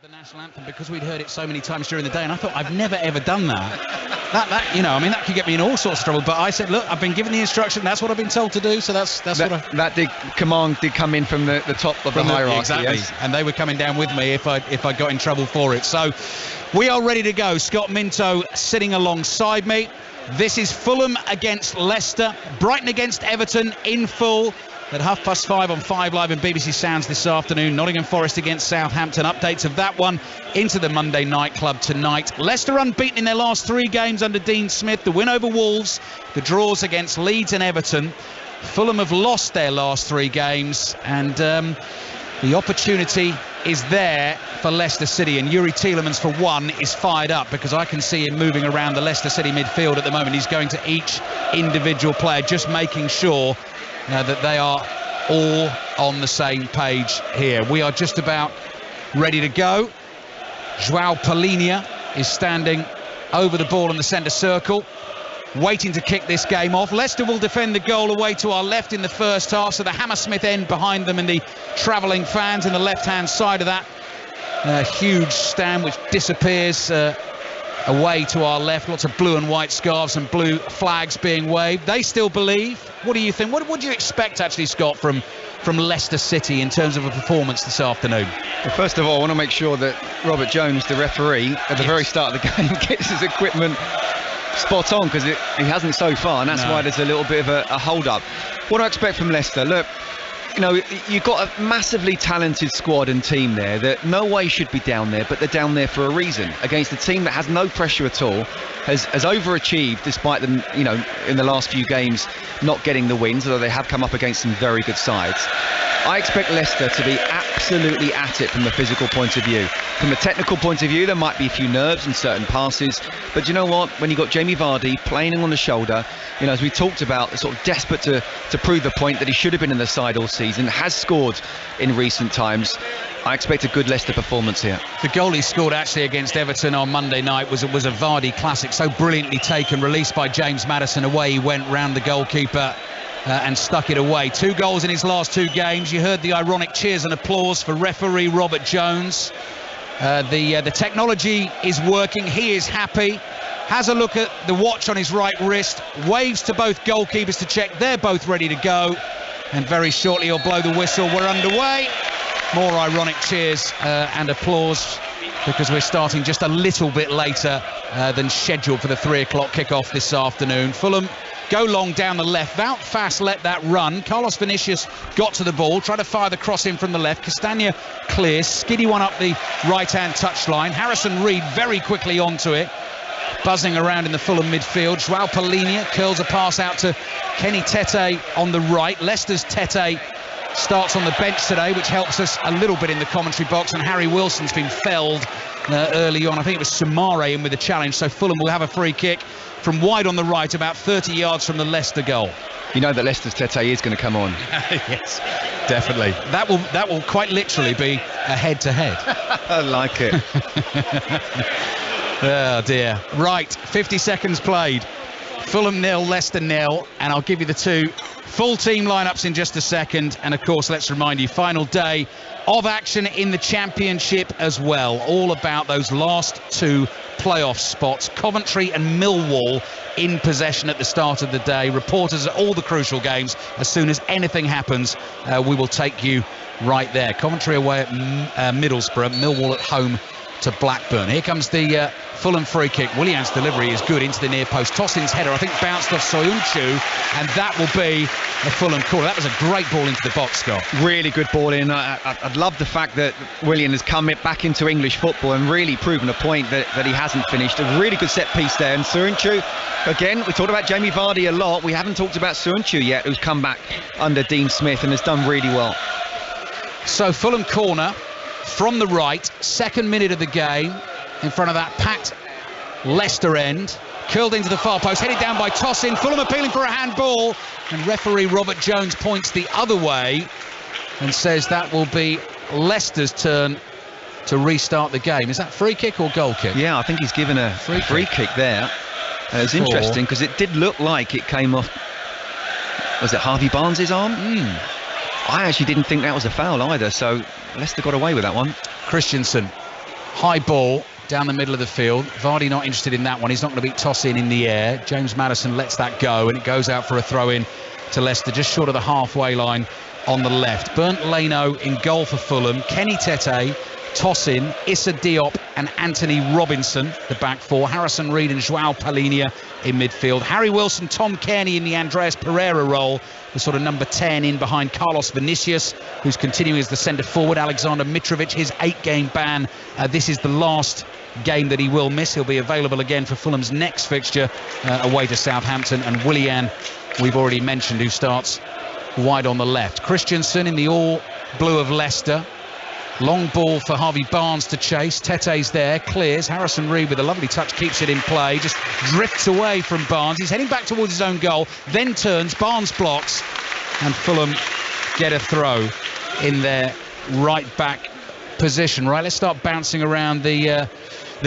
of the national anthem because we'd heard it so many times during the day, and I thought, I've never ever done that. That could get me in all sorts of trouble. But I said, look, I've been given the instruction. That's what I've been told to do. So that's what command did come in from the top of the hierarchy. Exactly, yes. And they were coming down with me if I got in trouble for it. So we are ready to go. Scott Minto sitting alongside me. This is Fulham against Leicester, Brighton against Everton in full at 5:30 on 5 Live and BBC Sounds this afternoon. Nottingham Forest against Southampton. Updates of that one into the Monday Night Club tonight. Leicester unbeaten in their last 3 games under Dean Smith. The win over Wolves, the draws against Leeds and Everton. Fulham have lost their last 3 games, and the opportunity is there for Leicester City, and Yuri Tielemans, for one, is fired up because I can see him moving around the Leicester City midfield at the moment. He's going to each individual player, just making sure that they are all on the same page here. We are just about ready to go. João Palhinha is standing over the ball in the centre circle, waiting to kick this game off. Leicester will defend the goal away to our left in the first half, so the Hammersmith end behind them and the travelling fans in the left-hand side of that huge stand which disappears away to our left. Lots of blue and white scarves and blue flags being waved. They still believe. What do you think? What do you expect, actually, Scott, from Leicester City in terms of a performance this afternoon? Well, first of all, I want to make sure that Robert Jones, the referee, at the very start of the game, gets his equipment spot on, because he hasn't so far, and that's why there's a little bit of a hold-up. What do I expect from Leicester? Look, you've got a massively talented squad and team there that no way should be down there, but they're down there for a reason. Against a team that has no pressure at all, has overachieved despite them, in the last few games not getting the wins, although they have come up against some very good sides. I expect Leicester to be absolutely at it from the physical point of view. From the technical point of view, there might be a few nerves in certain passes, but you know what? When you've got Jamie Vardy playing on the shoulder, as we talked about, sort of desperate to prove the point that he should have been in the side all season, has scored in recent times. I expect a good Leicester performance here. The goal he scored actually against Everton on Monday night was a Vardy classic, so brilliantly taken, released by James Maddison. Away he went round the goalkeeper and stuck it away. 2 goals in his last 2 games. You heard the ironic cheers and applause for referee Robert Jones. The technology is working. He is happy. Has a look at the watch on his right wrist. Waves to both goalkeepers to check they're both ready to go. And very shortly he'll blow the whistle. We're underway. More ironic cheers and applause because we're starting just a little bit later than scheduled for the 3 o'clock kickoff this afternoon. Fulham go long down the left. Wout Faes let that run. Carlos Vinicius got to the ball, tried to fire the cross in from the left. Castagna clears, skiddy one up the right-hand touchline. Harrison Reed very quickly onto it, buzzing around in the Fulham midfield. João Palhinha curls a pass out to Kenny Tete on the right. Leicester's Tete starts on the bench today, which helps us a little bit in the commentary box, and Harry Wilson's been felled early on. I think it was Samare in with the challenge, so Fulham will have a free kick from wide on the right, about 30 yards from the Leicester goal. You know that Leicester's Tete is going to come on. Yes, definitely. That will quite literally be a head-to-head. I like it. Oh dear. Right, 50 seconds played. Fulham 0, Leicester 0, and I'll give you the 2 full team lineups in just a second. And of course, let's remind you, final day of action in the Championship as well. All about those last 2 playoff spots. Coventry and Millwall in possession at the start of the day. Reporters at all the crucial games. As soon as anything happens, we will take you right there. Coventry away at Middlesbrough, Millwall at home to Blackburn. Here comes the Fulham free kick. Willian's delivery is good into the near post. Tossin's header, I think, bounced off Soyuncu, and that will be a Fulham corner. That was a great ball into the box, Scott. Really good ball in. I'd love the fact that Willian has come back into English football and really proven a point that he hasn't finished. A really good set piece there. And Soyuncu, again, we talked about Jamie Vardy a lot. We haven't talked about Soyuncu yet, who's come back under Dean Smith and has done really well. So Fulham corner from the right, 2nd minute of the game, in front of that packed Leicester end. Curled into the far post, headed down by Tossin. Fulham appealing for a handball, and referee Robert Jones points the other way and says that will be Leicester's turn to restart the game. Is that free kick or goal kick? Yeah, I think he's given a free kick there. It's interesting because it did look like it came off, was it Harvey Barnes' arm? I actually didn't think that was a foul either, so Leicester got away with that one. Christensen High ball down the middle of the field. Vardy not interested in that one. He's not going to beat Tosin in the air. James Maddison lets that go, and it goes out for a throw-in to Leicester, just short of the halfway line on the left. Bernd Leno in goal for Fulham. Kenny Tete, Tosin, Issa Diop and Anthony Robinson, the back four. Harrison Reed and Joao Palhinha in midfield. Harry Wilson, Tom Cairney in the Andreas Pereira role, the sort of number 10 in behind Carlos Vinicius, who's continuing as the centre forward. Alexander Mitrovic, his 8-game ban. This is the last game that he will miss. He'll be available again for Fulham's next fixture away to Southampton. And Willian, we've already mentioned, who starts wide on the left. Christensen in the all blue of Leicester. Long ball for Harvey Barnes to chase. Tete's there, clears. Harrison Reed with a lovely touch keeps it in play, just drifts away from Barnes. He's heading back towards his own goal, then turns. Barnes blocks, and Fulham get a throw in their right back position. Right, let's start bouncing around the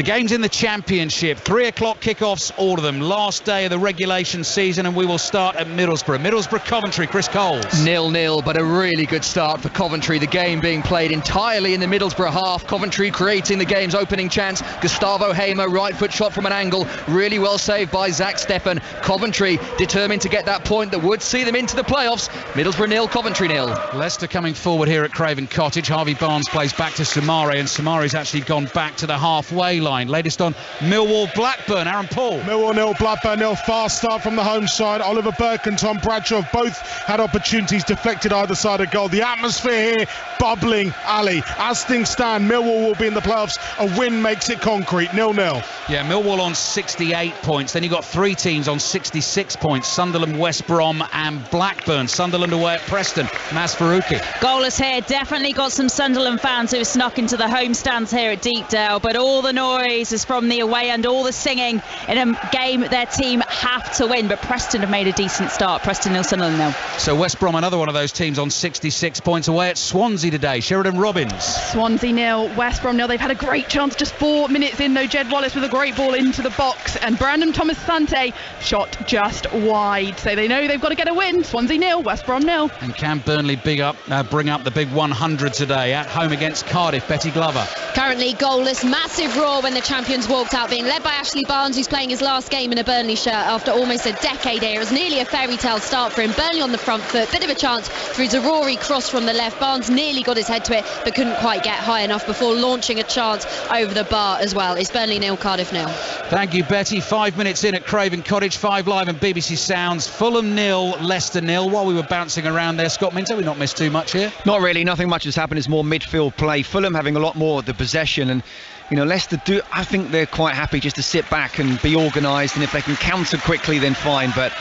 games in the Championship. 3 o'clock kickoffs, all of them. Last day of the regulation season, and we will start at Middlesbrough. Middlesbrough Coventry, Chris Coles. 0-0, but a really good start for Coventry. The game being played entirely in the Middlesbrough half. Coventry creating the game's opening chance. Gustavo Hamer, right foot shot from an angle. Really well saved by Zach Steffen. Coventry determined to get that point that would see them into the playoffs. Middlesbrough 0, Coventry 0. Leicester coming forward here at Craven Cottage. Harvey Barnes plays back to Samari, and Samari's actually gone back to the halfway line. Latest on Millwall Blackburn, Aaron Paul. Millwall 0, Blackburn 0. Fast start from the home side. Oliver Burke and Tom Bradshaw have both had opportunities deflected either side of goal. The atmosphere here bubbling, Ali. As things stand, Millwall will be in the playoffs. A win makes it concrete. 0-0. Yeah, Millwall on 68 points. Then you've got 3 teams on 66 points. Sunderland, West Brom and Blackburn. Sunderland away at Preston. Maz Faruqi. Goalless here. Definitely got some Sunderland fans who have snuck into the home stands here at Deepdale, but all the noise is from the away and all the singing in a game their team have to win. But Preston have made a decent start. Preston 0, Sunderland 0. So West Brom, another one of those teams on 66 points, away at Swansea today. Sheridan Robbins. Swansea 0, West Brom 0. They've had a great chance just 4 minutes in though. Jed Wallace with a great ball into the box, and Brandon Thomas Sante shot just wide. So they know they've got to get a win. Swansea 0, West Brom 0. And can Burnley bring up the big 100 today at home against Cardiff? Betty Glover. Currently goalless, massive roar when the champions walked out, being led by Ashley Barnes, who's playing his last game in a Burnley shirt after almost a decade here. It was nearly a fairy tale start for him. Burnley on the front foot, bit of a chance through to Rory cross from the left. Barnes nearly got his head to it but couldn't quite get high enough before launching a chance over the bar as well. It's Burnley 0, Cardiff 0. Thank you, Betty. 5 minutes in at Craven Cottage, 5 Live and BBC Sounds. Fulham 0, Leicester 0. While we were bouncing around there, Scott Minto, we've not missed too much here. Not really, nothing much has happened. It's more midfield play. Fulham having a lot more of the possession, and Leicester I think they're quite happy just to sit back and be organised, and if they can counter quickly then fine, but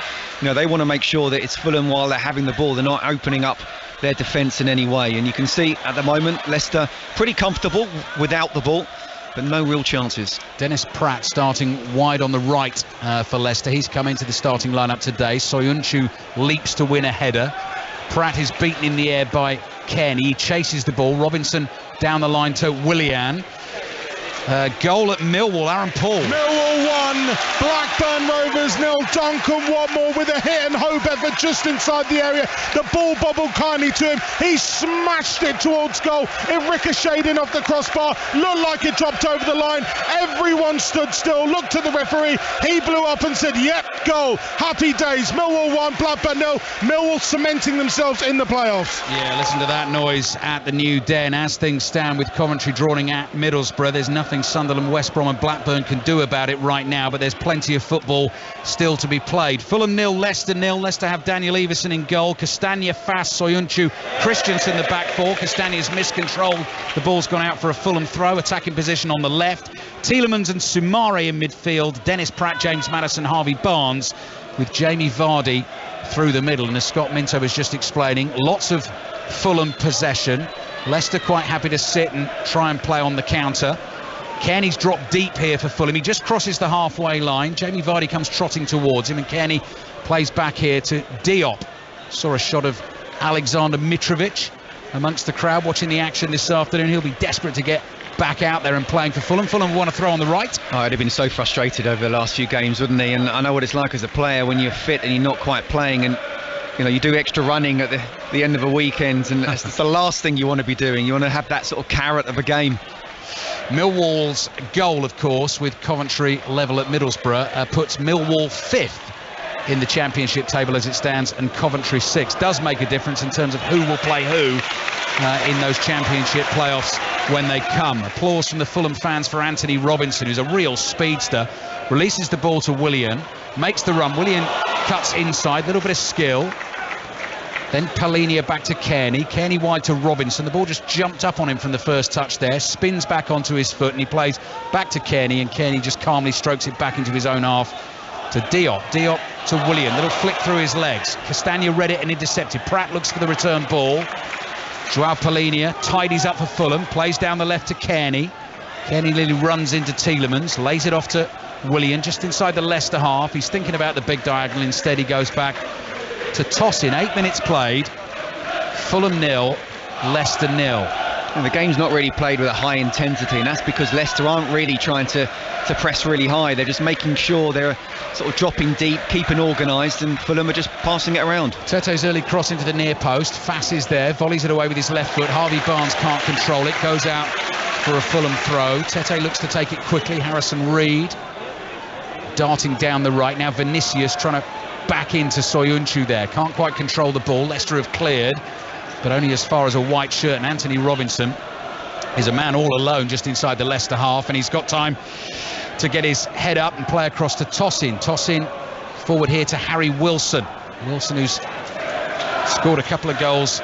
they want to make sure that it's Fulham while they're having the ball. They're not opening up their defence in any way, and you can see at the moment Leicester pretty comfortable without the ball, but no real chances. Dennis Pratt starting wide on the right for Leicester. He's come into the starting lineup today. Soyuncu leaps to win a header. Pratt is beaten in the air by Cairney. He chases the ball. Robinson down the line to Willian. Goal at Millwall, Aaron Paul. Millwall 1, Blackburn Rovers 0. Duncan Watmore with a hit and hope effort just inside the area. The ball bobbled kindly to him. He smashed it towards goal. It ricocheted off the crossbar. Looked like it dropped over the line. Everyone stood still, looked to the referee. He blew up and said, yep, goal. Happy days. Millwall 1, Blackburn 0. Millwall cementing themselves in the playoffs. Yeah, listen to that noise at the new Den. As things stand with Coventry drawing at Middlesbrough, there's nothing Sunderland, West Brom and Blackburn can do about it right now, but there's plenty of football still to be played. Fulham 0, Leicester 0. Leicester have Daniel Everson in goal. Castagna, Fass, Soyuncu, Christensen the back four. Castagna's miscontrolled. The ball's gone out for a Fulham throw. Attacking position on the left. Tielemans and Sumare in midfield. Dennis Pratt, James Maddison, Harvey Barnes, with Jamie Vardy through the middle. And as Scott Minto was just explaining, lots of Fulham possession. Leicester quite happy to sit and try and play on the counter. Cairney's dropped deep here for Fulham. He just crosses the halfway line. Jamie Vardy comes trotting towards him, and Cairney plays back here to Diop. Saw a shot of Alexander Mitrovic amongst the crowd watching the action this afternoon. He'll be desperate to get back out there and playing for Fulham. Fulham want to throw on the right. Oh, he'd have been so frustrated over the last few games, wouldn't he? And I know what it's like as a player when you're fit and you're not quite playing, and you do extra running at the end of a weekend, and it's the last thing you want to be doing. You want to have that sort of carrot of a game. Millwall's goal, of course, with Coventry level at Middlesbrough, puts Millwall 5th in the championship table as it stands, and Coventry 6th. Does make a difference in terms of who will play who in those championship playoffs when they come. Applause from the Fulham fans for Anthony Robinson, who's a real speedster. Releases the ball to Willian, makes the run. Willian cuts inside, a little bit of skill. Then Palhinha back to Kearney. Kearney wide to Robinson. The ball just jumped up on him from the first touch there. Spins back onto his foot and he plays back to Kearney, and Kearney just calmly strokes it back into his own half to Diop. Diop to Willian. Little flick through his legs. Castagna read it and intercepted. Pratt looks for the return ball. Joao Palhinha tidies up for Fulham. Plays down the left to Kearney. Kearney nearly runs into Tielemans. Lays it off to Willian just inside the Leicester half. He's thinking about the big diagonal. Instead he goes back to toss in. 8 minutes played. Fulham 0, Leicester 0. And the game's not really played with a high intensity, and that's because Leicester aren't really trying to press really high. They're just making sure they're sort of dropping deep, keeping organised, and Fulham are just passing it around. Tete's early cross into the near post. Fass is there, volleys it away with his left foot. Harvey Barnes can't control it, goes out for a Fulham throw. Tete looks to take it quickly. Harrison Reed darting down the right. Now Vinicius trying to back into Soyuncu there. Can't quite control the ball. Leicester have cleared, but only as far as a white shirt, and Anthony Robinson is a man all alone just inside the Leicester half, and he's got time to get his head up and play across to Tosin. Tosin forward here to Harry Wilson. Wilson, who's scored a couple of goals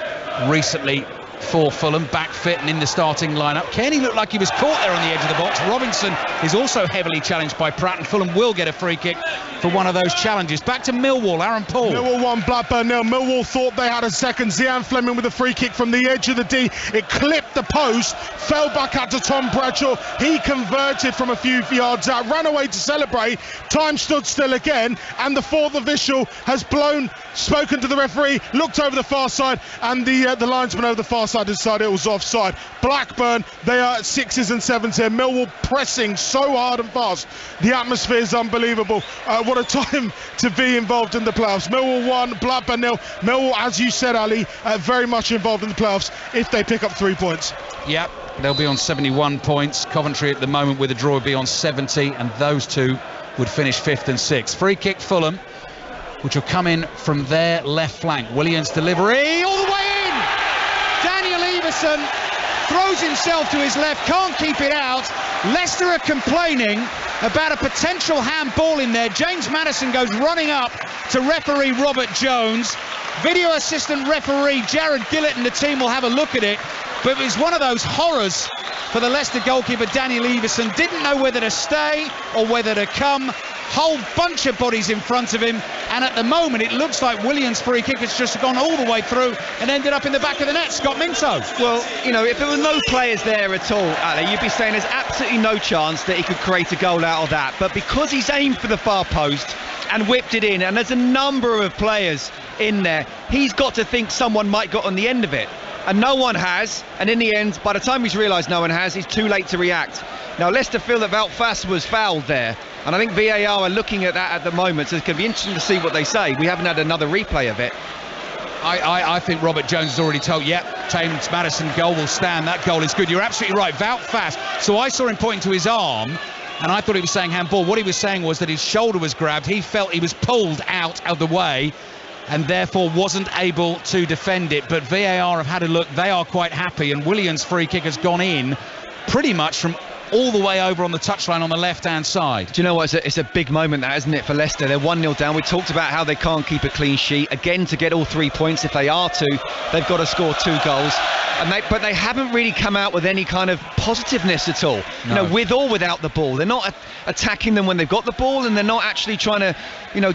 recently for Fulham, back fit and in the starting lineup. Kearney looked like he was caught there on the edge of the box. Robinson is also heavily challenged by Pratt, and Fulham will get a free kick for one of those challenges. Back to Millwall, Aaron Paul. Millwall 1, Blackburn 0. Millwall thought they had a second. Zian Fleming with a free kick from the edge of the D. It clipped the post, fell back out to Tom Bradshaw. He converted from a few yards out, ran away to celebrate. Time stood still again, and the fourth official has spoken to the referee, looked over the far side, and the linesman over the far side decided it was offside. Blackburn, they are at 6s and 7s here. Millwall pressing so hard and fast. The atmosphere is unbelievable. What a time to be involved in the playoffs. Millwall 1, Blackburn 0. Millwall, as you said, Ali, very much involved in the playoffs if they pick up 3 points. Yep, they'll be on 71 points. Coventry at the moment with a draw would be on 70, and those two would finish 5th and 6th. Free kick Fulham, which will come in from their left flank. Williams' delivery all the way in. Daniel Everson throws himself to his left, can't keep it out. Leicester are complaining about a potential handball in there. James Maddison goes running up to referee Robert Jones. Video assistant referee Jared Gillett and the team will have a look at it, but it was one of those horrors for the Leicester goalkeeper Daniel Everson. Didn't know whether to stay or whether to come. Whole bunch of bodies in front of him, and at the moment it looks like Williams' free kick has just gone all the way through and ended up in the back of the net. Scott Minto. Well, you know, if there were no players there at all, Ali, you'd be saying there's absolutely no chance that he could create a goal out of that, but because he's aimed for the far post and whipped it in, and there's a number of players in there, he's got to think someone might got on the end of it, and no one has, and in the end, by the time he's realised no one has, he's too late to react. Now Leicester feel that Wout Faes was fouled there, and I think VAR are looking at that at the moment, so it's going to be interesting to see what they say. We haven't had another replay of it. I think Robert Jones has already told, James Maddison goal will stand. That goal is good. You're absolutely right. Wout Faes. So I saw him pointing to his arm, and I thought he was saying handball. What he was saying was that his shoulder was grabbed. He felt he was pulled out of the way and therefore wasn't able to defend it. But VAR have had a look. They are quite happy, and Williams' free kick has gone in pretty much from all the way over on the touchline on the left-hand side. Do you know what? It's a big moment, that, isn't it, for Leicester? They're 1-0 down. We talked about how they can't keep a clean sheet. Again, to get all 3 points, if they are to, they've got to score 2 goals. But they haven't really come out with any kind of positiveness at all. No. You know, with or without the ball. They're not attacking them when they've got the ball, and they're not actually trying to,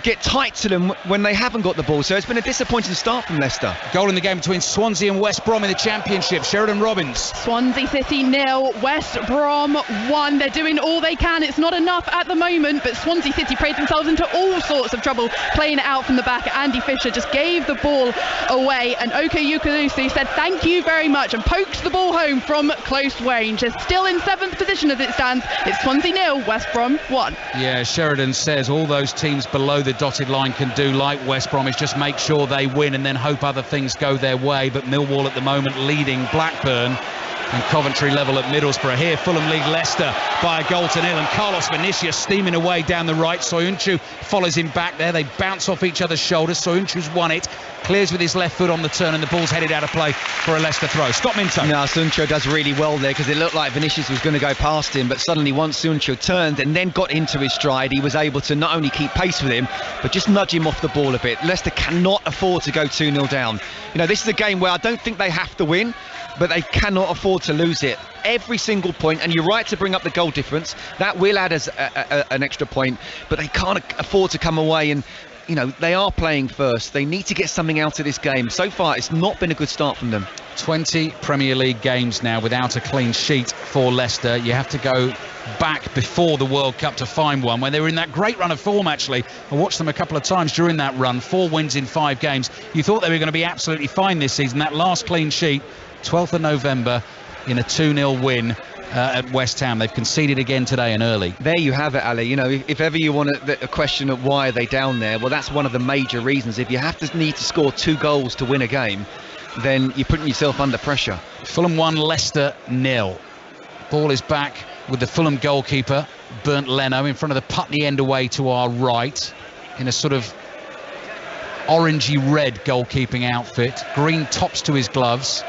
get tight to them when they haven't got the ball. So it's been a disappointing start from Leicester. Goal in the game between Swansea and West Brom in the Championship. Sheridan Robbins. Swansea City 0, West Brom 1. They're doing all they can. It's not enough at the moment, but Swansea City prayed themselves into all sorts of trouble playing it out from the back. Andy Fisher just gave the ball away, and Oke Yukalusi said thank you very much and poked the ball home from close range. They're still in 7th position as it stands. It's Swansea 0, West Brom 1. Yeah, Sheridan says all those teams below the dotted line can do, like West Brom, is just make sure they win and then hope other things go their way. But Millwall at the moment leading Blackburn and Coventry level at Middlesbrough. Here Fulham lead Leicester by a goal to 0, and Carlos Vinicius steaming away down the right. Soyuncu follows him back there. They bounce off each other's shoulders. Soyuncu's won it, clears with his left foot on the turn, and the ball's headed out of play for a Leicester throw. Scott Minto. No, Soyuncu does really well there, because it looked like Vinicius was going to go past him, but suddenly once Soyuncu turned and then got into his stride, he was able to not only keep pace with him but just nudge him off the ball a bit. Leicester cannot afford to go 2-0 down. You know, this is a game where I don't think they have to win, but they cannot afford to lose it. Every single point, and you're right to bring up the goal difference, that will add as an extra point, but they can't afford to come away. And you know, they are playing first. They need to get something out of this game. So far it's not been a good start from them. 20 Premier League games now without a clean sheet for Leicester. You have to go back before the World Cup to find one, when they were in that great run of form. Actually, I watched them a couple of times during that run, 4 wins in 5 games. You thought they were going to be absolutely fine this season. That last clean sheet, 12th of November, in a 2-0 win at West Ham. They've conceded again today and early. There you have it, Ali. You know, if ever you want a question of why are they down there, well, that's one of the major reasons. If you have to need to score 2 goals to win a game, then you're putting yourself under pressure. Fulham 1, Leicester 0. Ball is back with the Fulham goalkeeper, Bernd Leno, in front of the Putney end away to our right, in a sort of orangey red goalkeeping outfit. Green tops to his gloves,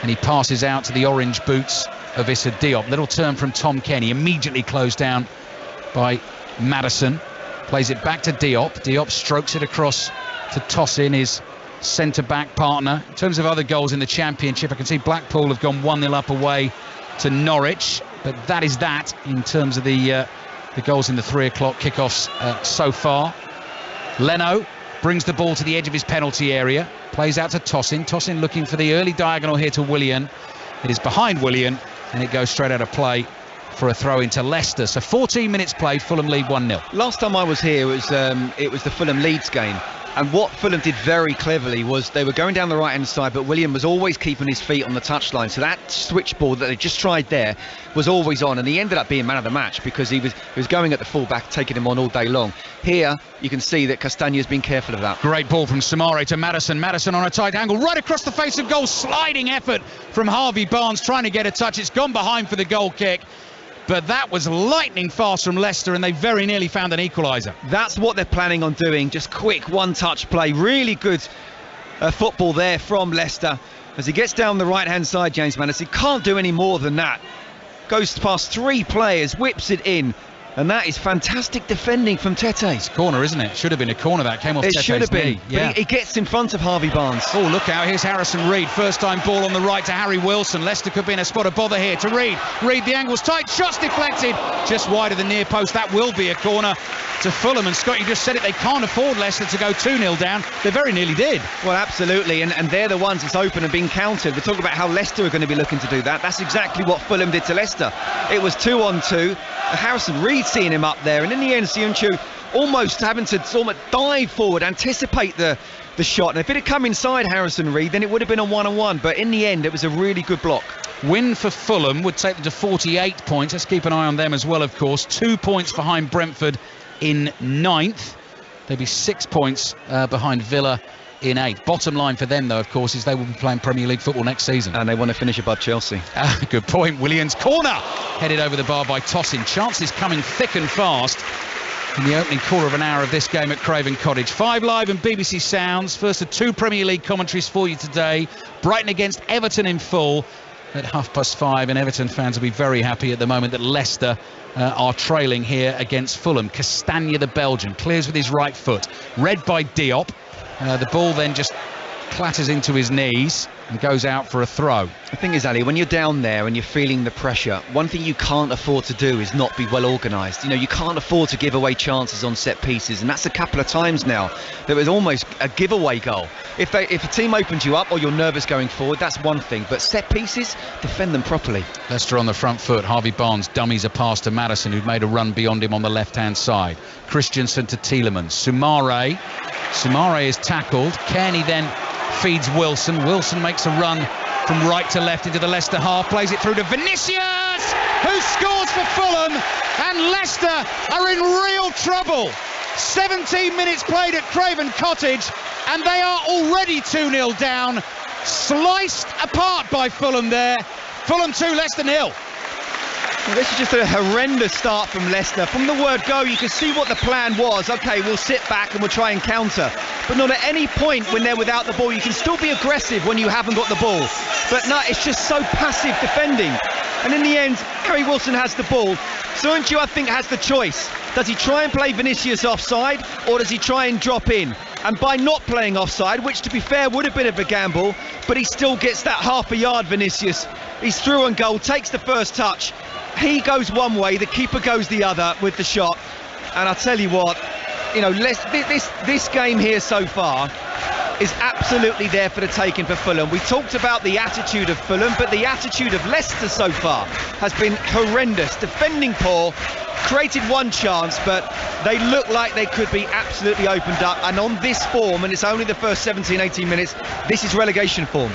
and he passes out to the orange boots of Issa Diop. Little turn from Tom Kenny, immediately closed down by Maddison. Plays it back to Diop. Diop strokes it across to Tosin, his centre-back partner. In terms of other goals in the Championship, I can see Blackpool have gone 1-0 up away to Norwich, but that is that in terms of the goals in the 3 o'clock kickoffs so far. Leno brings the ball to the edge of his penalty area, plays out to Tosin. Tosin looking for the early diagonal here to Willian. It is behind Willian, and it goes straight out of play for a throw into Leicester. So 14 minutes played, Fulham lead 1-0. Last time I was here, it was the Fulham-Leeds game. And what Fulham did very cleverly was they were going down the right-hand side, but William was always keeping his feet on the touchline. So that switchboard that they just tried there was always on, and he ended up being man of the match because he was going at the full-back, taking him on all day long. Here, you can see that Castagna's been careful of that. Great ball from Samare to Maddison. Maddison on a tight angle, right across the face of goal. Sliding effort from Harvey Barnes, trying to get a touch. It's gone behind for the goal kick. But that was lightning fast from Leicester, and they very nearly found an equaliser. That's what they're planning on doing. Just quick one-touch play. Really good football there from Leicester. As he gets down the right-hand side, James Maddison can't do any more than that. Goes past 3 players, whips it in. And that is fantastic defending from Tete. It's a corner, isn't it? Should have been a corner. That came off Tete's knee. It should have been. Yeah. He gets in front of Harvey Barnes. Oh, look out. Here's Harrison Reed. First time ball on the right to Harry Wilson. Leicester could be in a spot of bother here to Reed. Reed, the angle's tight. Shots deflected. Just wide of the near post. That will be a corner to Fulham. And Scott, you just said it. They can't afford Leicester to go 2-0 down. They very nearly did. Well, absolutely. And they're the ones that's open and being countered. We're talking about how Leicester are going to be looking to do that. That's exactly what Fulham did to Leicester. It was 2-on-2. Harrison Reed seeing him up there, and in the end Soyuncu almost having to dive forward, anticipate the shot, and if it had come inside Harrison Reed then it would have been a 1-on-1, but in the end it was a really good block. Win for Fulham would take them to 48 points. Let's keep an eye on them as well, of course. 2 points behind Brentford in 9th. They'd be 6 points behind Villa in 8th. Bottom line for them, though, of course, is they will be playing Premier League football next season. And they want to finish above Chelsea. Good point. Williams' corner. Headed over the bar by Tosin. Chances coming thick and fast in the opening quarter of an hour of this game at Craven Cottage. 5 Live and BBC Sounds. First of 2 Premier League commentaries for you today. Brighton against Everton in full at 5:30, and Everton fans will be very happy at the moment that Leicester are trailing here against Fulham. Castagna, the Belgian, clears with his right foot. Read by Diop. The ball then just clatters into his knees and goes out for a throw. The thing is, Ali, when you're down there and you're feeling the pressure, one thing you can't afford to do is not be well organised. You know, you can't afford to give away chances on set pieces, and that's a couple of times now. There was almost a giveaway goal. If a team opens you up or you're nervous going forward, that's one thing, but set pieces, defend them properly. Leicester on the front foot. Harvey Barnes dummies a pass to Maddison, who'd made a run beyond him on the left-hand side. Christensen to Tielemans. Sumare is tackled. Kearney then feeds Wilson. Wilson makes a run from right to left into the Leicester half, plays it through to Vinicius, who scores for Fulham, and Leicester are in real trouble. 17 minutes played at Craven Cottage, and they are already 2-0 down. Sliced apart by Fulham there. Fulham 2, Leicester 0. Well, this is just a horrendous start from Leicester. From the word go, you can see what the plan was. Okay, we'll sit back and we'll try and counter. But not at any point when they're without the ball. You can still be aggressive when you haven't got the ball. But no, it's just so passive defending. And in the end, Harry Wilson has the ball. Soyuncu, I think, has the choice. Does he try and play Vinicius offside, or does he try and drop in? And by not playing offside, which to be fair would have been a gamble, but he still gets that half a yard, Vinicius. He's through on goal, takes the first touch. He goes one way, the keeper goes the other with the shot. And I'll tell you what, you know, this game here so far is absolutely there for the taking for Fulham. We talked about the attitude of Fulham, but the attitude of Leicester so far has been horrendous. Defending poor, created one chance, but they look like they could be absolutely opened up. And on this form, and it's only the first 17, 18 minutes, this is relegation form.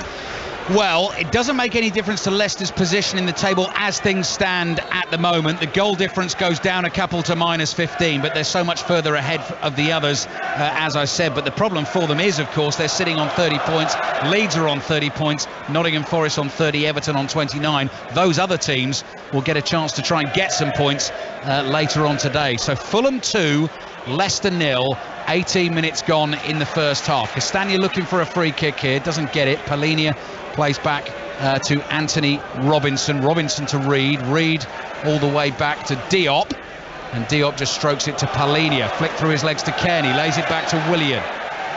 Well, it doesn't make any difference to Leicester's position in the table as things stand at the moment. The goal difference goes down a couple to -15, but they're so much further ahead of the others, as I said. But the problem for them is, of course, they're sitting on 30 points. Leeds are on 30 points. Nottingham Forest on 30. Everton on 29. Those other teams will get a chance to try and get some points later on today. So Fulham 2, Leicester 0. 18 minutes gone in the first half. Castagna looking for a free kick here. Doesn't get it. Palhinha plays back to Anthony Robinson. Robinson to Reed. Reed all the way back to Diop. And Diop just strokes it to Palhinha. Flick through his legs to Kearney. Lays it back to Willian.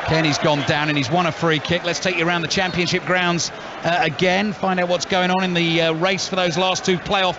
Kearney's gone down and he's won a free kick. Let's take you around the Championship grounds again. Find out what's going on in the race for those last two playoff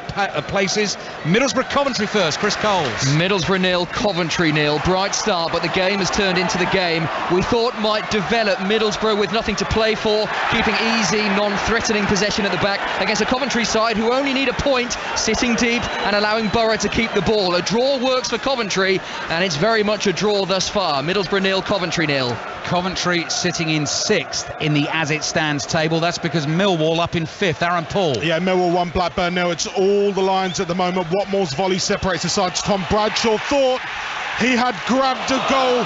places. Middlesbrough Coventry first. Chris Coles. Middlesbrough 0, Coventry 0. Bright start, but the game has turned into the game we thought might develop. Middlesbrough with nothing to play for, keeping easy, non-threatening possession at the back against a Coventry side who only need a point, sitting deep and allowing Borough to keep the ball. A draw works for Coventry, and it's very much a draw thus far. Middlesbrough 0, Coventry 0. Coventry sitting in 6th in the as it stands table. That's because Millwall up in 5th. Aaron Paul. Yeah, Millwall 1, Blackburn 0. It's all the lines at the moment. Watmore's volley separates the sides. Tom Bradshaw thought he had grabbed a goal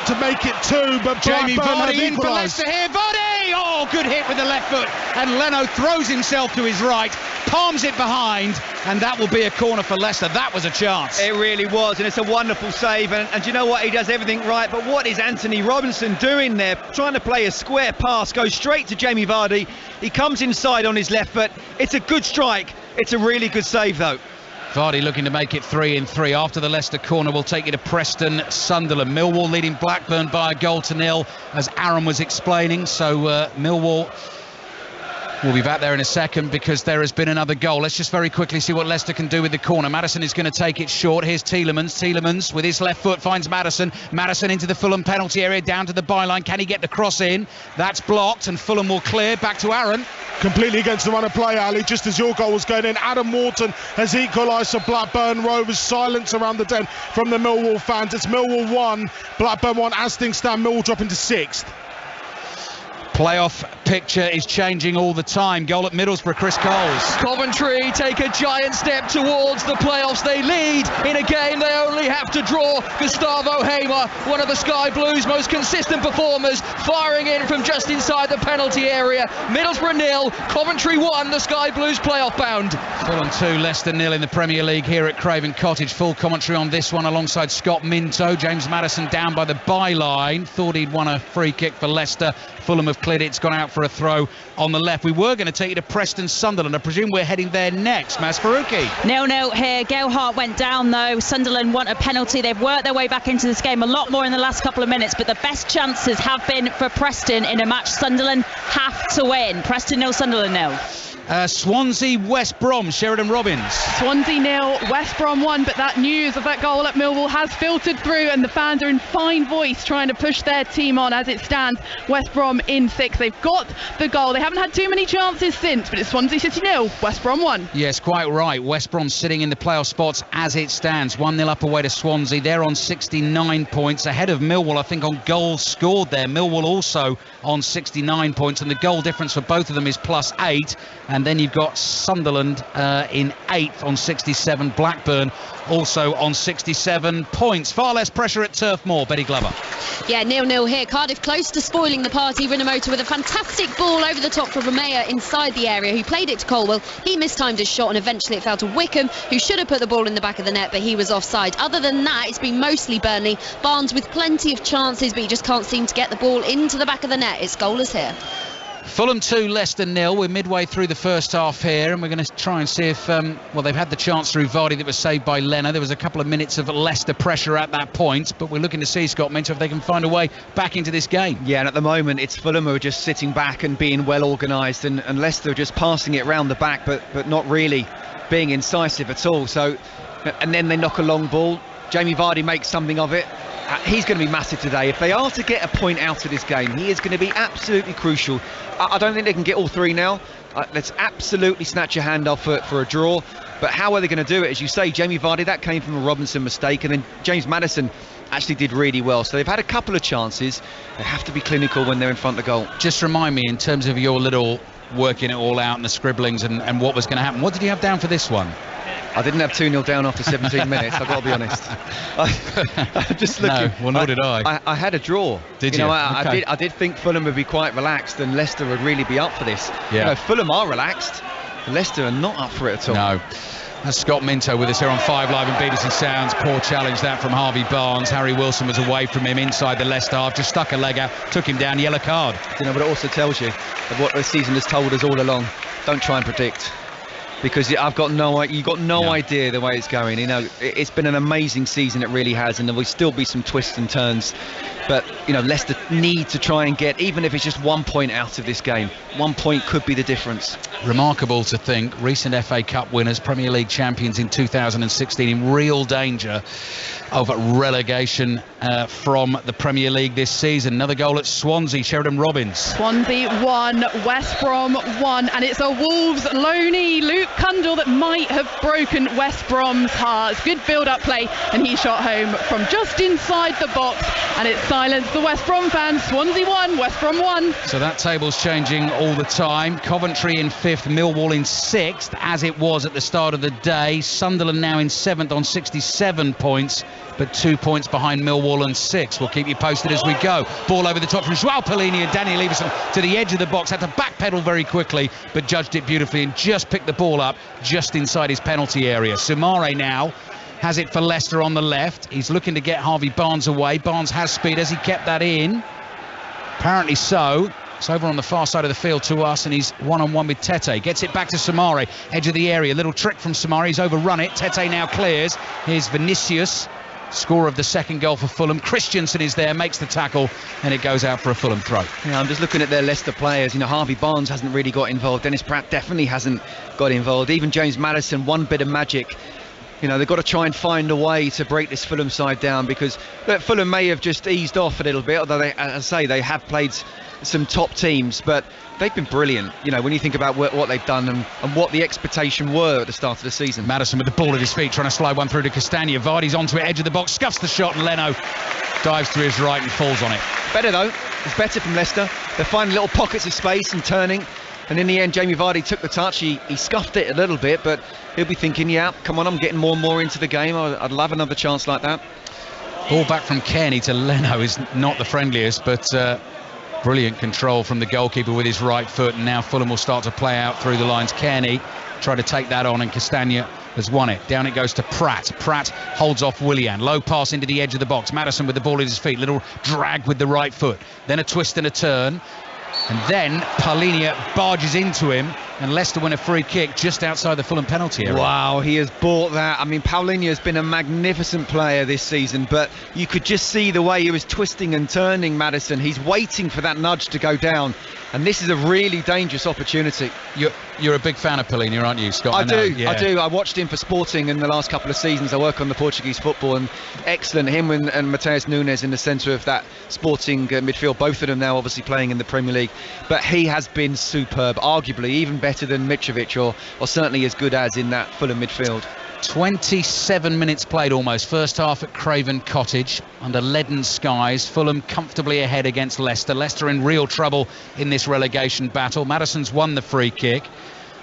to make it 2, but Jamie Blackburn Vardy in for Leicester here. Vardy! Oh, good hit with the left foot. And Leno throws himself to his right, palms it behind, and that will be a corner for Leicester. That was a chance. It really was, and it's a wonderful save. And you know what? He does everything right. But what is Anthony Robinson doing there? Trying to play a square pass, goes straight to Jamie Vardy. He comes inside on his left foot. It's a good strike. It's a really good save, though. Vardy looking to make it 3-3. After the Leicester corner, we'll take you to Preston Sunderland. Millwall leading Blackburn by a goal to 0, as Aaron was explaining. So Millwall will be back there in a second because there has been another goal. Let's just very quickly see what Leicester can do with the corner. Maddison is going to take it short. Here's Tielemans. Tielemans with his left foot finds Maddison. Maddison into the Fulham penalty area, down to the byline. Can he get the cross in? That's blocked, and Fulham will clear. Back to Aaron. Completely against the run of play, Ali, just as your goal was going in. Adam Wharton has equalised for Blackburn Rovers. Silence around the den from the Millwall fans. It's Millwall 1, Blackburn 1. As things stand, Millwall dropping to 6th. Playoff picture is changing all the time. Goal at Middlesbrough, Chris Coles. Coventry take a giant step towards the playoffs. They lead in a game they only have to draw. Gustavo Hamer, one of the Sky Blues' most consistent performers, firing in from just inside the penalty area. Middlesbrough 0, Coventry 1, the Sky Blues playoff bound. Fulham 2, Leicester 0 in the Premier League here at Craven Cottage. Full commentary on this one alongside Scott Minto. James Maddison down by the byline. Thought he'd won a free kick for Leicester. Fulham have cleared it. It's gone out for a throw on the left. We were going to take you to Preston Sunderland. I presume we're heading there next. Maz Faruqi. 0-0 here. Gelhardt went down though. Sunderland want a penalty. They've worked their way back into this game a lot more in the last couple of minutes, but the best chances have been for Preston in a match Sunderland have to win. Preston 0, Sunderland 0. Swansea, West Brom, Sheridan Robbins. Swansea 0, West Brom 1, but that news of that goal at Millwall has filtered through and the fans are in fine voice trying to push their team on as it stands. West Brom in 6. They've got the goal. They haven't had too many chances since, but it's Swansea City 0, West Brom 1. Yes, quite right. West Brom sitting in the playoff spots as it stands. 1-0 up away to Swansea. They're on 69 points, ahead of Millwall, I think, on goals scored there. Millwall also on 69 points, and the goal difference for both of them is +8. And And then you've got Sunderland in 8th on 67. Blackburn also on 67 points. Far less pressure at Turf Moor. Betty Glover. Yeah, 0-0 here. Cardiff close to spoiling the party. Rinomhota with a fantastic ball over the top for Romeo inside the area, who played it to Colwell. He mistimed his shot and eventually it fell to Wickham, who should have put the ball in the back of the net, but he was offside. Other than that, it's been mostly Burnley. Barnes with plenty of chances, but he just can't seem to get the ball into the back of the net. It's goalless here. Fulham 2, Leicester 0. We're midway through the first half here, and we're going to try and see if they've had the chance through Vardy that was saved by Leno. There was a couple of minutes of Leicester pressure at that point, but we're looking to see, Scott Minto, if they can find a way back into this game. Yeah, and at the moment it's Fulham who are just sitting back and being well organised, and Leicester just passing it round the back, but not really being incisive at all. So, and then they knock a long ball. Jamie Vardy makes something of it. He's going to be massive today. If they are to get a point out of this game, he is going to be absolutely crucial. I don't think they can get all 3 now. Let's absolutely snatch your hand off for a draw. But how are they going to do it? As you say, Jamie Vardy, that came from a Robinson mistake, and then James Maddison actually did really well. So they've had a couple of chances. They have to be clinical when they're in front of the goal. Just remind me, in terms of your little working it all out and the scribblings and what was going to happen, what did you have down for this one? I didn't have 2-0 down after 17 minutes, I've got to be honest. I just looking. No, well, nor did I. I had a draw. Did you? Okay. I did think Fulham would be quite relaxed and Leicester would really be up for this. Yeah. Fulham are relaxed. Leicester are not up for it at all. No. That's Scott Minto with us here on 5 Live and BBC Sounds. Poor challenge that from Harvey Barnes. Harry Wilson was away from him inside the Leicester half, just stuck a leg out, took him down, yellow card. But it also tells you of what the season has told us all along. Don't try and predict, because you've got no idea the way it's going. It's been an amazing season, it really has, and there will still be some twists and turns. But Leicester need to try and get, even if it's just 1 point out of this game. 1 point could be the difference. Remarkable to think, recent FA Cup winners, Premier League champions in 2016, in real danger of relegation from the Premier League this season. Another goal at Swansea, Sheridan Robbins. Swansea 1, West Brom 1, and it's a Wolves loanee, Luke Cundle, that might have broken West Brom's hearts. Good build-up play, and he shot home from just inside the box, and it silenced the West Brom fans. Swansea 1, West Brom 1. So that table's changing all the time. Coventry in 5th, Millwall in 6th, as it was at the start of the day. Sunderland now in 7th on 67 points, but 2 points behind Millwall and 6th. We'll keep you posted as we go. Ball over the top from Joao Pellini, and Daniel Everson to the edge of the box. Had to backpedal very quickly, but judged it beautifully and just picked the ball up just inside his penalty area. Sumare now has it for Leicester on the left. He's looking to get Harvey Barnes away. Barnes has speed. Has he kept that in? Apparently so. It's over on the far side of the field to us, and he's one-on-one with Tete. Gets it back to Sumare, edge of the area. Little trick from Sumare. He's overrun it. Tete now clears. Here's Vinicius, scorer of the second goal for Fulham. Christensen is there, makes the tackle, and it goes out for a Fulham throw. Yeah, I'm just looking at their Leicester players. Harvey Barnes hasn't really got involved. Dennis Pratt definitely hasn't got involved. Even James Maddison, one bit of magic. They've got to try and find a way to break this Fulham side down, because Fulham may have just eased off a little bit, although they, as I say, they have played some top teams, but they've been brilliant. When you think about what they've done and what the expectation were at the start of the season. Maddison with the ball at his feet, trying to slide one through to Castagna. Vardy's onto it, edge of the box, scuffs the shot, and Leno dives to his right and falls on it. Better though, it's better from Leicester. They're finding little pockets of space and turning. And in the end, Jamie Vardy took the touch. He scuffed it a little bit, but he'll be thinking, yeah, come on, I'm getting more and more into the game. I'd love another chance like that. Ball back from Kearney to Leno is not the friendliest, but brilliant control from the goalkeeper with his right foot. And now Fulham will start to play out through the lines. Kearney try to take that on, and Castagna has won it. Down it goes to Pratt. Pratt holds off Willian. Low pass into the edge of the box. Maddison with the ball at his feet. Little drag with the right foot. Then a twist and a turn. And then Paulinho barges into him, and Leicester win a free kick just outside the Fulham penalty area. Wow, he has bought that. I mean, Paulinho has been a magnificent player this season, but you could just see the way he was twisting and turning Maddison. He's waiting for that nudge to go down, and this is a really dangerous opportunity. You're a big fan of Paulinho, aren't you, Scott? I do. I watched him for Sporting in the last couple of seasons. I work on the Portuguese football, and excellent. Him and Mateus Nunes in the centre of that Sporting midfield, both of them now obviously playing in the Premier League. But he has been superb, arguably even better than Mitrovic, or certainly as good as in that Fulham midfield. 27 minutes played almost. First half at Craven Cottage under leaden skies. Fulham comfortably ahead against Leicester. Leicester in real trouble in this relegation battle. Maddison's won the free kick.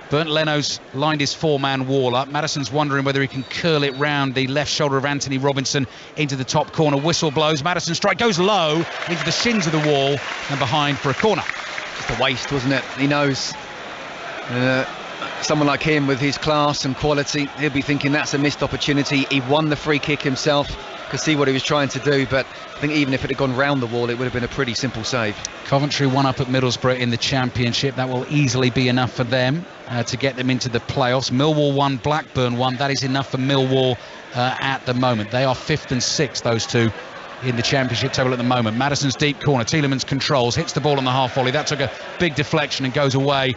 Bernd Leno's lined his four-man wall up. Maddison's wondering whether he can curl it round the left shoulder of Anthony Robinson into the top corner. Whistle blows. Maddison's strike goes low into the shins of the wall and behind for a corner. Just a waste, wasn't it? He knows. Someone like him with his class and quality, he'll be thinking that's a missed opportunity. He won the free kick himself. Could see what he was trying to do, but I think even if it had gone round the wall, it would have been a pretty simple save. Coventry 1 up at Middlesbrough in the Championship. That will easily be enough for them to get them into the playoffs. Millwall 1, Blackburn 1. That is enough for Millwall at the moment. They are 5th and 6th, those two, in the Championship table at the moment. Maddison's deep corner. Tielemans controls, hits the ball on the half volley. That took a big deflection and goes away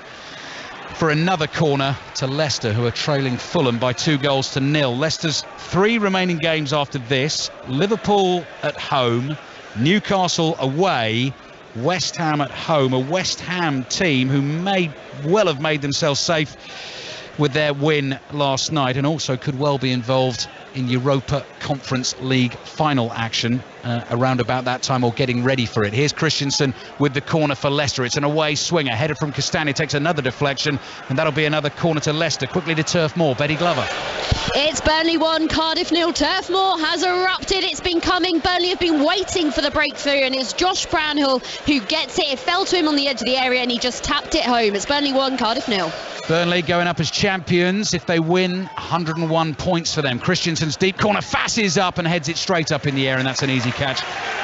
for another corner to Leicester, who are trailing Fulham by 2-0. Leicester's 3 remaining games after this: Liverpool at home, Newcastle away, West Ham at home. A West Ham team who may well have made themselves safe with their win last night, and also could well be involved in Europa Conference League final action around about that time, or getting ready for it. Here's Christensen with the corner for Leicester. It's an away swinger, headed from Castagna, takes another deflection, and that'll be another corner to Leicester. Quickly to Turf Moor, Betty Glover. It's Burnley 1, Cardiff 0. Turf Moor has erupted. It's been coming. Burnley have been waiting for the breakthrough, and it's Josh Brownhill who gets it. It fell to him on the edge of the area and he just tapped it home. It's Burnley 1, Cardiff 0. Burnley going up as champions. If they win, 101 points for them. Christensen's deep corner fasses up and heads it straight up in the air, and that's an easy catch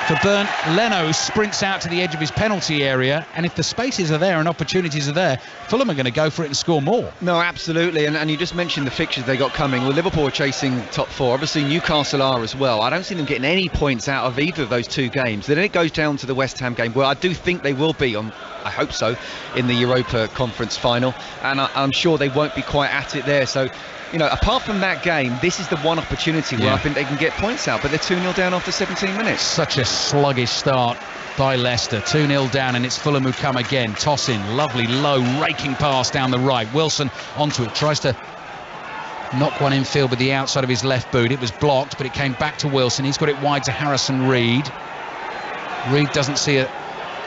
for Bernd. Leno sprints out to the edge of his penalty area, and if the spaces are there and opportunities are there, Fulham are going to go for it and score more. No, absolutely, and you just mentioned the fixtures they got coming. Well, Liverpool are chasing top 4. Obviously Newcastle are as well. I don't see them getting any points out of either of those 2 games. Then it goes down to the West Ham game, where I do think they will be on, I hope so, in the Europa Conference final, and I'm sure they won't be quite at it there. So, you know, apart from that game, this is the one opportunity where I think they can get points out, but they're 2-0 down after 17 minutes. Such a sluggish start by Leicester. 2-0 down, and it's Fulham who come again. Toss in, lovely low raking pass down the right. Wilson onto it, tries to knock one infield with the outside of his left boot. It was blocked, but it came back to Wilson. He's got it wide to Harrison Reed. Reed doesn't see a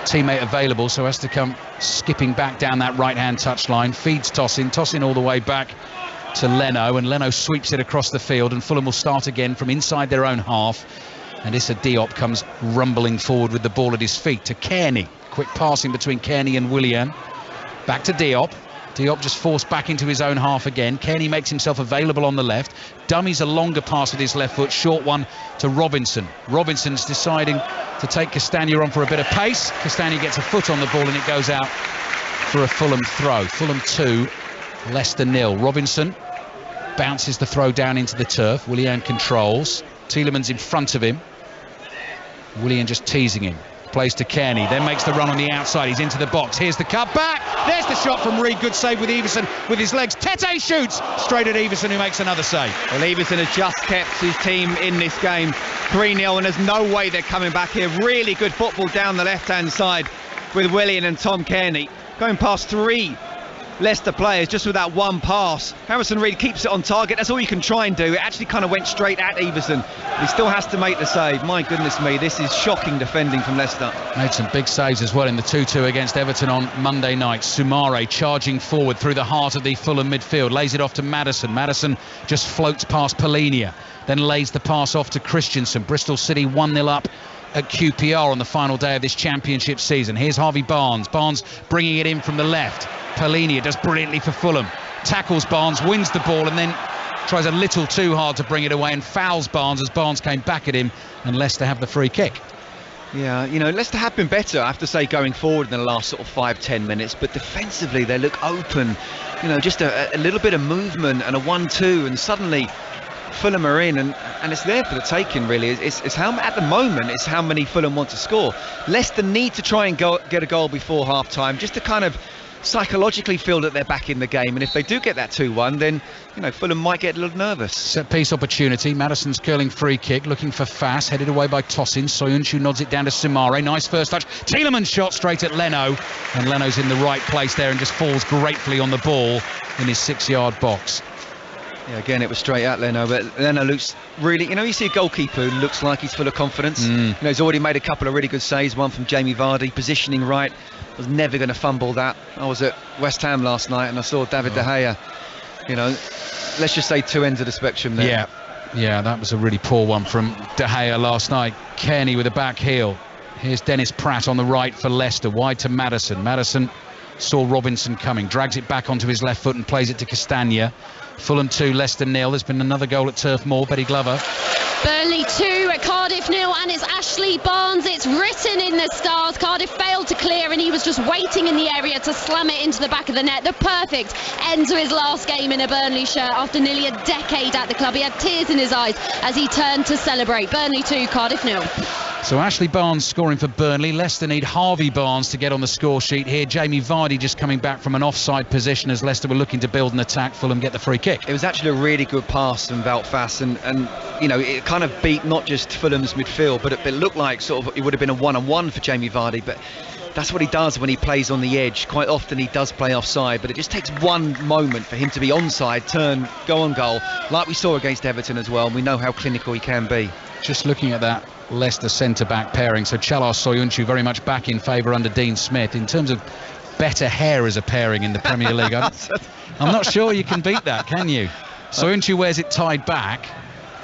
teammate available, so has to come skipping back down that right-hand touchline. Feeds Tosin all the way back to Leno, and Leno sweeps it across the field, and Fulham will start again from inside their own half. And Issa Diop comes rumbling forward with the ball at his feet to Kearney. Quick passing between Kearney and Willian. Back to Diop. Diop just forced back into his own half again. Kearney makes himself available on the left. Dummies a longer pass with his left foot. Short one to Robinson. Robinson's deciding to take Castagna on for a bit of pace. Castagna gets a foot on the ball and it goes out for a Fulham throw. Fulham 2, Leicester 0. Robinson bounces the throw down into the turf. Willian controls. Tielemans in front of him. Willian just teasing him. Plays to Kearney, then makes the run on the outside. He's into the box. Here's the cut back. There's the shot from Reed. Good save with Everson with his legs. Tete shoots straight at Everson, who makes another save. Well, Everson has just kept his team in this game 3-0, and there's no way they're coming back here. Really good football down the left-hand side with Willian and Tom Kearney. Going past 3 Leicester players just with that one pass. Harrison Reed keeps it on target. That's all you can try and do. It actually kind of went straight at Everson. He still has to make the save. My goodness me, this is shocking defending from Leicester. Made some big saves as well in the 2-2 against Everton on Monday night. Soumare charging forward through the heart of the Fulham midfield. Lays it off to Maddison. Maddison just floats past Polinia. Then lays the pass off to Christensen. Bristol City 1-0 up at QPR on the final day of this championship season. Here's Harvey Barnes. Barnes bringing it in from the left. Polinia does brilliantly for Fulham. Tackles Barnes, wins the ball, and then tries a little too hard to bring it away and fouls Barnes as Barnes came back at him, and Leicester have the free kick. Yeah, you know, Leicester have been better, I have to say, going forward in the last sort of 5-10 minutes, but defensively they look open. You know, just a little bit of movement and a 1-2, and suddenly Fulham are in, and it's there for the taking, really. It's how, at the moment, it's how many Fulham want to score. Leicester need to try and get a goal before half-time, just to kind of psychologically feel that they're back in the game, and if they do get that 2-1, then, you know, Fulham might get a little nervous. Set piece opportunity. Maddison's curling free kick, looking for Fass, headed away by Tosin. Soyuncu nods it down to Soumare. Nice first touch. Tielemans shot straight at Leno, and Leno's in the right place there and just falls gratefully on the ball in his 6-yard box. Yeah, again, it was straight at Leno, but Leno looks really, you see a goalkeeper who looks like he's full of confidence. He's already made a couple of really good saves, one from Jamie Vardy, positioning right, was never going to fumble that. I was at West Ham last night and I saw David De Gea, let's just say two ends of the spectrum there. Yeah, that was a really poor one from De Gea last night. Kearney with a back heel. Here's Dennis Pratt on the right for Leicester, wide to Maddison. Maddison saw Robinson coming, drags it back onto his left foot and plays it to Castagna. Fulham 2, Leicester 0. There's been another goal at Turf Moor. Betty Glover. Burnley 2, Cardiff 0, and it's Ashley Barnes. It's written in the stars. Cardiff failed to clear and he was just waiting in the area to slam it into the back of the net. The perfect end to his last game in a Burnley shirt after nearly a decade at the club. He had tears in his eyes as he turned to celebrate. Burnley 2, Cardiff 0. So Ashley Barnes scoring for Burnley. Leicester need Harvey Barnes to get on the score sheet here. Jamie Vardy just coming back from an offside position as Leicester were looking to build an attack. Fulham get the free kick. It was actually a really good pass from Wout Faes, and it kind of beat not just Fulham's midfield, but it looked like sort of it would have been a one-on-one for Jamie Vardy, but that's what he does when he plays on the edge. Quite often he does play offside, but it just takes one moment for him to be onside, turn, go on goal, like we saw against Everton as well, and we know how clinical he can be. Just looking at that Leicester centre-back pairing, so Chalar Soyuncu very much back in favour under Dean Smith. In terms of better hair as a pairing in the Premier League, I'm not sure you can beat that, can you? Soyuncu wears it tied back.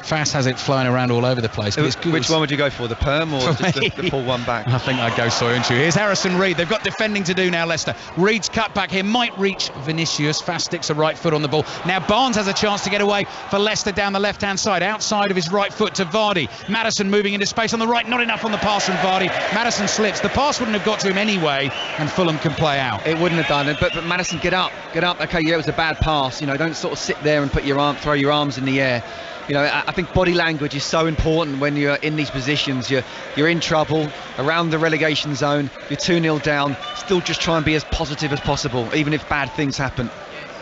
Faes has it flying around all over the place. But it's good. Which one would you go for, the perm or just the pull one back? I think I'd go Soyuncu. Here's Harrison Reed. They've got defending to do now, Leicester. Reed's cut back here might reach Vinicius. Faes sticks a right foot on the ball. Now Barnes has a chance to get away for Leicester down the left-hand side, outside of his right foot to Vardy. Maddison moving into space on the right, not enough on the pass from Vardy. Maddison slips. The pass wouldn't have got to him anyway, and Fulham can play out. It wouldn't have done it, but Maddison, get up. Okay, yeah, it was a bad pass. Don't sort of sit there and throw your arms in the air. I think body language is so important when you're in these positions. You're in trouble, around the relegation zone, you're 2-0 down, still just try and be as positive as possible, even if bad things happen.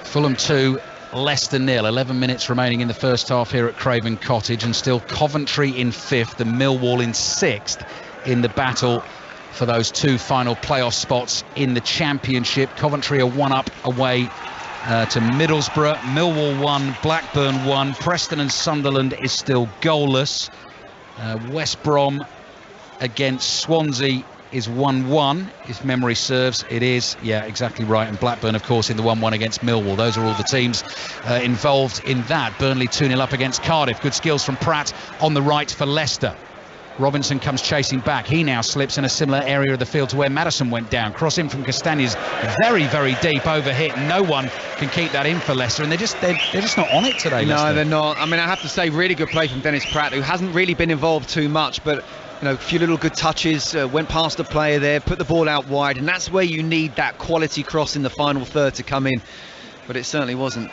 Fulham 2, Leicester 0. 11 minutes remaining in the first half here at Craven Cottage, and still Coventry in 5th and Millwall in 6th in the battle for those two final playoff spots in the Championship. Coventry are 1 up away to Middlesbrough. Millwall 1, Blackburn 1. Preston and Sunderland is still goalless. West Brom against Swansea is 1-1, if memory serves. It is, yeah, exactly right. And Blackburn, of course, in the 1-1 against Millwall. Those are all the teams involved in that. Burnley 2-0 up against Cardiff. Good skills from Pratt on the right for Leicester. Robinson comes chasing back. He now slips in a similar area of the field to where Maddison went down. Cross in from Castagna's very, very deep over hit. No one can keep that in for Leicester, and they're just not on it today. No, Leicester. They're not. I mean, I have to say, really good play from Dennis Pratt, who hasn't really been involved too much, but a few little good touches, went past the player there, put the ball out wide, and that's where you need that quality cross in the final third to come in, but it certainly wasn't.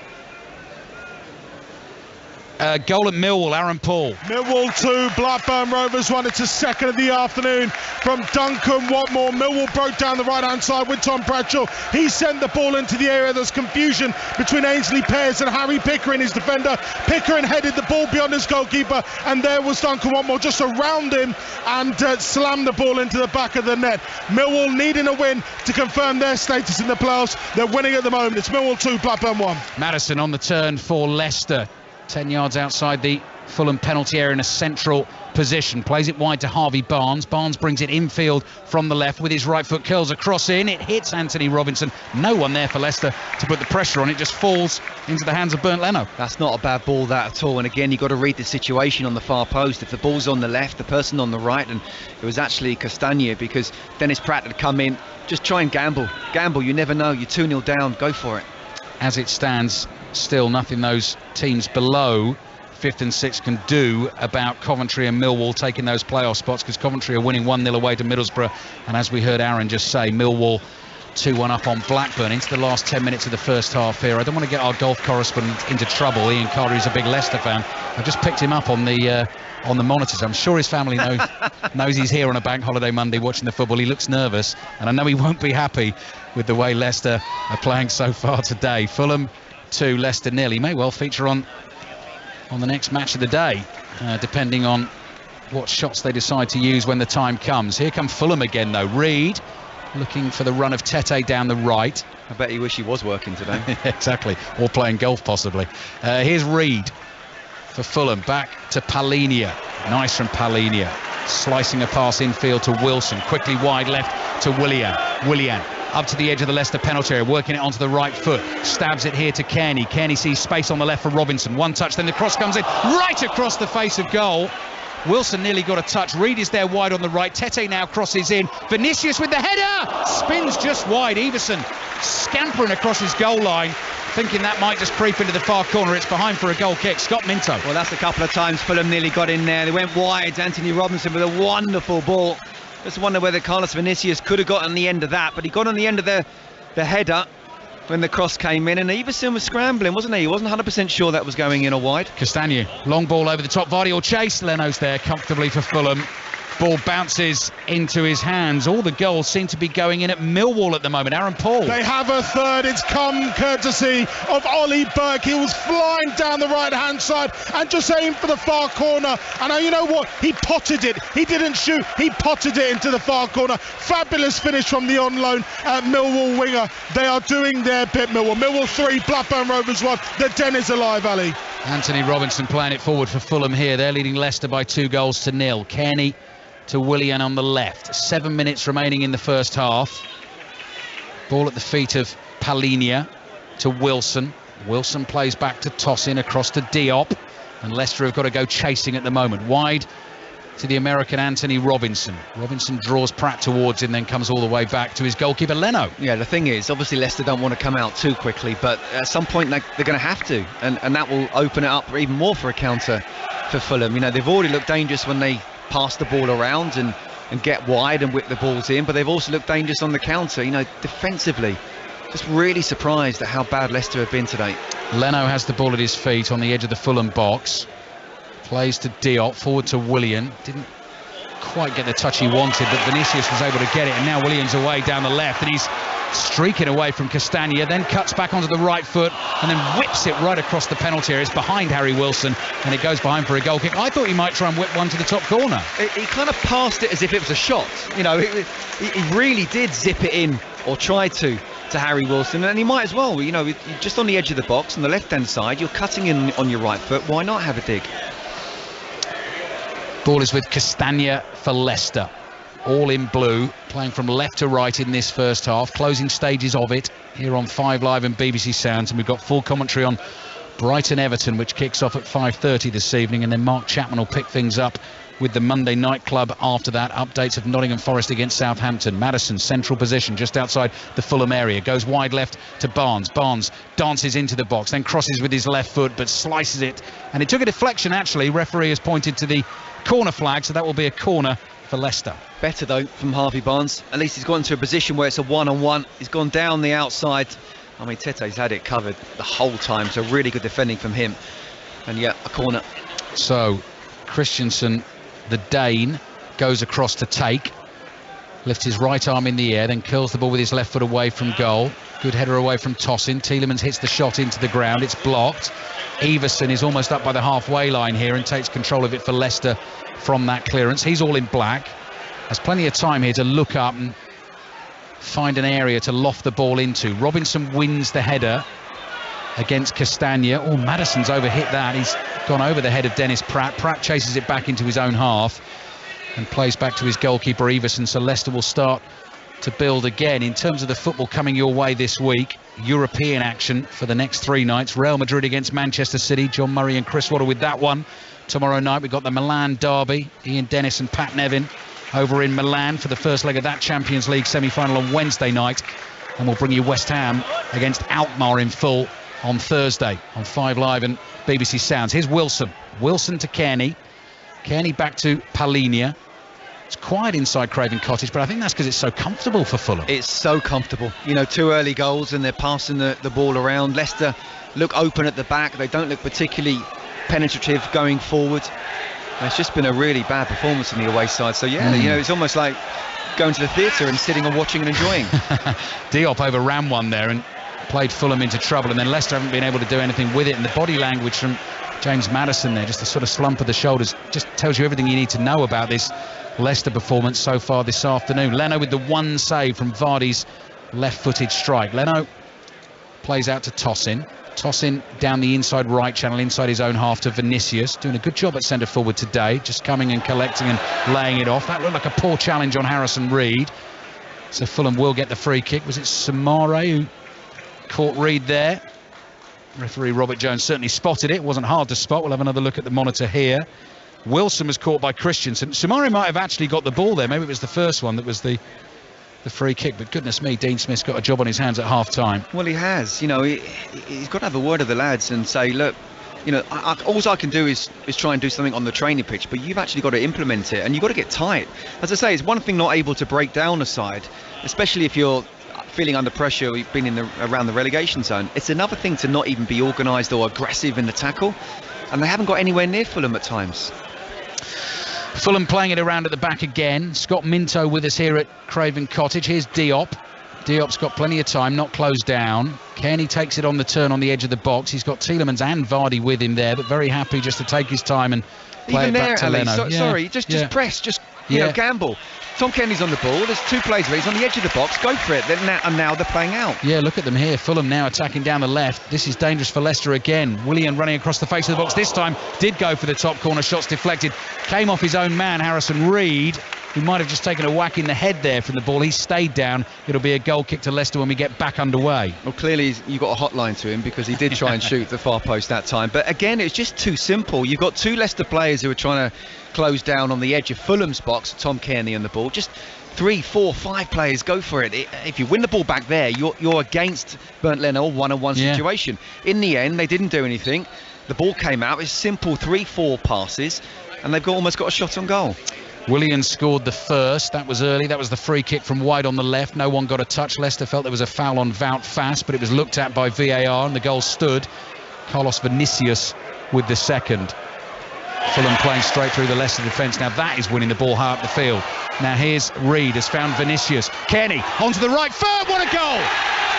Goal at Millwall, Aaron Paul. Millwall 2, Blackburn Rovers 1. It's a second of the afternoon from Duncan Watmore. Millwall broke down the right-hand side with Tom Bradshaw. He sent the ball into the area. There's confusion between Ainsley Pearce and Harry Pickering, his defender. Pickering headed the ball beyond his goalkeeper, and there was Duncan Watmore just around him and slammed the ball into the back of the net. Millwall needing a win to confirm their status in the playoffs. They're winning at the moment. It's Millwall 2, Blackburn 1. Maddison on the turn for Leicester. 10 yards outside the Fulham penalty area in a central position. Plays it wide to Harvey Barnes. Barnes brings it infield from the left with his right foot, curls across in. It hits Anthony Robinson. No one there for Leicester to put the pressure on. It just falls into the hands of Bernd Leno. That's not a bad ball, that at all. And again, you've got to read the situation on the far post. If the ball's on the left, the person on the right, and it was actually Castagna, because Dennis Pratt had come in. Just try and gamble. You never know. You're 2-0 down. Go for it. As it stands, still nothing those teams below 5th and 6th can do about Coventry and Millwall taking those playoff spots, because Coventry are winning 1-0 away to Middlesbrough, and as we heard Aaron just say, Millwall 2-1 up on Blackburn into the last 10 minutes of the first half here. I don't want to get our golf correspondent into trouble. Ian Carter is a big Leicester fan. I just picked him up on the monitors. I'm sure his family knows he's here on a bank holiday Monday watching the football. He looks nervous, and I know he won't be happy with the way Leicester are playing so far today. Fulham 2, Leicester 0. He may well feature on the next match of the day, depending on what shots they decide to use when the time comes. Here come Fulham again though. Reed looking for the run of Tete down the right. I bet he wish he was working today. Exactly, or playing golf possibly. Here's Reed for Fulham, back to Palhinha. Nice from Palhinha, slicing a pass infield to Wilson, quickly wide left to Willian up to the edge of the Leicester penalty area, working it onto the right foot, stabs it here to Kearney. Kearney sees space on the left for Robinson, one touch, then the cross comes in right across the face of goal. Wilson nearly got a touch. Reed is there wide on the right. Tete now crosses in. Vinicius with the header, spins just wide. Everson scampering across his goal line, thinking that might just creep into the far corner. It's behind for a goal kick. Scott Minto. Well, that's a couple of times Fulham nearly got in there. They went wide. Anthony Robinson with a wonderful ball. Just wonder whether Carlos Vinicius could have got on the end of that, but he got on the end of the header when the cross came in, and Everson was scrambling, wasn't he? He wasn't 100% sure that was going in or wide. Castagna, long ball over the top. Vardy will chase. Leno's there comfortably for Fulham. Ball bounces into his hands. All the goals seem to be going in at Millwall at the moment. Aaron Paul. They have a third. It's come courtesy of Ollie Burke. He was flying down the right-hand side and just aimed for the far corner. And you know what? He potted it. He didn't shoot. He potted it into the far corner. Fabulous finish from the on-loan Millwall winger. They are doing their bit, Millwall. Millwall 3, Blackburn Rovers 1. The den is alive, Ali. Anthony Robinson playing it forward for Fulham here. They're leading Leicester by 2-0. Kearney to Willian on the left. 7 minutes remaining in the first half. Ball at the feet of Palhinha to Wilson. Wilson plays back to Tosin across to Diop, and Leicester have got to go chasing at the moment. Wide to the American Anthony Robinson. Robinson draws Pratt towards him, then comes all the way back to his goalkeeper Leno. Yeah, the thing is, obviously Leicester don't want to come out too quickly, but at some point they're going to have to, and that will open it up even more for a counter for Fulham. You know, they've already looked dangerous when they pass the ball around and get wide and whip the balls in, but they've also looked dangerous on the counter. You know, defensively, just really surprised at how bad Leicester have been today. Leno has the ball at his feet on the edge of the Fulham box. Plays to Diop, forward to Willian. Didn't quite get the touch he wanted, but Vinicius was able to get it, and now Willian's away down the left, and he's streaking away from Castagna, then cuts back onto the right foot and then whips it right across the penalty area. It's behind Harry Wilson, and it goes behind for a goal kick. I thought he might try and whip one to the top corner. He kind of passed it as if it was a shot. You know, he really did zip it in, or try to Harry Wilson, and he might as well. You know, you're just on the edge of the box on the left hand side, you're cutting in on your right foot, why not have a dig? Ball is with Castagna for Leicester, all in blue, playing from left to right in this first half. Closing stages of it here on 5 Live and BBC Sounds, and we've got full commentary on Brighton Everton, which kicks off at 5:30 this evening, and then Mark Chapman will pick things up with the Monday Night Club after that. Updates of Nottingham Forest against Southampton. Maddison, central position just outside the Fulham area, goes wide left to Barnes. Barnes dances into the box, then crosses with his left foot but slices it, and it took a deflection actually. Referee has pointed to the corner flag, so that will be a corner for Leicester. Better though from Harvey Barnes. At least he's got into a position where it's a one-on-one. He's gone down the outside. I mean, Tete's had it covered the whole time, so really good defending from him. And yeah, a corner. So Christensen, the Dane, goes across to take, lifts his right arm in the air, then curls the ball with his left foot away from goal. Good header away from Tosin. Tielemans hits the shot into the ground. It's blocked. Everson is almost up by the halfway line here and takes control of it for Leicester from that clearance. He's all in black. Has plenty of time here to look up and find an area to loft the ball into. Robinson wins the header against Castagna. Oh, Maddison's overhit that. He's gone over the head of Dennis Pratt. Pratt chases it back into his own half and plays back to his goalkeeper Everson. So Leicester will start to build again. In terms of the football coming your way this week, European action for the next 3 nights. Real Madrid against Manchester City. John Murray and Chris Waddle with that one. Tomorrow night we've got the Milan derby. Ian Dennis and Pat Nevin over in Milan for the first leg of that Champions League semi-final on Wednesday night. And we'll bring you West Ham against Alkmaar in full on Thursday on 5 Live and BBC Sounds. Here's Wilson. Wilson to Kearney. Kearney back to Palhinha. It's quiet inside Craven Cottage, but I think that's because it's so comfortable for Fulham. It's so comfortable. You know, 2 early goals and they're passing the ball around. Leicester look open at the back. They don't look particularly penetrative going forward. It's just been a really bad performance on the away side. So yeah, you know, it's almost like going to the theatre and sitting and watching and enjoying. Diop overran one there and played Fulham into trouble, and then Leicester haven't been able to do anything with it. And the body language from James Maddison there, just a sort of slump of the shoulders, just tells you everything you need to know about this Leicester performance so far this afternoon. Leno with the one save from Vardy's left-footed strike. Leno Plays out to Tosin. Tosin down the inside right channel, inside his own half to Vinicius. Doing a good job at centre forward today. Just coming and collecting and laying it off. That looked like a poor challenge on Harrison Reed. So Fulham will get the free kick. Was it Samare who caught Reed there? Referee Robert Jones certainly spotted it. It wasn't hard to spot. We'll have another look at the monitor here. Wilson was caught by Christensen. Samare might have actually got the ball there. Maybe it was the first one that was the free kick, but goodness me, Dean Smith's got a job on his hands at half-time. Well, he has. You know, he's got to have a word of the lads and say, look, you know, all I can do is try and do something on the training pitch, but you've actually got to implement it, and you've got to get tight. As I say, it's one thing not able to break down a side, especially if you're feeling under pressure, you've been around the relegation zone. It's another thing to not even be organised or aggressive in the tackle, and they haven't got anywhere near Fulham at times. Fulham playing it around at the back again. Scott Minto with us here at Craven Cottage. Here's Diop. Diop's got plenty of time, not closed down. Kenny takes it on the turn on the edge of the box. He's got Tielemans and Vardy with him there, but very happy just to take his time and play even it back there, to Leno. Sorry, just press, just you know, gamble. Tom Kenny's on the ball. There's two players where he's on the edge of the box. Go for it. And now they're playing out. Yeah, look at them here. Fulham now attacking down the left. This is dangerous for Leicester again. Willian running across the face of the box. This time did go for the top corner. Shots deflected. Came off his own man, Harrison Reed, who might have just taken a whack in the head there from the ball. He stayed down. It'll be a goal kick to Leicester when we get back underway. Well, clearly you got a hotline to him because he did try and shoot the far post that time. But again, it's just too simple. You've got two Leicester players who are trying to close down on the edge of Fulham's box. Tom Kearney on the ball. Just 3, 4, 5 players go for it. If you win the ball back there, you're against Bernd Leno, one-on-one situation. In the end, they didn't do anything. The ball came out. It's simple 3-4 passes, and they've almost got a shot on goal. Willian scored the first. That was early. That was the free kick from wide on the left. No one got a touch. Leicester felt there was a foul on Wout Fast, but it was looked at by VAR, and the goal stood. Carlos Vinicius with the second. Fulham playing straight through the Leicester defence. Now that is winning the ball high up the field. Now here's Reed, has found Vinicius. Kearney onto the right foot. What a goal!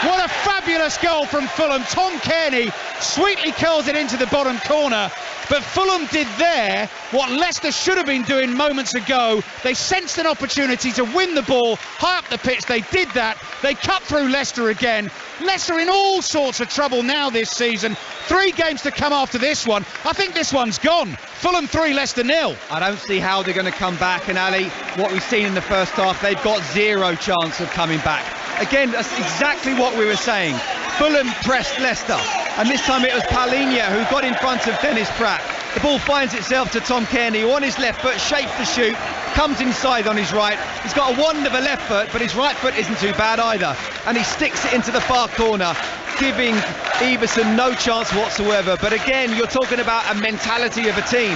What a fabulous goal from Fulham. Tom Kearney sweetly curls it into the bottom corner. But Fulham did there what Leicester should have been doing moments ago. They sensed an opportunity to win the ball high up the pitch. They did that. They cut through Leicester again. Leicester in all sorts of trouble now this season. 3 games to come after this one. I think this one's gone. Fulham 3, Leicester 0. I don't see how they're going to come back. And Ali, what we've seen in the first half, they've got 0 chance of coming back. Again, that's exactly what we were saying. Fulham pressed Leicester, and this time it was Paulinho who got in front of Dennis Pratt. The ball finds itself to Tom Kearney, who on his left foot shapes the shoot, comes inside on his right. He's got a wand of a left foot, but his right foot isn't too bad either, and he sticks it into the far corner, giving Everson no chance whatsoever. But again, you're talking about a mentality of a team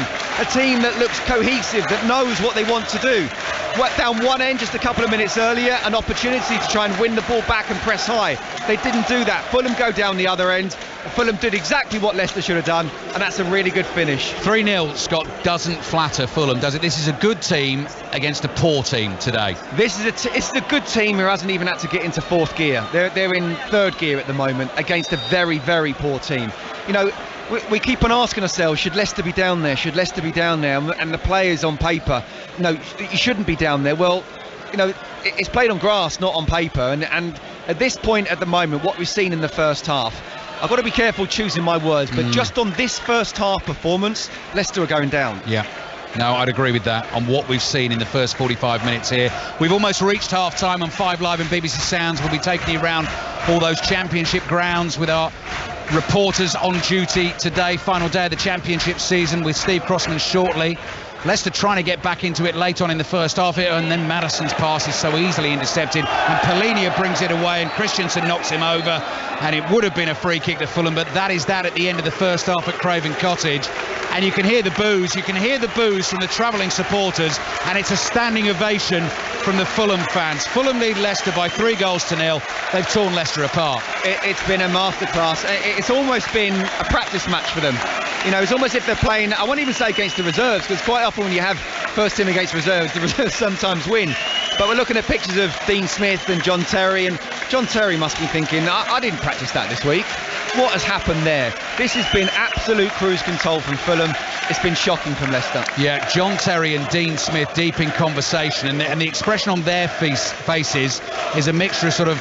that looks cohesive, that knows what they want to do. Went down one end just a couple of minutes earlier, an opportunity to try and win the ball back and press high. They didn't do that. Fulham go down the other end. Fulham did exactly what Leicester should have done, and that's a really good finish. 3-0, Scott, doesn't flatter Fulham, does it? This is a good team against a poor team today. This is a good team who hasn't even had to get into 4th gear. They're in 3rd gear at the moment against a very, very poor team. You know, we keep on asking ourselves, should Leicester be down there? Should Leicester be down there? And the players on paper, no, you shouldn't be down there. Well, you know, it's played on grass, not on paper. And at this point at the moment, what we've seen in the first half, I've got to be careful choosing my words, but just on this first half performance, Leicester are going down. Yeah. No, I'd agree with that on what we've seen in the first 45 minutes here. We've almost reached half-time on 5 Live and BBC Sounds. We'll be taking you around all those championship grounds with our reporters on duty today. Final day of the championship season with Steve Crossman shortly. Leicester trying to get back into it late on in the first half here, and then Maddison's pass is so easily intercepted, and Paulinho brings it away, and Christensen knocks him over, and it would have been a free kick to Fulham, but that is that at the end of the first half at Craven Cottage. And you can hear the boos, from the travelling supporters, and it's a standing ovation from the Fulham fans. Fulham lead Leicester by 3-0. They've torn Leicester apart. It's been a masterclass. It's almost been a practice match for them. You know, it's almost if they're playing, I won't even say against the reserves, because quite often when you have first team against reserves, the reserves sometimes win. But we're looking at pictures of Dean Smith and John Terry, and John Terry must be thinking, I didn't practice that this week. What has happened there? This has been absolute cruise control from Fulham. It's been shocking from Leicester. Yeah, John Terry and Dean Smith deep in conversation, and the expression on their faces is a mixture of sort of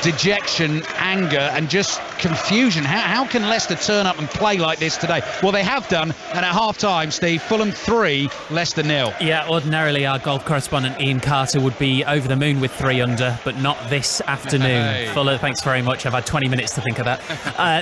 dejection, anger and just confusion. How can Leicester turn up and play like this today? Well, they have done, and at half-time, Steve, Fulham 3, Leicester 0. Yeah, ordinarily our golf correspondent Ian Carter would be over the moon with 3 under, but not this afternoon. Hey. Fuller, thanks very much. I've had 20 minutes to think of that.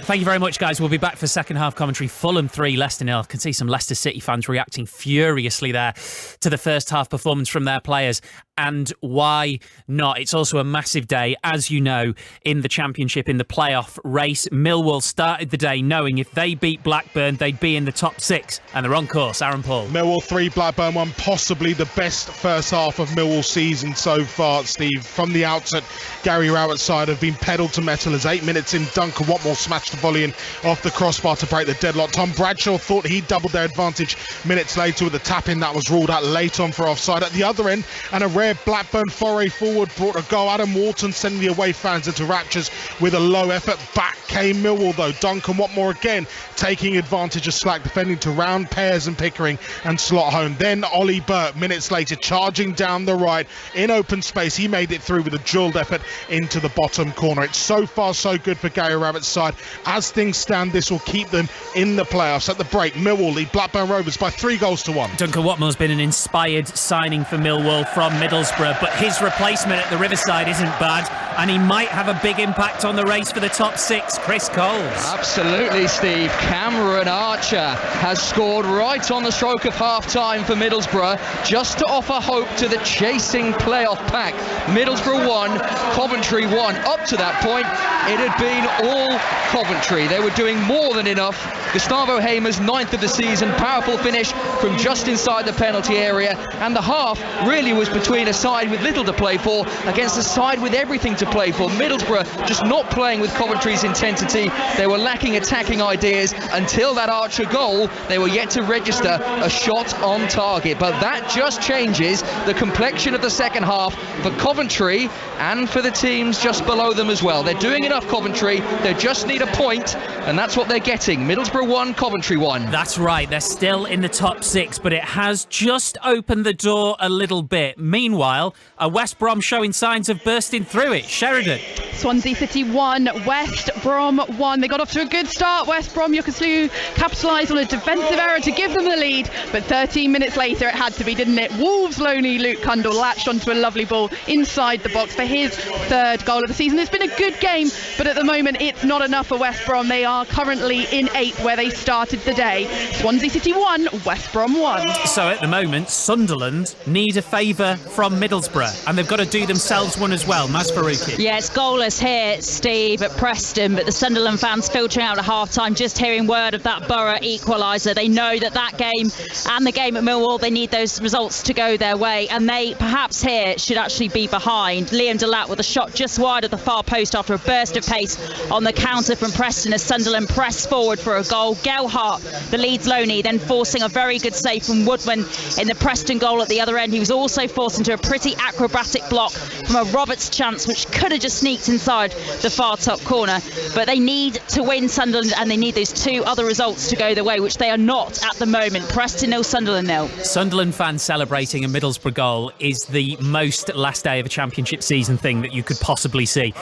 Thank you very much, guys. We'll be back for second half commentary. Fulham 3, Leicester 0. I can see some Leicester City fans reacting furiously there to the first half performance from their players. And why not? It's also a massive day, as you know, in the Championship, in the playoff race. Millwall started the day knowing if they beat Blackburn, they'd be in the top 6. And they're on course. Aaron Paul. Millwall 3, Blackburn 1, possibly the best first half of Millwall's season so far, Steve. From the outset, Gary Rowett's side have been pedal to metal as 8 minutes in, Duncan Watmore smashed the volley in off the crossbar to break the deadlock. Tom Bradshaw thought he doubled their advantage minutes later with a tap-in that was ruled out late on for offside. At the other end, and a rare Blackburn foray forward brought a goal. Adam Wharton sending the away fans into raptures with a low effort. Back came Millwall though. Duncan Watmore again taking advantage of slack defending to round Pears and Pickering and slot home. Then Ollie Burke minutes later charging down the right in open space. He made it through with a dual effort into the bottom corner. It's so far so good for Gary Rowett's side. As things stand, this will keep them in the playoffs. At the break, Millwall lead Blackburn Rovers by 3-1. Duncan Watmore's been an inspired signing for Millwall from Middlesbrough, but his replacement at the Riverside isn't bad, and he might have a big impact on the race for the top 6. Chris Coles. Absolutely, Steve. Cameron Archer has scored right on the stroke of half-time for Middlesbrough, just to offer hope to the chasing playoff pack. Middlesbrough 1, Coventry 1. Up to that point, it had been all Coventry. They were doing more than enough. Gustavo Hamer's 9th of the season, powerful finish from just inside the penalty area, and the half really was between a side with little to play for against a side with everything to play for. Middlesbrough just not playing with Coventry's intensity. They were lacking attacking ideas until that Archer goal. They were yet to register a shot on target, but that just changes the complexion of the second half for Coventry and for the teams just below them as well. They're doing enough, Coventry. They just need a point, and that's what they're getting. Middlesbrough 1, Coventry 1. That's right, they're still in the top 6, but it has just opened the door a little bit. Meanwhile, a West Brom showing signs of bursting through it. Sheridan. Swansea City 1, West Brom 1. They got off to a good start. West Brom, Yokuslu capitalised on a defensive error to give them the lead, but 13 minutes later it had to be, didn't it? Wolves' lonely Luke Cundall latched onto a lovely ball inside the box for his 3rd goal of the season. It's been a good game, but at the moment it's not enough for West Brom. They are currently in 8th where they started the day. Swansea City 1, West Brom 1. So at the moment, Sunderland need a favour from Middlesbrough, and they've got to do themselves one as well. Maz Faruqi. Yeah, it's goalless here, Steve, at Preston, but the Sunderland fans filtering out at half-time, just hearing word of that Borough equaliser. They know that game and the game at Millwall, they need those results to go their way, and they perhaps here should actually be behind. Liam Delat with a shot just wide of the far post after a burst of pace on the counter from Preston as Sunderland press forward for a goal. Gelhardt, the Leeds loanee, then forcing a very good save from Woodman in the Preston goal at the other end. He was also forced into a pretty acrobatic block from a Roberts chance, which could have just sneaked inside the far top corner. But they need to win, Sunderland, and they need those 2 other results to go their way, which they are not at the moment. Preston 0, Sunderland 0. Sunderland fans celebrating a Middlesbrough goal is the most last day of a Championship season thing that you could possibly see.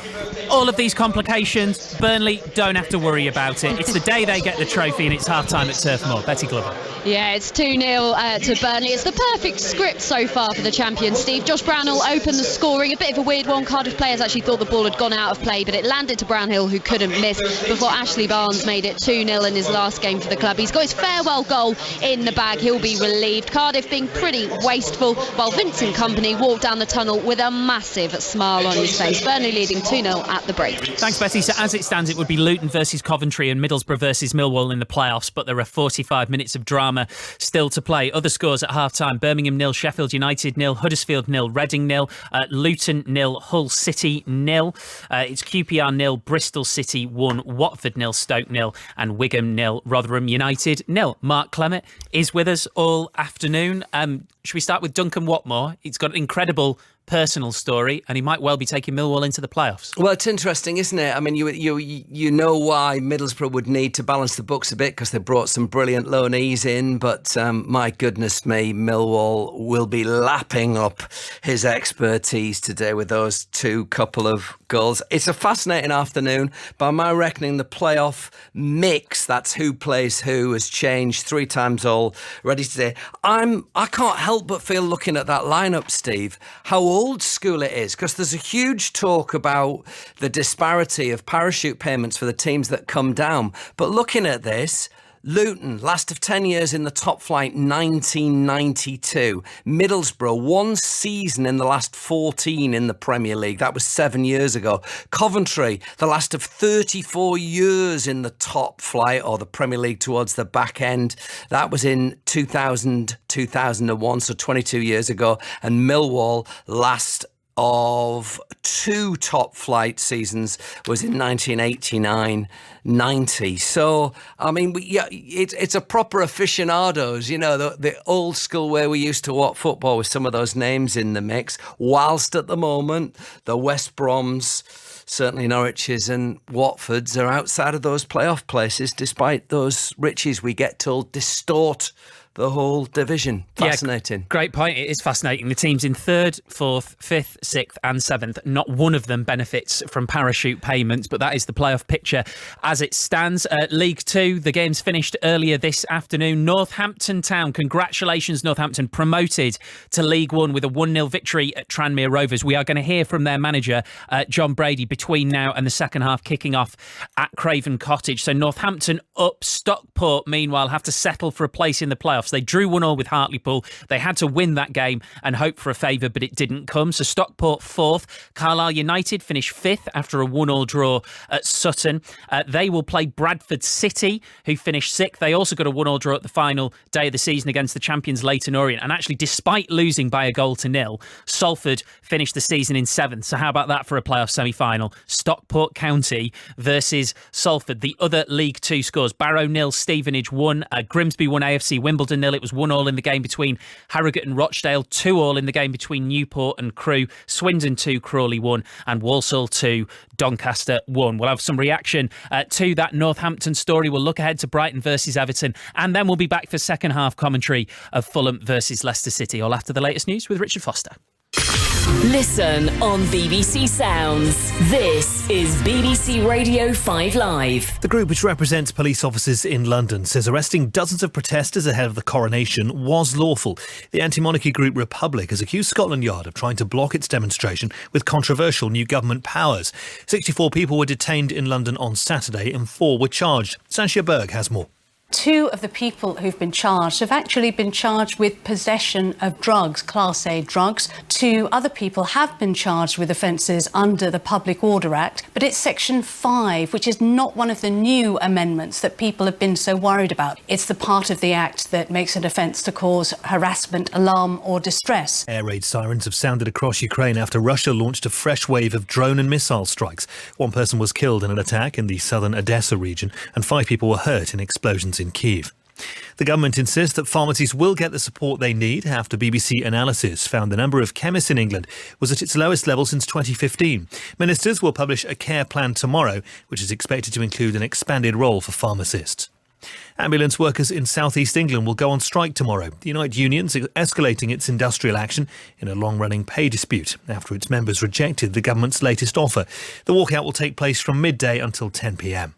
All of these complications, Burnley don't have to worry about it. It's the day they get the trophy, and it's half-time at Turf Moor. Betty Glover. Yeah, it's 2-0 to Burnley. It's the perfect script so far for the champions, Steve. Josh Brownhill opened the scoring. A bit of a weird one. Cardiff players actually thought the ball had gone out of play, but it landed to Brownhill, who couldn't miss, before Ashley Barnes made it 2-0 in his last game for the club. He's got his farewell goal in the bag. He'll be relieved. Cardiff being pretty wasteful, while Vincent Kompany walked down the tunnel with a massive smile on his face. Burnley leading 2-0 at the break. Thanks, Betty. So as it stands, it would be Luton versus Coventry and Middlesbrough versus Millwall in the playoffs, but there are 45 minutes of drama still to play. Other scores at half-time: Birmingham 0, Sheffield United 0, Huddersfield 0, Reading 0, Luton 0, Hull City 0. It's QPR 0, Bristol City 1, Watford 0, Stoke 0, and Wigan 0, Rotherham United 0. Mark Clement is with us all afternoon. Should we start with Duncan Watmore? He's got an incredible personal story, and he might well be taking Millwall into the playoffs. Well, it's interesting, isn't it? I mean, you know why Middlesbrough would need to balance the books a bit, because they brought some brilliant loanees in, but my goodness me, Millwall will be lapping up his expertise today with those couple of goals. It's a fascinating afternoon. By my reckoning, the playoff mix, that's who plays who, has changed 3 times already today. I can't help but feel, looking at that lineup, Steve, how old school it is, because there's a huge talk about the disparity of parachute payments for the teams that come down. But looking at this, Luton, last of 10 years in the top flight, 1992. Middlesbrough, 1 season in the last 14 in the Premier League. That was 7 years ago. Coventry, the last of 34 years in the top flight, or the Premier League towards the back end. That was in 2000, 2001, so 22 years ago. And Millwall, last of 2 top flight seasons was in 1989-90. So, I mean, it's a proper aficionados, you know, the old school way we used to watch football with some of those names in the mix, whilst at the moment the West Broms, certainly Norwiches and Watfords, are outside of those playoff places, despite those riches we get told distort the whole division. Fascinating. Yeah, great point. It is fascinating. The teams in 3rd, 4th, 5th, 6th and 7th, not one of them benefits from parachute payments, but that is the playoff picture as it stands. League 2, the game's finished earlier this afternoon. Northampton Town, congratulations Northampton, promoted to League 1 with a 1-0 victory at Tranmere Rovers. We are going to hear from their manager, John Brady, between now and the second half kicking off at Craven Cottage. So Northampton up. Stockport, meanwhile, have to settle for a place in the playoffs. They drew 1-1 with Hartlepool. They had to win that game and hope for a favour, but it didn't come. So Stockport 4th. Carlisle United finished 5th after a 1-1 draw at Sutton. They will play Bradford City, who finished 6th. They also got a 1-1 draw at the final day of the season against the champions Leyton Orient. And actually, despite losing by a goal to nil, Salford finished the season in 7th. So how about that for a playoff semi-final? Stockport County versus Salford. The other League 2 scores: Barrow 0, Stevenage 1, Grimsby 1, AFC Wimbledon 0. It was 1-1 in the game between Harrogate and Rochdale, 2-2 in the game between Newport and Crewe, Swindon 2, Crawley 1, and Walsall 2, Doncaster 1. We'll have some reaction to that Northampton story. We'll look ahead to Brighton versus Everton, and then we'll be back for second half commentary of Fulham versus Leicester City, all after the latest news with Richard Foster. Listen on BBC Sounds. This is BBC Radio 5 Live. The group, which represents police officers in London, says arresting dozens of protesters ahead of the coronation was lawful. The anti-monarchy group Republic has accused Scotland Yard of trying to block its demonstration with controversial new government powers. 64 people were detained in London on Saturday and 4 were charged. Sanshia Berg has more. 2 of the people who've been charged have actually been charged with possession of drugs, Class A drugs. 2 other people have been charged with offences under the Public Order Act, but it's Section 5, which is not one of the new amendments that people have been so worried about. It's the part of the Act that makes an offence to cause harassment, alarm or distress. Air raid sirens have sounded across Ukraine after Russia launched a fresh wave of drone and missile strikes. 1 person was killed in an attack in the southern Odessa region, and 5 people were hurt in explosions in Kyiv. The government insists that pharmacies will get the support they need after BBC analysis found the number of chemists in England was at its lowest level since 2015. Ministers will publish a care plan tomorrow, which is expected to include an expanded role for pharmacists. Ambulance workers in South East England will go on strike tomorrow. The Unite Union's escalating its industrial action in a long-running pay dispute after its members rejected the government's latest offer. The walkout will take place from midday until 10 p.m.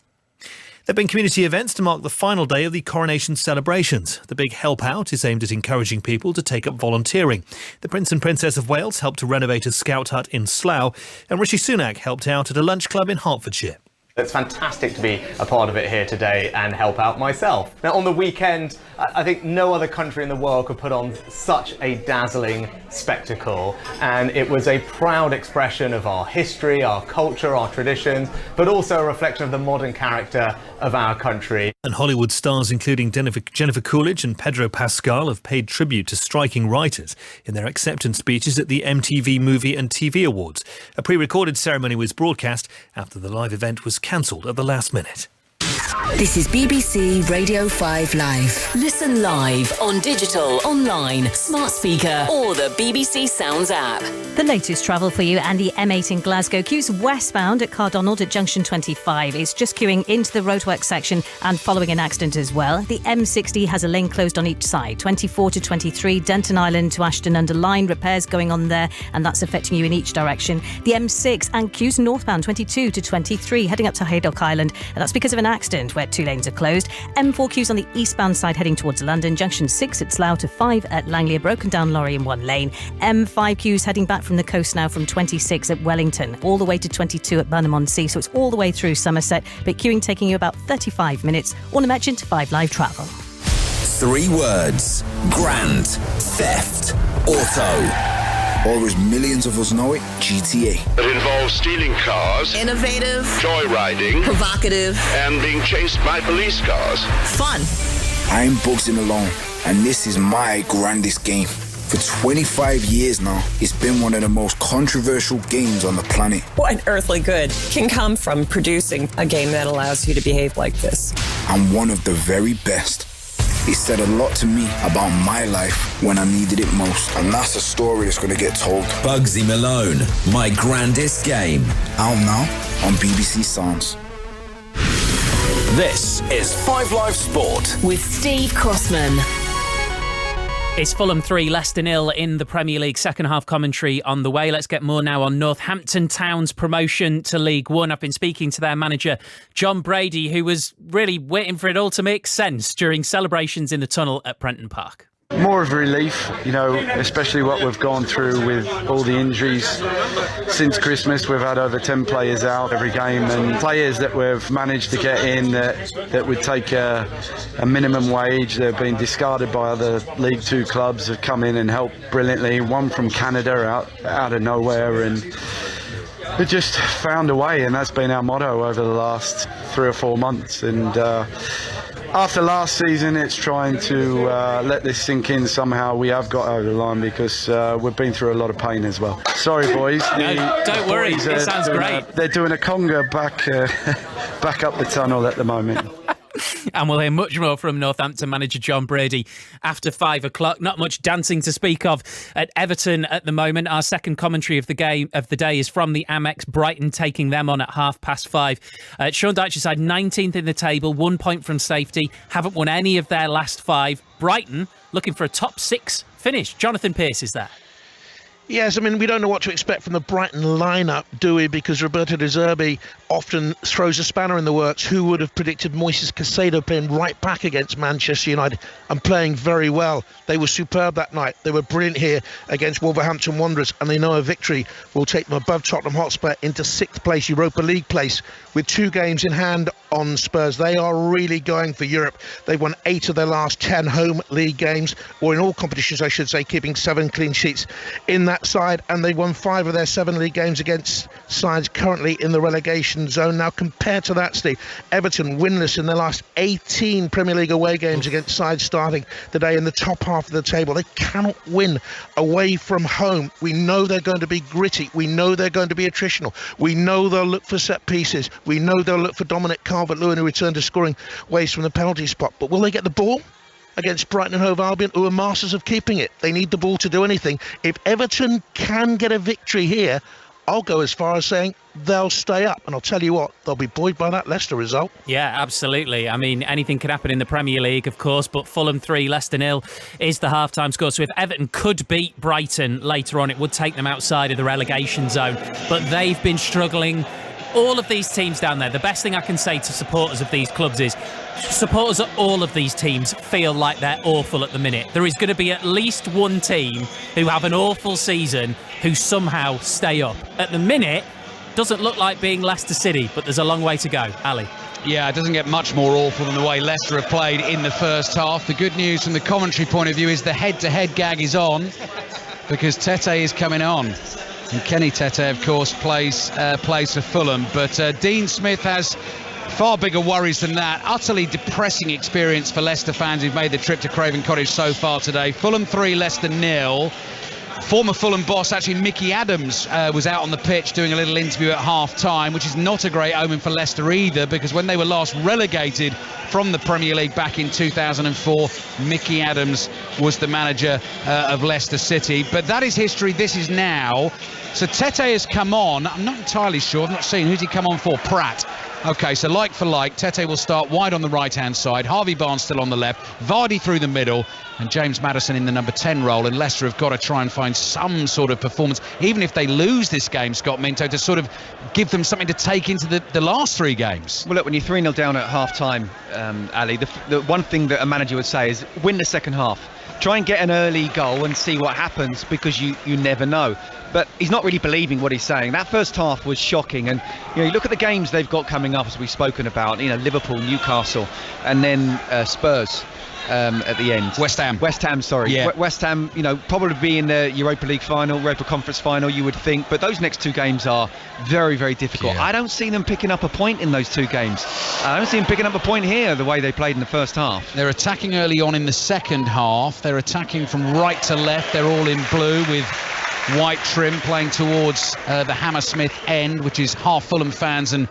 There have been community events to mark the final day of the coronation celebrations. The big Help Out is aimed at encouraging people to take up volunteering. The Prince and Princess of Wales helped to renovate a scout hut in Slough, and Rishi Sunak helped out at a lunch club in Hertfordshire. It's fantastic to be a part of it here today and help out myself. Now, on the weekend, I think no other country in the world could put on such a dazzling spectacle, and it was a proud expression of our history, our culture, our traditions, but also a reflection of the modern character of our country. And Hollywood stars including Jennifer Coolidge and Pedro Pascal have paid tribute to striking writers in their acceptance speeches at the MTV Movie and TV Awards. A pre-recorded ceremony was broadcast after the live event was cancelled at the last minute. This is BBC Radio 5 Live. Listen live on digital, online, smart speaker, or the BBC Sounds app. The latest travel for you, and the M8 in Glasgow queues westbound at Cardonald at junction 25. It's just queuing into the roadwork section and following an accident as well. The M60 has a lane closed on each side. 24 to 23, Denton Island to Ashton under line, repairs going on there, and that's affecting you in each direction. The M6 and queues northbound 22 to 23, heading up to Haydock Island, and that's because of an accident where 2 lanes are closed. M4 queues on the eastbound side heading towards London, junction 6 at Slough to 5 at Langley, a broken down lorry in 1 lane. M5 queues heading back from the coast now from 26 at Wellington, all the way to 22 at Burnham-on-Sea, so it's all the way through Somerset, but queuing taking you about 35 minutes. Orna Merchant, 5 Live Travel. 3 words: grand, theft, auto. Or as millions of us know it, GTA. It involves stealing cars, innovative, joyriding, provocative, and being chased by police cars. Fun. I'm Bugsy Malone, and this is my grandest game. For 25 years now, it's been one of the most controversial games on the planet. What earthly good can come from producing a game that allows you to behave like this? I'm one of the very best. It said a lot to me about my life when I needed it most, and that's a story that's going to get told. Bugsy Malone, My Grandest Game. Out now on BBC Sounds. This is 5 Live Sport with Steve Crossman. It's Fulham 3, Leicester 0 in the Premier League. Second half commentary on the way. Let's get more now on Northampton Town's promotion to League One. I've been speaking to their manager, John Brady, who was really waiting for it all to make sense during celebrations in the tunnel at Prenton Park. More of a relief, especially what we've gone through with all the injuries since Christmas. We've had over 10 players out every game, and players that we've managed to get in that would take a minimum wage. They've been discarded by other League Two clubs, have come in and helped brilliantly. One from Canada out of nowhere, and we just found a way, and that's been our motto over the last 3 or 4 months. And after last season, it's trying to let this sink in somehow. We have got over the line because we've been through a lot of pain as well. Sorry, boys. No, don't worry. It sounds great. They're doing a conga back up the tunnel at the moment. And we'll hear much more from Northampton manager John Brady after 5 o'clock. Not much dancing to speak of at Everton at the moment. Our second commentary of the day is from the Amex. Brighton taking them on at 5:30. Sean Dyche's side 19th in the table, 1 point from safety. Haven't won any of their last 5. Brighton looking for a top 6 finish. Jonathan Pearce is there. Yes, I mean, we don't know what to expect from the Brighton lineup, do we? Because Roberto De Zerbi often throws a spanner in the works. Who would have predicted Moises Caicedo playing right back against Manchester United and playing very well? They were superb that night. They were brilliant here against Wolverhampton Wanderers, and they know a victory will take them above Tottenham Hotspur into 6th place, Europa League place, with 2 games in hand on Spurs. They are really going for Europe. They've won 8 of their last 10 home league games, or in all competitions, I should say, keeping 7 clean sheets in that side, and they won 5 of their 7 league games against sides currently in the relegation zone. Now, compared to that, Steve, Everton winless in their last 18 Premier League away games against sides starting today in the top half of the table. They cannot win away from home. We know they're going to be gritty. We know they're going to be attritional. We know they'll look for set pieces. We know they'll look for Dominic Calvert-Lewin, who returned to scoring ways from the penalty spot. But will they get the ball against Brighton and Hove Albion, who are masters of keeping it? They need the ball to do anything. If Everton can get a victory here, I'll go as far as saying they'll stay up. And I'll tell you what, they'll be buoyed by that Leicester result. Yeah, absolutely. I mean, anything can happen in the Premier League, of course, but Fulham 3, Leicester 0 is the half-time score. So if Everton could beat Brighton later on, it would take them outside of the relegation zone. But they've been struggling. All of these teams down there, the best thing I can say to supporters of these clubs is supporters of all of these teams feel like they're awful at the minute. There is going to be at least one team who have an awful season who somehow stay up. At the minute, doesn't look like being Leicester City, but there's a long way to go. Ali. Yeah, it doesn't get much more awful than the way Leicester have played in the first half. The good news from the commentary point of view is the head-to-head gag is on, because Tete is coming on. And Kenny Tete, of course, plays for Fulham. But Dean Smith has far bigger worries than that. Utterly depressing experience for Leicester fans who've made the trip to Craven Cottage so far today. Fulham 3, Leicester 0. Former Fulham boss, actually, Mickey Adams was out on the pitch doing a little interview at half-time, which is not a great omen for Leicester either, because when they were last relegated from the Premier League back in 2004, Mickey Adams was the manager of Leicester City. But that is history, this is now. So Tete has come on. I'm not entirely sure, I've not seen. Who's he come on for? Pratt. Okay, so like for like, Tete will start wide on the right-hand side, Harvey Barnes still on the left, Vardy through the middle, and James Maddison in the number 10 role. And Leicester have got to try and find some sort of performance, even if they lose this game, Scott Minto, to sort of give them something to take into the last 3 games. Well, look, when you're 3-0 down at half-time, Ali, the one thing that a manager would say is win the second half. Try and get an early goal and see what happens, because you never know. But he's not really believing what he's saying. That first half was shocking, and you look at the games they've got coming up, as we've spoken about. Liverpool, Newcastle, and then Spurs at the end. West Ham, sorry. Yeah. West Ham, probably be in the Europa League final, Europa Conference final, you would think. But those next 2 games are very, very difficult. Yeah. I don't see them picking up a point in those 2 games. I don't see them picking up a point here the way they played in the first half. They're attacking early on in the second half. They're attacking from right to left. They're all in blue with white trim, playing towards the Hammersmith end, which is half Fulham fans and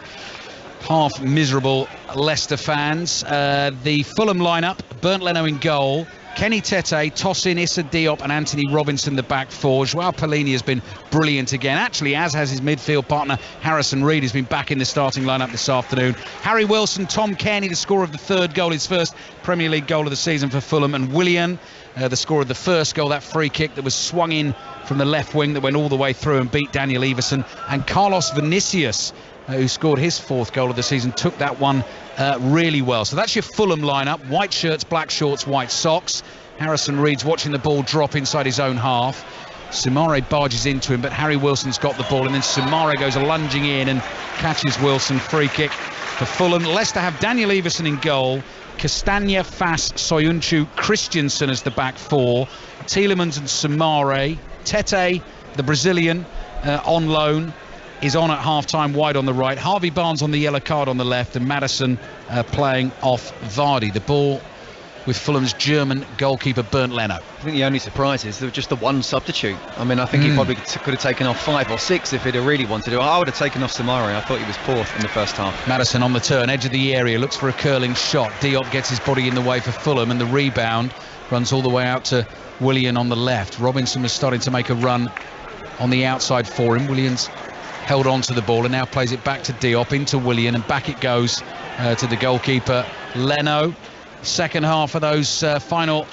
half miserable Leicester fans. The Fulham lineup: Bernd Leno in goal, Kenny Tete, Tosin, Issa Diop and Anthony Robinson the back four. Joao Palhinha has been brilliant again, actually, as has his midfield partner Harrison Reed, who's been back in the starting lineup this afternoon. Harry Wilson, Tom Cairney, the scorer of the 3rd goal, his first Premier League goal of the season for Fulham, and Willian, the scorer of the first goal, that free kick that was swung in from the left wing that went all the way through and beat Daniel Everson, and Carlos Vinicius, who scored his 4th goal of the season, took that one really well. So that's your Fulham lineup: white shirts, black shorts, white socks. Harrison Reed's watching the ball drop inside his own half. Soumare barges into him, but Harry Wilson's got the ball, and then Soumare goes lunging in and catches Wilson. Free kick for Fulham. Leicester have Daniel Everson in goal, Castagna, Fass, Soyuncu, Christensen as the back four, Tielemans and Soumare. Tete, the Brazilian, on loan, is on at half-time wide on the right. Harvey Barnes on the yellow card on the left, and Maddison playing off Vardy. The ball with Fulham's German goalkeeper Bernd Leno. I think the only surprise is there was just the one substitute. I mean, I think he probably could have taken off 5 or 6 if he'd have really wanted to. I would have taken off Soumare. I thought he was poor in the first half. Maddison on the turn, edge of the area, looks for a curling shot. Diop gets his body in the way for Fulham, and the rebound runs all the way out to Willian on the left. Robinson was starting to make a run on the outside for him. Willian's held on to the ball and now plays it back to Diop, into Willian, and back it goes to the goalkeeper Leno. Second half of those final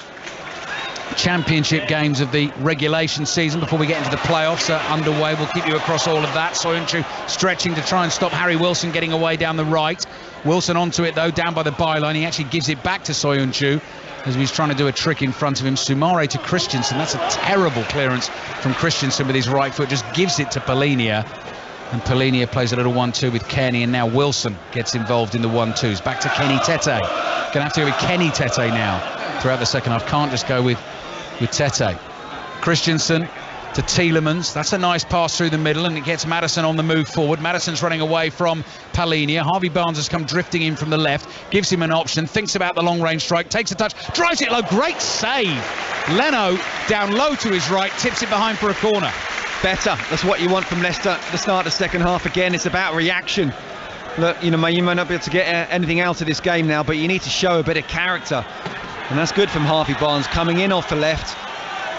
championship games of the regulation season before we get into the playoffs underway. We'll keep you across all of that. Soyuncu stretching to try and stop Harry Wilson getting away down the right. Wilson onto it though, down by the byline. He actually gives it back to Soyuncu as he's trying to do a trick in front of him. Soumare to Christensen. That's a terrible clearance from Christensen with his right foot. Just gives it to Palhinha. And Palhinha plays a little 1-2 with Kenny, and now Wilson gets involved in the 1-2s. Back to Kenny Tete. Gonna have to go with Kenny Tete now throughout the second half. Can't just go with Tete. Christensen to Tielemans. That's a nice pass through the middle, and it gets Maddison on the move forward. Maddison's running away from Palhinha. Harvey Barnes has come drifting in from the left, gives him an option, thinks about the long range strike, takes a touch, drives it low. Great save. Leno down low to his right, tips it behind for a corner. Better. That's what you want from Leicester at the start of the second half. Again, it's about reaction. Look, you may not be able to get anything out of this game now, but you need to show a bit of character, and that's good from Harvey Barnes, coming in off the left,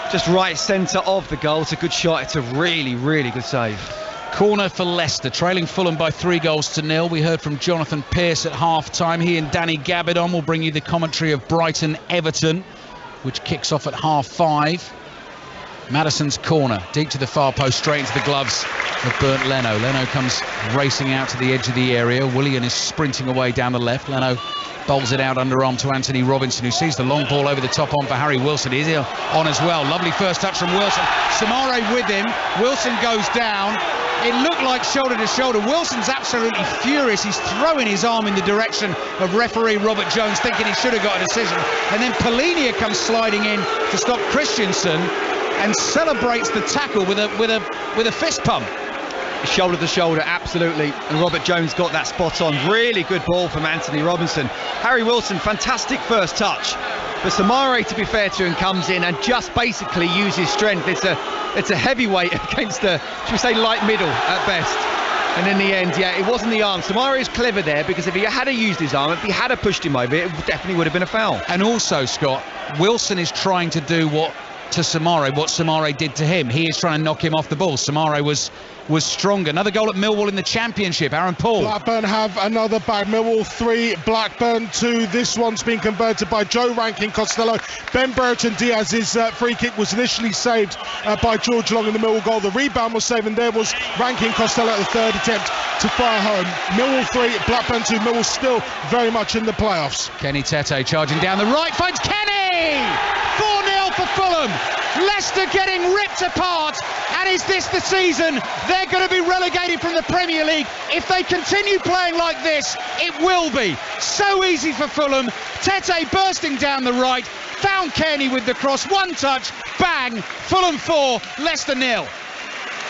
just right centre of the goal. It's a good shot. It's a really, really good save. Corner for Leicester, trailing Fulham by 3-0. We heard from Jonathan Pearce at half-time. He and Danny Gabidon will bring you the commentary of Brighton-Everton, which kicks off at 5:30. Maddison's corner, deep to the far post, straight into the gloves of Bernd Leno. Leno comes racing out to the edge of the area. Willian is sprinting away down the left. Leno bowls it out underarm to Anthony Robinson, who sees the long ball over the top on for Harry Wilson. He's on as well. Lovely first touch from Wilson. Soumare with him. Wilson goes down. It looked like shoulder to shoulder. Wilson's absolutely furious. He's throwing his arm in the direction of referee Robert Jones, thinking he should have got a decision. And then Palhinha comes sliding in to stop Christensen and celebrates the tackle with a fist pump. Shoulder to shoulder, absolutely. And Robert Jones got that spot on. Really good ball from Anthony Robinson. Harry Wilson, fantastic first touch. But Samare, to be fair to him, comes in and just basically uses strength. It's a heavyweight against a, should we say, light middle at best. And in the end, yeah, it wasn't the arm. Samare is clever there, because if he had used his arm, if he had pushed him over, it definitely would have been a foul. And also, Scott, Wilson is trying to do what Samare did to him. He is trying to knock him off the ball. Samare was stronger. Another goal at Millwall in the Championship. Aaron Paul. Blackburn have another back. Millwall 3, Blackburn 2. This one's been converted by Joe Rankin Costello. Ben Brereton Diaz's free kick was initially saved by George Long in the Millwall goal. The rebound was saved, and there was Rankin Costello at the third attempt to fire home. Millwall 3, Blackburn 2. Millwall still very much in the playoffs. Kenny Tete charging down the right, finds Kenny! 4-0 for Fulham. Leicester getting ripped apart, and is this the season they're going to be relegated from the Premier League? If they continue playing like this, it will be. So easy for Fulham. Tete bursting down the right, found Kearney with the cross, one touch, bang, Fulham 4, Leicester 0.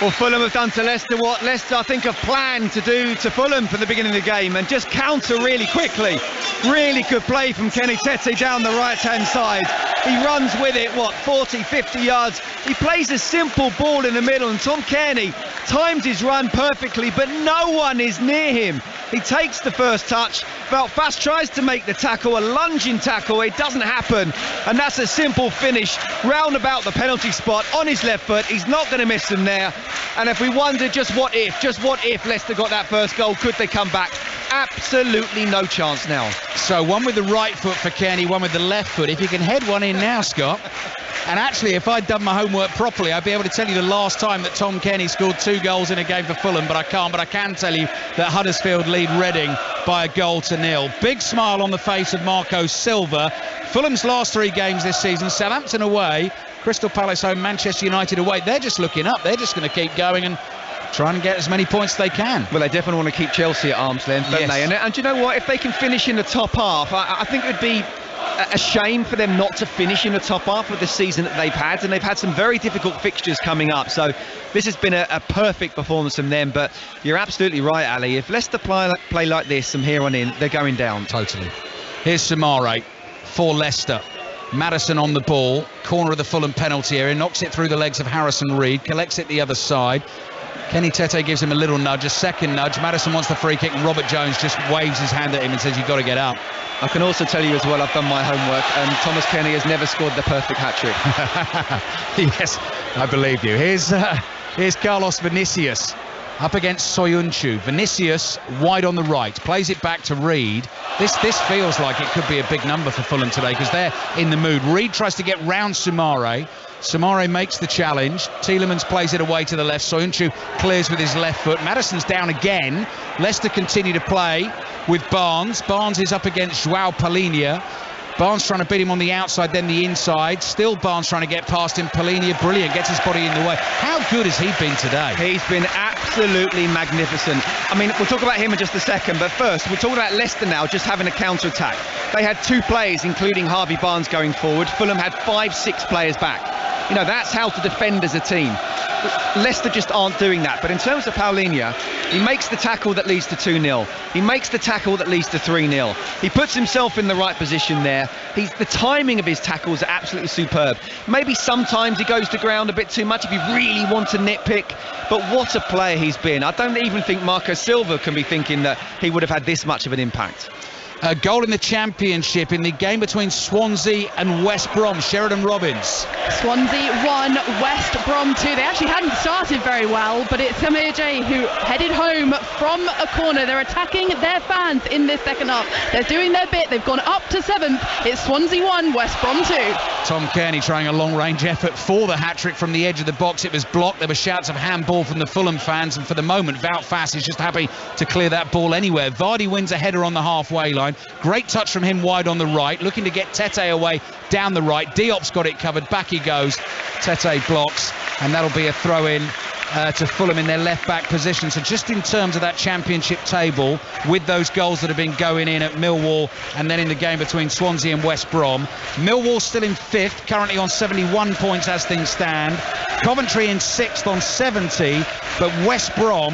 Well, Fulham have done to Leicester what Leicester, I think, have planned to do to Fulham from the beginning of the game, and just counter really quickly. Really good play from Kenny Tete down the right-hand side. He runs with it, 40, 50 yards. He plays a simple ball in the middle, and Tom Kearney times his run perfectly, but no one is near him. He takes the first touch. Belfast tries to make the tackle, a lunging tackle. It doesn't happen, and that's a simple finish round about the penalty spot on his left foot. He's not going to miss them there. And if we wonder just what if Leicester got that first goal, could they come back? Absolutely no chance now. So one with the right foot for Kearney, one with the left foot. If you can head one in now, Scott. And actually, if I'd done my homework properly, I'd be able to tell you the last time that Tom Kearney scored 2 goals in a game for Fulham, but I can't. But I can tell you that Huddersfield lead Reading by 1-0. Big smile on the face of Marco Silva. Fulham's last 3 games this season: Southampton away, Crystal Palace home, Manchester United away. They're just looking up. They're just going to keep going and try and get as many points as they can. Well, they definitely want to keep Chelsea at arm's length, don't they? And do you know what? If they can finish in the top half, I think it would be a shame for them not to finish in the top half with the season that they've had, and they've had some very difficult fixtures coming up, so this has been a perfect performance from them. But you're absolutely right, Ali, if Leicester play like this from here on in, they're going down. Totally. Here's Samare for Leicester. Maddison on the ball, corner of the Fulham penalty area, knocks it through the legs of Harrison Reed, collects it the other side. Kenny Tete gives him a little nudge, a second nudge. Maddison wants the free kick, and Robert Jones just waves his hand at him and says, you've got to get up. I can also tell you as well, I've done my homework, and Thomas Kenny has never scored the perfect hat-trick. Yes, I believe you. Here's Carlos Vinicius up against Soyuncu. Vinicius wide on the right, plays it back to Reed. This feels like it could be a big number for Fulham today, because they're in the mood. Reed tries to get round Samare. Samare makes the challenge. Tielemans plays it away to the left. Soyuncu clears with his left foot. Maddison's down again. Leicester continue to play with Barnes. Barnes is up against João Palhinha. Barnes trying to beat him on the outside, then the inside. Still Barnes trying to get past him. Palhinha, brilliant, gets his body in the way. How good has he been today? He's been absolutely magnificent. I mean, we'll talk about him in just a second, but first, we're talking about Leicester now just having a counter-attack. They had 2 players, including Harvey Barnes, going forward. Fulham had 5-6 players back. You know, that's how to defend as a team. Leicester just aren't doing that. But in terms of Palhinha, he makes the tackle that leads to 2-0. He makes the tackle that leads to 3-0. He puts himself in the right position there. The timing of his tackles are absolutely superb. Maybe sometimes he goes to ground a bit too much if you really want to nitpick. But what a player he's been. I don't even think Marco Silva can be thinking that he would have had this much of an impact. A goal in the Championship in the game between Swansea and West Brom. Sheridan Robbins. Swansea 1, West Brom 2. They actually hadn't started very well, but it's Samir who headed home from a corner. They're attacking their fans in this second half. They're doing their bit. They've gone up to 7th. It's Swansea 1, West Brom 2. Tom Kearney trying a long-range effort for the hat-trick from the edge of the box. It was blocked. There were shouts of handball from the Fulham fans, and for the moment, Wout Faes is just happy to clear that ball anywhere. Vardy wins a header on the halfway line. Great touch from him wide on the right, looking to get Tete away down the right. Diop's got it covered, back he goes. Tete blocks, and that'll be a throw-in to Fulham in their left-back position. So just in terms of that Championship table, with those goals that have been going in at Millwall and then in the game between Swansea and West Brom, Millwall still in 5th, currently on 71 points as things stand. Coventry in 6th on 70, but West Brom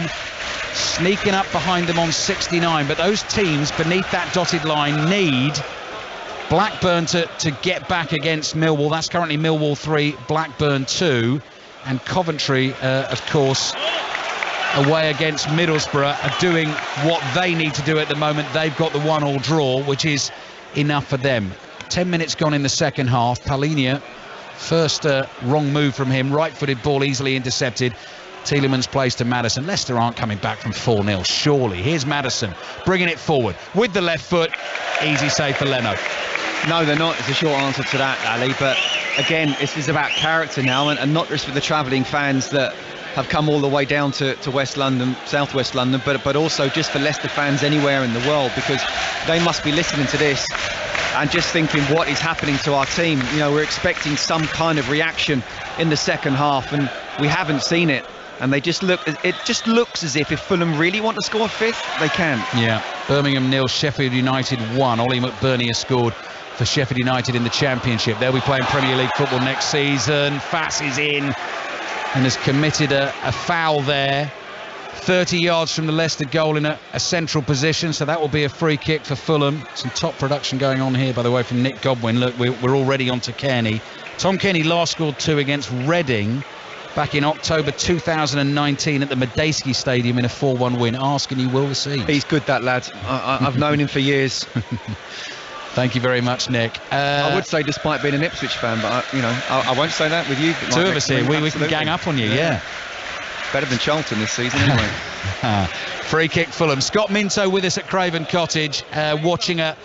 sneaking up behind them on 69. But those teams beneath that dotted line need Blackburn to get back against Millwall. That's currently Millwall 3, Blackburn 2. And Coventry, of course, away against Middlesbrough, are doing what they need to do at the moment. They've got the 1-1 draw, which is enough for them. 10 minutes gone in the second half. Palhinha, first wrong move from him. Right-footed ball easily intercepted. Tielemans plays to Maddison. Leicester aren't coming back from 4-0, surely. Here's Maddison bringing it forward with the left foot. Easy save for Leno. No, they're not. It's a short answer to that, Ali. But again, it's about character now, and not just for the travelling fans that have come all the way down to West London, Southwest London, but also just for Leicester fans anywhere in the world, because they must be listening to this and just thinking, what is happening to our team? You know, we're expecting some kind of reaction in the second half, and we haven't seen it. And it just looks as if Fulham really want to score fifth, they can. Yeah, Birmingham 0, Sheffield United 1. Ollie McBurney has scored for Sheffield United in the Championship. They'll be playing Premier League football next season. Fass is in and has committed a foul there. 30 yards from the Leicester goal in a central position, so that will be a free kick for Fulham. Some top production going on here, by the way, from Nick Godwin. Look, we're already on to Kearney. Tom Kearney last scored 2 against Reading back in October 2019 at the Medeski Stadium in a 4-1 win. Ask and you will receive. He's good, that lad. I've known him for years. Thank you very much, Nick. I would say, despite being an Ipswich fan, but I won't say that with you. Two of us here, we can gang up on you, yeah. Better than Charlton this season, anyway. Free kick, Fulham. Scott Minto with us at Craven Cottage, watching a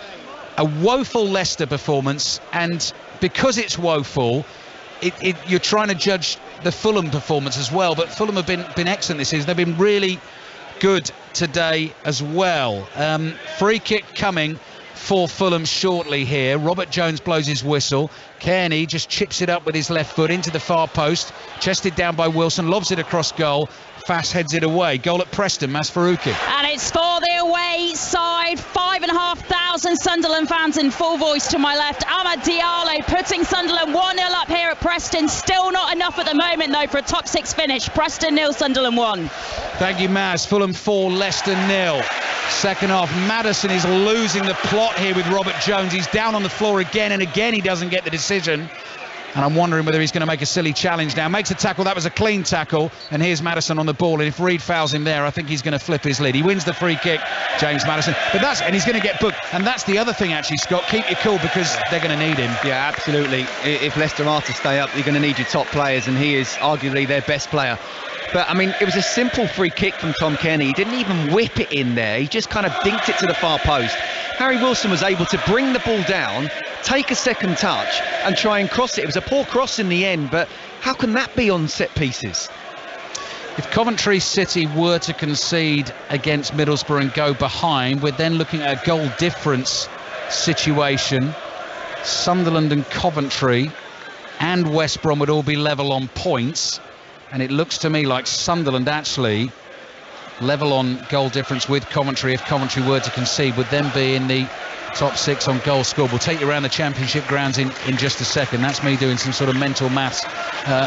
woeful Leicester performance, and because it's woeful, you're trying to judge the Fulham performance as well, but Fulham have been excellent this season. They've been really good today as well. Free kick coming for Fulham shortly here. Robert Jones blows his whistle. Kearney just chips it up with his left foot into the far post, chested down by Wilson, lobs it across goal. Fass heads it away. Goal at Preston, Mas Faruqi. And it's for the away side. 5,500 Sunderland fans in full voice to my left. Amad Diallo putting Sunderland 1-0 up here at Preston. Still not enough at the moment, though, for a top 6 finish. Preston 0, Sunderland 1. Thank you, Maz. Fulham 4, Leicester 0. Second half, Maddison is losing the plot here with Robert Jones. He's down on the floor again, and again he doesn't get the decision. And I'm wondering whether he's going to make a silly challenge now. Makes a tackle. That was a clean tackle. And here's Maddison on the ball. And if Reed fouls him there, I think he's going to flip his lid. He wins the free kick, James Maddison. And he's going to get booked. And that's the other thing, actually, Scott. Keep your cool, because they're going to need him. Yeah, absolutely. If Leicester are to stay up, you're going to need your top players. And he is arguably their best player. But, I mean, it was a simple free kick from Tom Kearney. He didn't even whip it in there. He just kind of dinked it to the far post. Harry Wilson was able to bring the ball down, take a second touch and try and cross it. It was a poor cross in the end, but how can that be on set pieces? If Coventry City were to concede against Middlesbrough and go behind, we're then looking at a goal difference situation. Sunderland and Coventry and West Brom would all be level on points, and it looks to me like Sunderland actually level on goal difference with Coventry. If Coventry were to concede, would then be in the top 6 on goals scored. We'll take you around the Championship grounds in just a second. That's me doing some sort of mental maths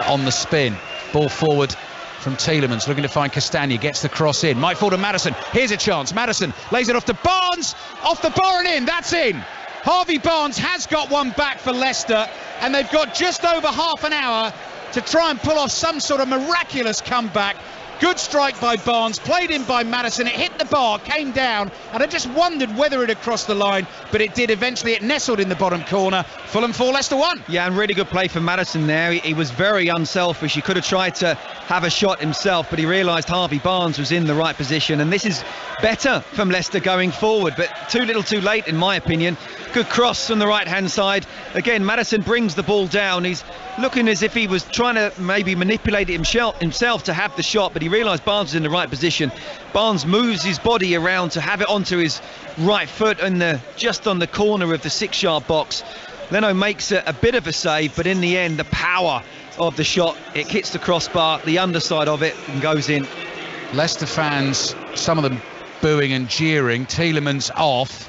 on the spin. Ball forward from Tielemans, looking to find Castagna, gets the cross in. Might fall to Maddison. Here's a chance. Maddison lays it off to Barnes, off the bar and in. That's in. Harvey Barnes has got one back for Leicester, and they've got just over half an hour to try and pull off some sort of miraculous comeback. Good strike by Barnes, played in by Maddison. It hit the bar, came down, and I just wondered whether it had crossed the line, but it did eventually. It nestled in the bottom corner. Fulham 4, Leicester 1. Yeah, and really good play from Maddison there. He was very unselfish. He could have tried to have a shot himself, but he realised Harvey Barnes was in the right position, and this is better from Leicester going forward, but too little too late in my opinion. Good cross on the right hand side. Again, Maddison brings the ball down. He's looking as if he was trying to maybe manipulate it himself to have the shot, but he realised Barnes was in the right position. Barnes moves his body around to have it onto his right foot and just on the corner of the 6-yard box. Leno makes a bit of a save, but in the end the power of the shot, it hits the crossbar, the underside of it, and goes in. Leicester fans, some of them booing and jeering. Tielemans off.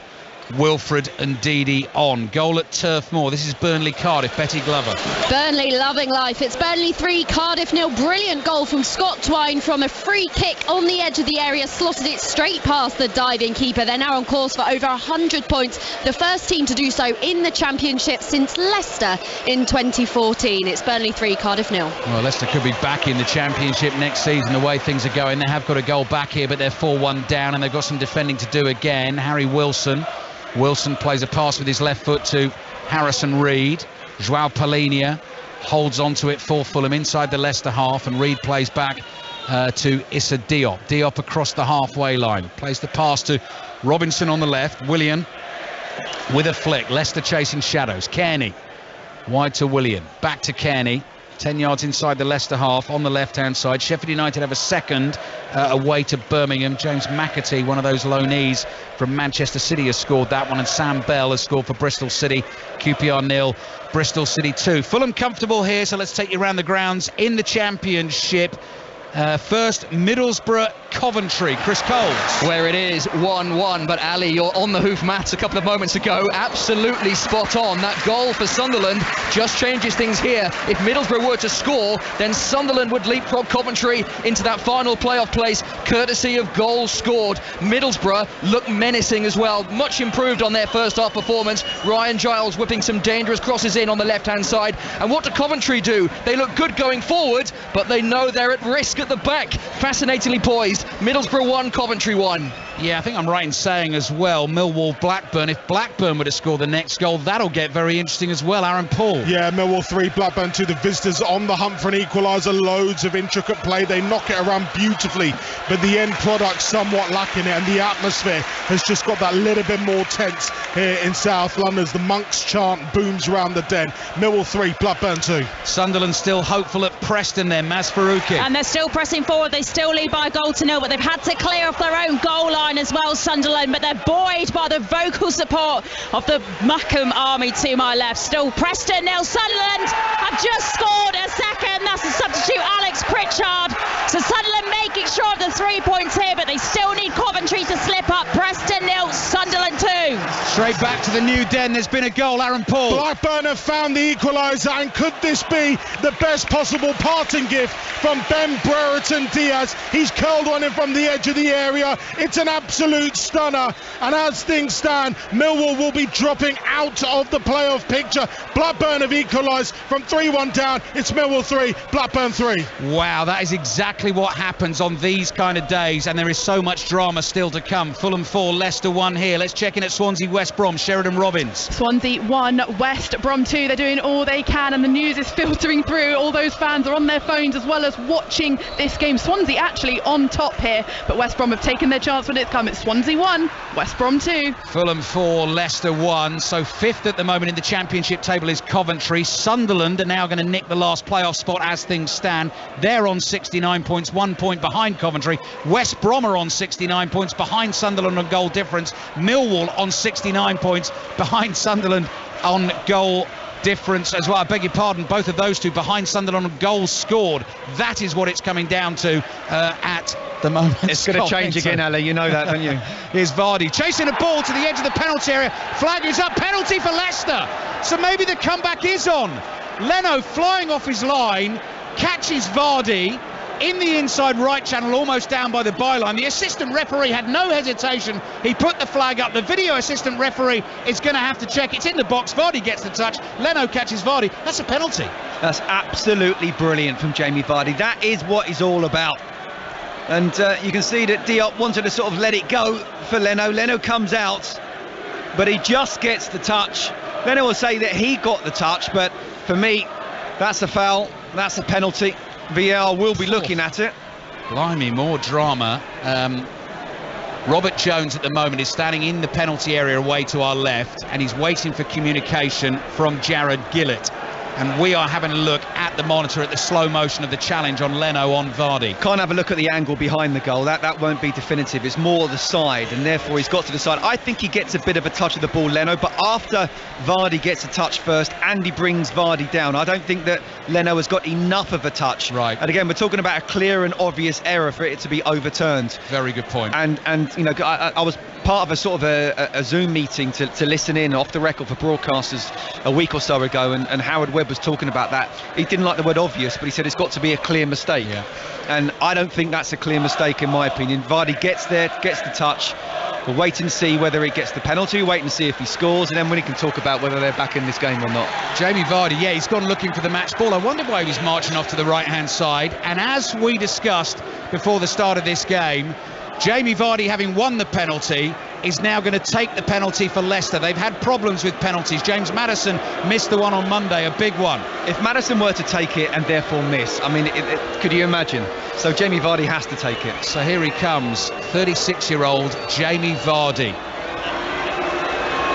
Wilfred and Ndidi on. Goal at Turf Moor. This is Burnley Cardiff. Betty Glover. Burnley loving life. It's Burnley 3, Cardiff 0. Brilliant goal from Scott Twine from a free kick on the edge of the area, slotted it straight past the diving keeper. They're now on course for over 100 points. The first team to do so in the Championship since Leicester in 2014. It's Burnley 3, Cardiff 0. Well, Leicester could be back in the Championship next season the way things are going. They have got a goal back here, but they're 4-1 down and they've got some defending to do again. Harry Wilson plays a pass with his left foot to Harrison Reed. Joao Palhinha holds onto it for Fulham inside the Leicester half, and Reed plays back to Issa Diop. Diop across the halfway line. Plays the pass to Robinson on the left. Willian with a flick. Leicester chasing shadows. Kearney wide to Willian. Back to Kearney. 10 yards inside the Leicester half on the left-hand side. Sheffield United have a second away to Birmingham. James McAtee, one of those loanees from Manchester City, has scored that one, and Sam Bell has scored for Bristol City. QPR 0, Bristol City 2. Fulham comfortable here, so let's take you around the grounds in the Championship. First, Middlesbrough, Coventry. Chris Coles. Where it is 1-1, but Ali, you're on the hoof mats a couple of moments ago. Absolutely spot on. That goal for Sunderland just changes things here. If Middlesbrough were to score, then Sunderland would leapfrog Coventry into that final playoff place, courtesy of goals scored. Middlesbrough look menacing as well. Much improved on their first half performance. Ryan Giles whipping some dangerous crosses in on the left-hand side. And what do Coventry do? They look good going forward, but they know they're at risk at the back. Fascinatingly poised. Middlesbrough 1, Coventry 1. Yeah, I think I'm right in saying as well, Millwall Blackburn. If Blackburn were to score the next goal, that'll get very interesting as well. Aaron Paul. Yeah, Millwall 3, Blackburn 2. The visitors on the hunt for an equaliser. Loads of intricate play. They knock it around beautifully, but the end product somewhat lacking it, and the atmosphere has just got that little bit more tense here in South London as the Monks chant booms around the den. Millwall 3, Blackburn 2. Sunderland still hopeful at Preston there. Maz Faruqi. And they're still pressing forward. They still lead by a goal to 0, but they've had to clear off their own goal line as well, Sunderland, but they're buoyed by the vocal support of the Mackham army to my left. Still Preston 0. Sunderland have just scored a second. That's the substitute Alex Pritchard. So Sunderland making sure of the 3 points here, but they still need Coventry to slip up. Preston 0, Sunderland 2. Straight back to the new den. There's been a goal. Aaron Paul. Blackburn have found the equaliser, and could this be the best possible parting gift from Ben Brereton Diaz? He's curled on him from the edge of the area. It's an absolute stunner, and as things stand, Millwall will be dropping out of the playoff picture. Blackburn have equalised from 3-1 down. It's Millwall 3, Blackburn 3. Wow, that is exactly what happens on these kind of days, and there is so much drama still to come. Fulham 4, Leicester 1 here. Let's check in at Swansea West Brom. Sheridan Robbins. Swansea 1, West Brom 2. They're doing all they can, and the news is filtering through. All those fans are on their phones as well as watching this game. Swansea actually on top here, but West Brom have taken their chance when it's come. It's Swansea 1, West Brom 2. Fulham 4, Leicester 1. So fifth at the moment in the Championship table is Coventry. Sunderland are now going to nick the last playoff spot as things stand. They're on 69 points, 1 point behind Coventry. West Brom are on 69 points behind Sunderland on goal difference. Millwall on 69 points behind Sunderland on goal difference as well. I beg your pardon, both of those two behind Sunderland on goals scored. That is what it's coming down to at the moment. It's going to change again, Ali. You know that, don't you? Here's Vardy chasing a ball to the edge of the penalty area. Flag is up. Penalty for Leicester. So maybe the comeback is on. Leno flying off his line, catches Vardy in the inside right channel, almost down by the byline. The assistant referee had no hesitation. He put the flag up. The video assistant referee is going to have to check. It's in the box. Vardy gets the touch. Leno catches Vardy. That's a penalty. That's absolutely brilliant from Jamie Vardy. That is what he's all about. And you can see that Diop wanted to sort of let it go for Leno. Leno comes out, but he just gets the touch. Leno will say that he got the touch, but for me, that's a foul. That's a penalty. VAR will be looking at it. Blimey, more drama. Robert Jones at the moment is standing in the penalty area away to our left, and he's waiting for communication from Jared Gillett. And we are having a look at the monitor at the slow motion of the challenge on Leno on Vardy. Can't have a look at the angle behind the goal. That won't be definitive. It's more the side, and therefore he's got to decide. I think he gets a bit of a touch of the ball, Leno, but after Vardy gets a touch first, Andy brings Vardy down. I don't think that Leno has got enough of a touch. Right. And again, we're talking about a clear and obvious error for it to be overturned. Very good point. And you know, I was part of a sort of a Zoom meeting to listen in off the record for broadcasters a week or so ago, and Howard Webb was talking about that. He didn't like the word obvious, but he said it's got to be a clear mistake. Yeah. And I don't think that's a clear mistake in my opinion. Vardy gets there, gets the touch. We'll wait and see whether he gets the penalty, wait and see if he scores, and then we can talk about whether they're back in this game or not. Jamie Vardy, yeah, he's gone looking for the match ball. I wonder why he was marching off to the right-hand side. And as we discussed before the start of this game, Jamie Vardy, having won the penalty, is now going to take the penalty for Leicester. They've had problems with penalties. James Maddison missed the one on Monday, a big one. If Maddison were to take it and therefore miss, I mean, could you imagine? So Jamie Vardy has to take it. So here he comes, 36-year-old Jamie Vardy,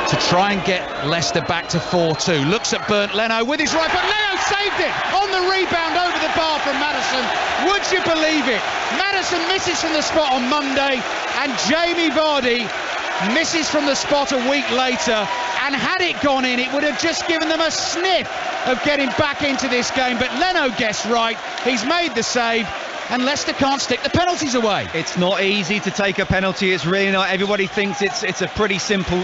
to try and get Leicester back to 4-2. Looks at Bernd Leno with his right foot. Leno saved it on the rebound over the bar from Maddison. Would you believe it? Maddison misses from the spot on Monday, and Jamie Vardy misses from the spot a week later. And had it gone in, it would have just given them a sniff of getting back into this game. But Leno guessed right. He's made the save, and Leicester can't stick the penalties away. It's not easy to take a penalty. It's really not. Everybody thinks it's a pretty simple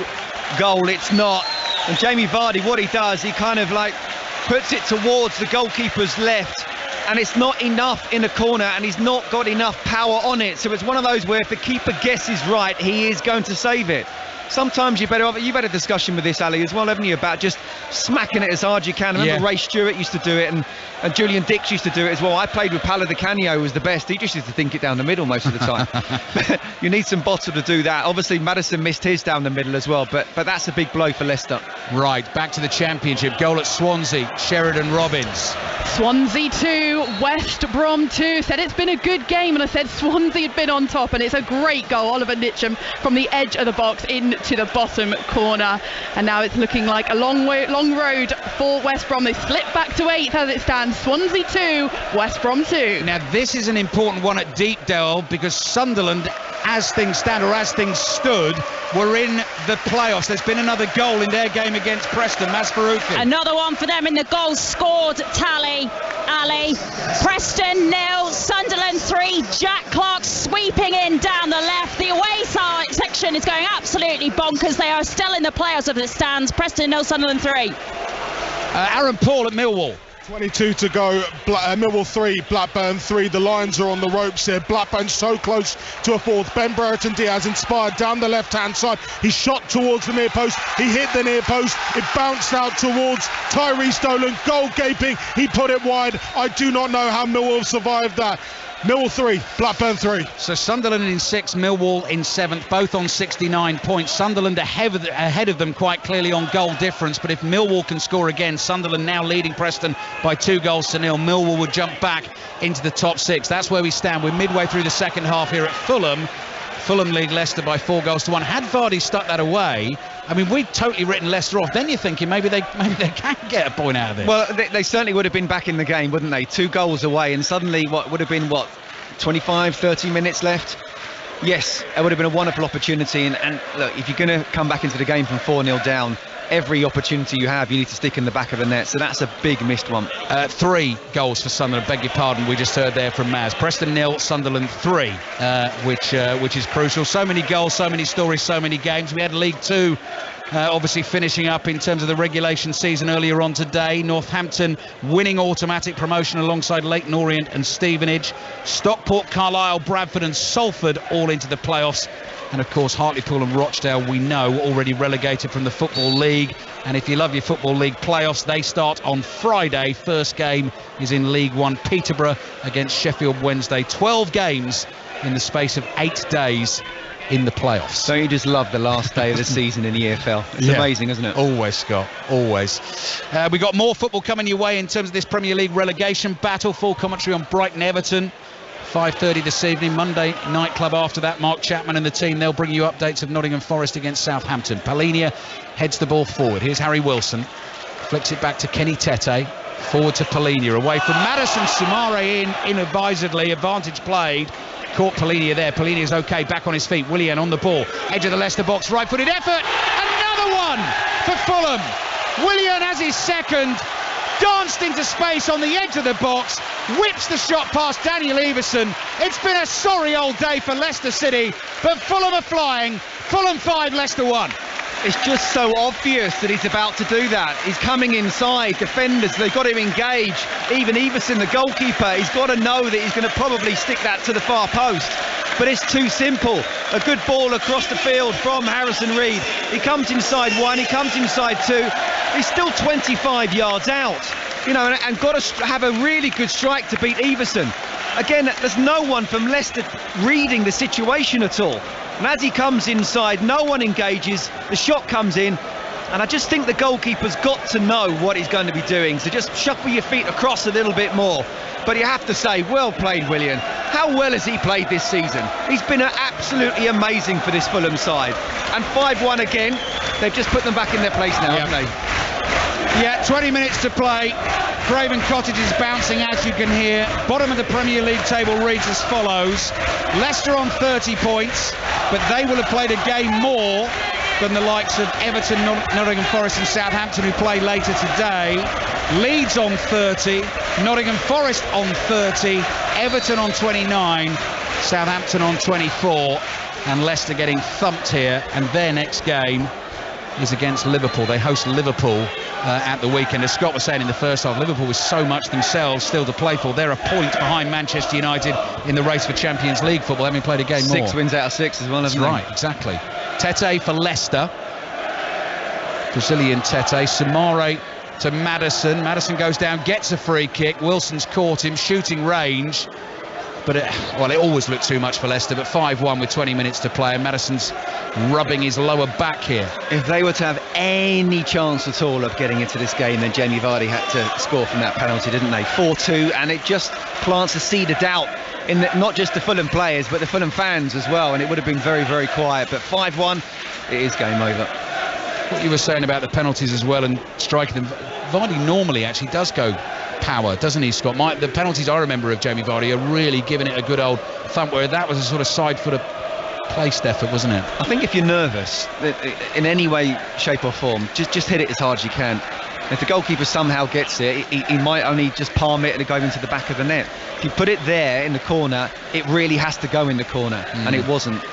goal. It's not. And Jamie Vardy, what he does, he kind of like puts it towards the goalkeeper's left, and it's not enough in a corner, and he's not got enough power on it. So it's one of those where if the keeper guesses right, he is going to save it. Sometimes you've had a discussion with this, Ali, as well, haven't you, about just smacking it as hard as you can. I remember Ray Stewart used to do it, and Julian Dix used to do it as well. I played with Paolo Di Canio, who was the best. He just used to think it down the middle most of the time. You need some bottle to do that. Obviously, Maddison missed his down the middle as well, but that's a big blow for Leicester. Right, back to the Championship. Goal at Swansea, Sheridan Robbins. Swansea 2, West Brom 2. Said it's been a good game, and I said Swansea had been on top, and it's a great goal. Oliver Nitcham from the edge of the box into the bottom corner, and now it's looking like a long road for West Brom. They slip back to 8th as it stands. Swansea 2, West Brom 2. Now this is an important one at Deepdale, because Sunderland, as things stand, or as things stood, were in the playoffs. There's been another goal in their game against Preston. Maz Farouki. Another one for them in the goals scored tally. Ali, Preston 0, Sunderland 3. Jack Clark sweeping in down the left. The away side section is going absolutely bonkers. They are still in the playoffs as it stands. Preston 0, Sunderland 3. Aaron Paul at Millwall. 22 to go, Millwall 3, Blackburn 3. The Lions are on the ropes here. Blackburn so close to a fourth. Ben Brereton Diaz inspired down the left-hand side. He shot towards the near post. He hit the near post. It bounced out towards Tyrese Dolan. Goal gaping. He put it wide. I do not know how Millwall survived that. Millwall 3, Blackburn 3. So Sunderland in 6th, Millwall in 7th, both on 69 points. Sunderland ahead of them quite clearly on goal difference, but if Millwall can score again, Sunderland now leading Preston by 2-0. Millwall would jump back into the top 6. That's where we stand. We're midway through the second half here at Fulham. Fulham lead Leicester by 4-1. Had Vardy stuck that away, I mean, we've totally written Leicester off. Then you're thinking maybe they can get a point out of it. Well, they certainly would have been back in the game, wouldn't they? 2 goals away, and suddenly what would have been 25, 30 minutes left? Yes, it would have been a wonderful opportunity. And look, if you're going to come back into the game from 4-0 down, every opportunity you have, you need to stick in the back of the net. So that's a big missed one. 3 goals for Sunderland. Beg your pardon, we just heard there from Maz. Preston 0, Sunderland 3, which is crucial. So many goals, so many stories, so many games. We had League 2 obviously finishing up in terms of the regulation season earlier on today. Northampton winning automatic promotion alongside Leyton Orient and Stevenage. Stockport, Carlisle, Bradford and Salford all into the playoffs. And of course Hartlepool and Rochdale, we know, already relegated from the Football League. And if you love your Football League playoffs, they start on Friday. First game is in League 1, Peterborough against Sheffield Wednesday. 12 games in the space of 8 days in the playoffs. Don't you just love the last day of the season in the EFL? It's amazing, isn't it? Always, Scott, always. We've got more football coming your way in terms of this Premier League relegation battle. Full commentary on Brighton Everton, 5:30 this evening. Monday Night Club after that. Mark Chapman and the team, they'll bring you updates of Nottingham Forest against Southampton. Palhinha heads the ball forward. Here's Harry Wilson, flicks it back to Kenny Tete, forward to Palhinha, away from Madison. Soumare in advisedly, advantage played. Caught Palhinha there. Palhinha is okay, back on his feet. Willian on the ball, edge of the Leicester box, right-footed effort. Another one for Fulham. Willian has his second. danced into space on the edge of the box, whips the shot past Daniel Everson. It's been a sorry old day for Leicester City, but Fulham are flying. Fulham 5, Leicester 1. It's just so obvious that he's about to do that. He's coming inside, defenders, they've got him engaged. Even Everson, the goalkeeper, he's got to know that he's going to probably stick that to the far post. But it's too simple. A good ball across the field from Harrison Reed. He comes inside 1, he comes inside 2. He's still 25 yards out. You know, and got to have a really good strike to beat Everson. Again, there's no one from Leicester reading the situation at all. And as he comes inside, no one engages, the shot comes in, and I just think the goalkeeper's got to know what he's going to be doing, so just shuffle your feet across a little bit more. But you have to say, well played, Willian. How well has he played this season? He's been absolutely amazing for this Fulham side. And 5-1 again, they've just put them back in their place now, haven't they? Yeah, 20 minutes to play. Craven Cottage is bouncing, as you can hear. Bottom of the Premier League table reads as follows. Leicester on 30 points, but they will have played a game more than the likes of Everton, Nottingham Forest and Southampton, who play later today. Leeds on 30, Nottingham Forest on 30, Everton on 29, Southampton on 24, and Leicester getting thumped here, and their next game is against Liverpool. They host Liverpool at the weekend. As Scott was saying in the first half, Liverpool with so much themselves still to play for. They're a point behind Manchester United in the race for Champions League football, having played a game more. 6 wins out of 6 as well, That's haven't they? right, exactly. Tete for Leicester. Brazilian Tete. Samare to Maddison. Maddison goes down, gets a free kick. Wilson's caught him, shooting range. But it always looked too much for Leicester, but 5-1 with 20 minutes to play, and Maddison's rubbing his lower back here. If they were to have any chance at all of getting into this game, then Jamie Vardy had to score from that penalty, didn't they? 4-2, and it just plants a seed of doubt in not just the Fulham players, but the Fulham fans as well, and it would have been very, very quiet. But 5-1, it is game over. What you were saying about the penalties as well and striking them, Vardy normally actually does go power, doesn't he, Scott? The penalties I remember of Jamie Vardy are really giving it a good old thump, where that was a sort of side footer placed effort, wasn't it? I think if you're nervous in any way, shape or form, just hit it as hard as you can. If the goalkeeper somehow gets it, he might only just palm it and it go into the back of the net. If you put it there in the corner, it really has to go in the corner, and it wasn't.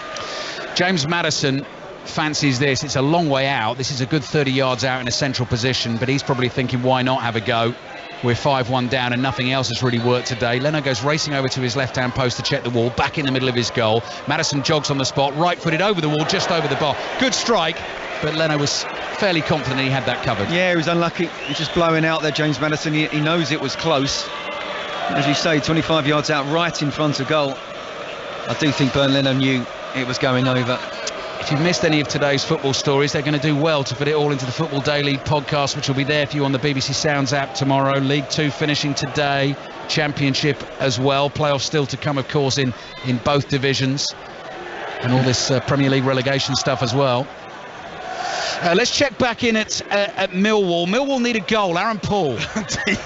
James Maddison fancies this. It's a long way out. This is a good 30 yards out in a central position, but he's probably thinking, why not have a go? We're 5-1 down and nothing else has really worked today. Leno goes racing over to his left-hand post to check the wall, back in the middle of his goal. Maddison jogs on the spot, right-footed over the wall, just over the bar. Good strike, but Leno was fairly confident he had that covered. Yeah, he was unlucky. He's just blowing out there, James Maddison. He knows it was close. As you say, 25 yards out, right in front of goal. I do think Bernd Leno knew it was going over. If you've missed any of today's football stories, they're going to do well to put it all into the Football Daily podcast, which will be there for you on the BBC Sounds app tomorrow. League 2 finishing today, Championship as well. Playoffs still to come, of course, in both divisions. And all this Premier League relegation stuff as well. Let's check back in at Millwall. Millwall need a goal. Aaron Paul.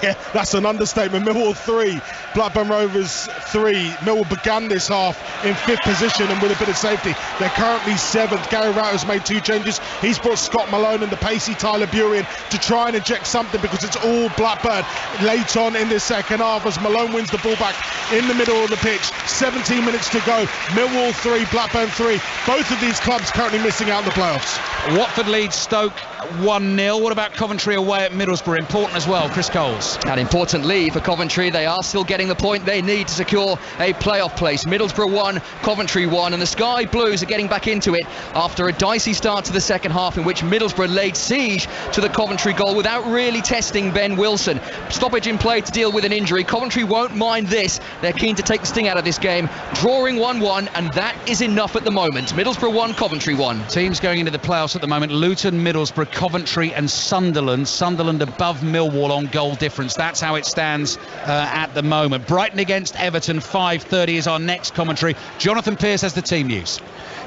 Yeah, that's an understatement. Millwall 3, Blackburn Rovers 3. Millwall began this half in 5th position and with a bit of safety. They're currently 7th. Gary Router's made 2 changes. He's brought Scott Malone and the pacey Tyler Burian to try and inject something, because it's all Blackburn late on in the second half as Malone wins the ball back in the middle of the pitch. 17 minutes to go. Millwall 3, Blackburn 3. Both of these clubs currently missing out on the playoffs. Watford leads Stoke 1-0. What about Coventry away at Middlesbrough? Important as well, Chris Coles. An important lead for Coventry. They are still getting the point they need to secure a playoff place. Middlesbrough 1, Coventry 1, and the Sky Blues are getting back into it after a dicey start to the second half in which Middlesbrough laid siege to the Coventry goal without really testing Ben Wilson. Stoppage in play to deal with an injury. Coventry won't mind this. They're keen to take the sting out of this game, drawing 1-1, and that is enough at the moment. Middlesbrough 1, Coventry 1. Teams going into the playoffs at the moment: Luton, Middlesbrough, Coventry and Sunderland. Sunderland above Millwall on goal difference. That's how it stands at the moment. Brighton against Everton, 5:30 is our next commentary. Jonathan Pearce has the team news.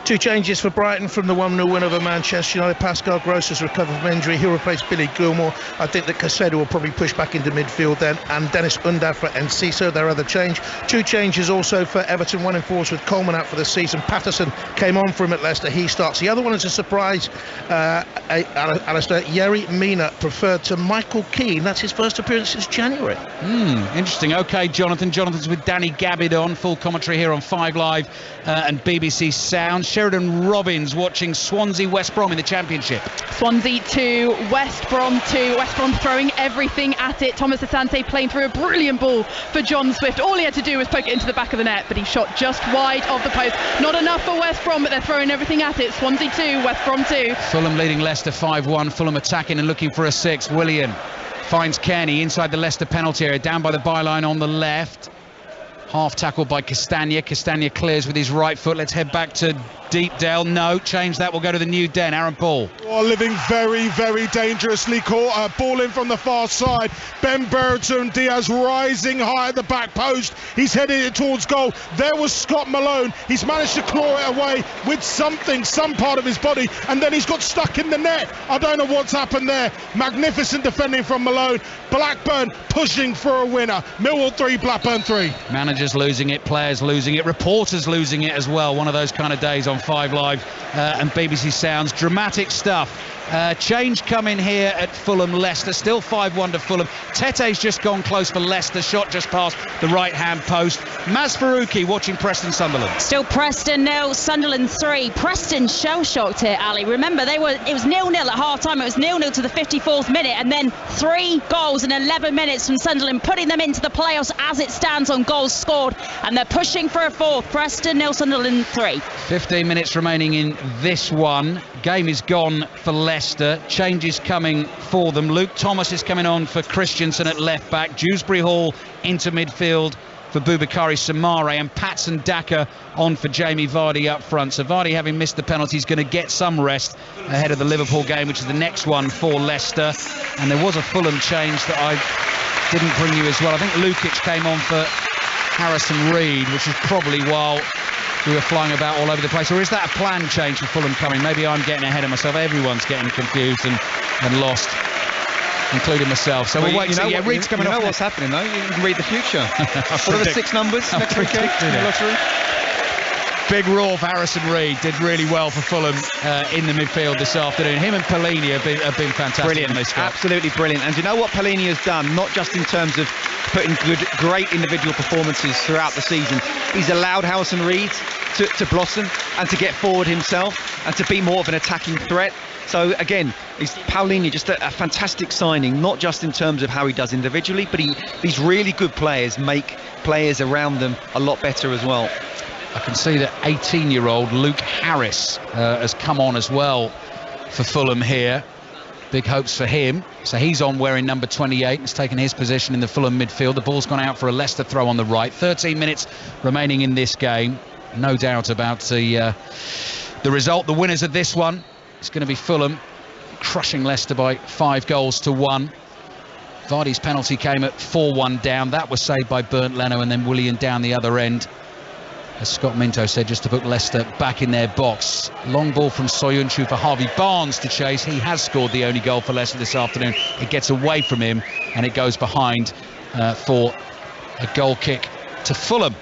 2 changes for Brighton from the 1-0 win over Manchester United. Pascal Gross has recovered from injury. He'll replace Billy Gilmore. I think that Caicedo will probably push back into midfield then, and Dennis Undav for Enciso, their other change. 2 changes also for Everton, 1 in force with Coleman out for the season. Patterson came on for him at Leicester. He starts. The other one is a surprise, and Alistair, Yerry Mina preferred to Michael Keane. That's his first appearance since January. Interesting. OK, Jonathan's with Danny Gabbid on full commentary here on 5 Live and BBC Sound. Sheridan Robbins watching Swansea West Brom in the Championship. Swansea 2, West Brom 2. West Brom throwing everything at it. Thomas Asante playing through a brilliant ball for John Swift. All he had to do was poke it into the back of the net, but he shot just wide of the post. Not enough for West Brom, but they're throwing everything at it. Swansea 2, West Brom 2. Fulham leading Leicester 5-1. Fulham attacking and looking for a 6. Willian finds Kearney inside the Leicester penalty area, down by the byline on the left. Half tackled by Castagna. Castagna clears with his right foot. Let's head back to Deepdale. No, change that. We'll go to the New Den. Aaron Paul. Living very, very dangerously caught. Ball in from the far side. Ben Bertrand Diaz rising high at the back post. He's headed it towards goal. There was Scott Malone. He's managed to claw it away with some part of his body, and then he's got stuck in the net. I don't know what's happened there. Magnificent defending from Malone. Blackburn pushing for a winner. Millwall 3, Blackburn 3. Managers losing it, players losing it, reporters losing it as well. One of those kind of days on 5 Live and BBC Sounds. Dramatic stuff. Change coming here at Fulham Leicester. Still 5-1 to Fulham. Tete's just gone close for Leicester. Shot just past the right hand post. Maz Faruqi watching Preston Sunderland. Still Preston 0, Sunderland 3. Preston shell shocked here, Ali. Remember, it was 0-0 at half time. It was 0-0 to the 54th minute, and then 3 goals in 11 minutes from Sunderland, putting them into the playoffs as it stands on goals scored, and they're pushing for a 4th. Preston 0, Sunderland 3. 15 minutes remaining in this one. Game is gone for Leicester. Changes coming for them. Luke Thomas is coming on for Christensen at left back. Dewsbury Hall into midfield for Boubakary Samare, and Patson Daka on for Jamie Vardy up front. So Vardy, having missed the penalty, is going to get some rest ahead of the Liverpool game, which is the next one for Leicester. And there was a Fulham change that I didn't bring you as well. I think Lukic came on for Harrison Reed, which is probably while we were flying about all over the place. Or is that a planned change for Fulham coming? Maybe I'm getting ahead of myself. Everyone's getting confused and lost, including myself. So we'll wait. Yeah, Reed's coming off. You know what's happening though? You can read the future. What are the 6 numbers next weekend in the lottery? Big roar for Harrison Reed. Did really well for Fulham in the midfield this afternoon. Him and Pelini have been fantastic. Brilliant, absolutely brilliant. And you know what Pelini has done? Not just in terms of putting great individual performances throughout the season. He's allowed Harrison Reed to blossom and to get forward himself and to be more of an attacking threat. So again, Paulinho just a fantastic signing, not just in terms of how he does individually, but these really good players make players around them a lot better as well. I can see that 18-year-old Luke Harris has come on as well for Fulham here. Big hopes for him. So he's on wearing number 28. He's taken his position in the Fulham midfield. The ball's gone out for a Leicester throw on the right. 13 minutes remaining in this game. No doubt about the result. The winners of this one, it's going to be Fulham crushing Leicester by 5-1. Vardy's penalty came at 4-1 down. That was saved by Bernd Leno, and then Willian down the other end, as Scott Minto said, just to put Leicester back in their box. Long ball from Soyuncu for Harvey Barnes to chase. He has scored the only goal for Leicester this afternoon. It gets away from him and it goes behind for a goal kick to Fulham.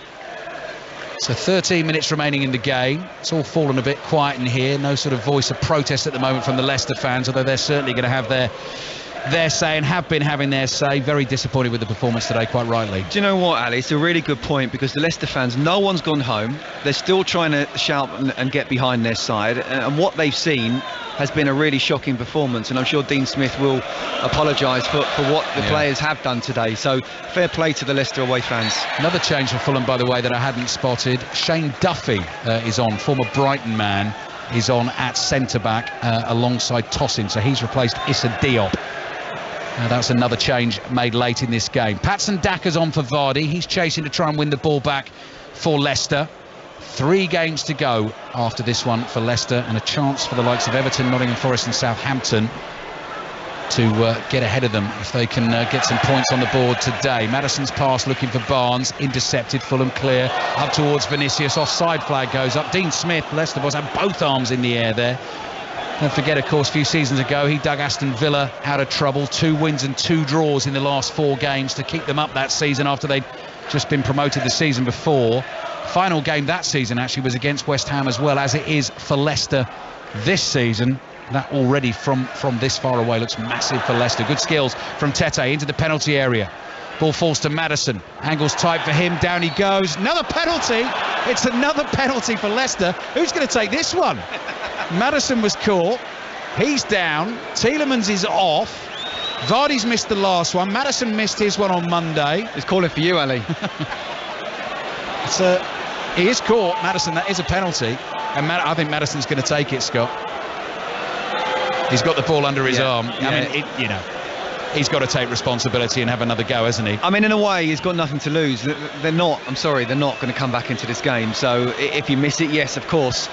So 13 minutes remaining in the game. It's all fallen a bit quiet in here. No sort of voice of protest at the moment from the Leicester fans, although they're certainly going to have their say and have been having their say. Very disappointed with the performance today, quite rightly. Do you know what, Ali? It's a really good point, because the Leicester fans, no one's gone home. They're still trying to shout and get behind their side, and what they've seen has been a really shocking performance, and I'm sure Dean Smith will apologise for what the players have done today. So fair play to the Leicester away fans. Another change for Fulham, by the way, that I hadn't spotted. Shane Duffy is on, former Brighton man, is on at centre-back alongside Tosin, so he's replaced Issa Diop. That's another change made late in this game. Patson Daka's on for Vardy. He's chasing to try and win the ball back for Leicester. 3 games to go after this one for Leicester, and a chance for the likes of Everton, Nottingham Forest and Southampton to get ahead of them if they can get some points on the board today. Maddison's pass looking for Barnes, intercepted. Fulham clear up towards Vinicius. Offside flag goes up. Dean Smith, Leicester boys, had both arms in the air there. Don't forget, of course, a few seasons ago he dug Aston Villa out of trouble. 2 wins and 2 draws in the last 4 games to keep them up that season after they'd just been promoted the season before. Final game that season actually was against West Ham, as well as it is for Leicester this season. That already from this far away looks massive for Leicester. Good skills from Tete into the penalty area. Ball falls to Maddison. Angles tight for him. Down he goes. Another penalty. It's another penalty for Leicester. Who's going to take this one? Maddison was caught. He's down. Tielemans is off. Vardy's missed the last one. Maddison missed his one on Monday. He's calling for you, Ali. He is caught, Maddison. That is a penalty. And I think Maddison's going to take it, Scott. He's got the ball under his arm. I mean, he's got to take responsibility and have another go, hasn't he? I mean, in a way, he's got nothing to lose. They're not going to come back into this game. So if you miss it, yes, of course,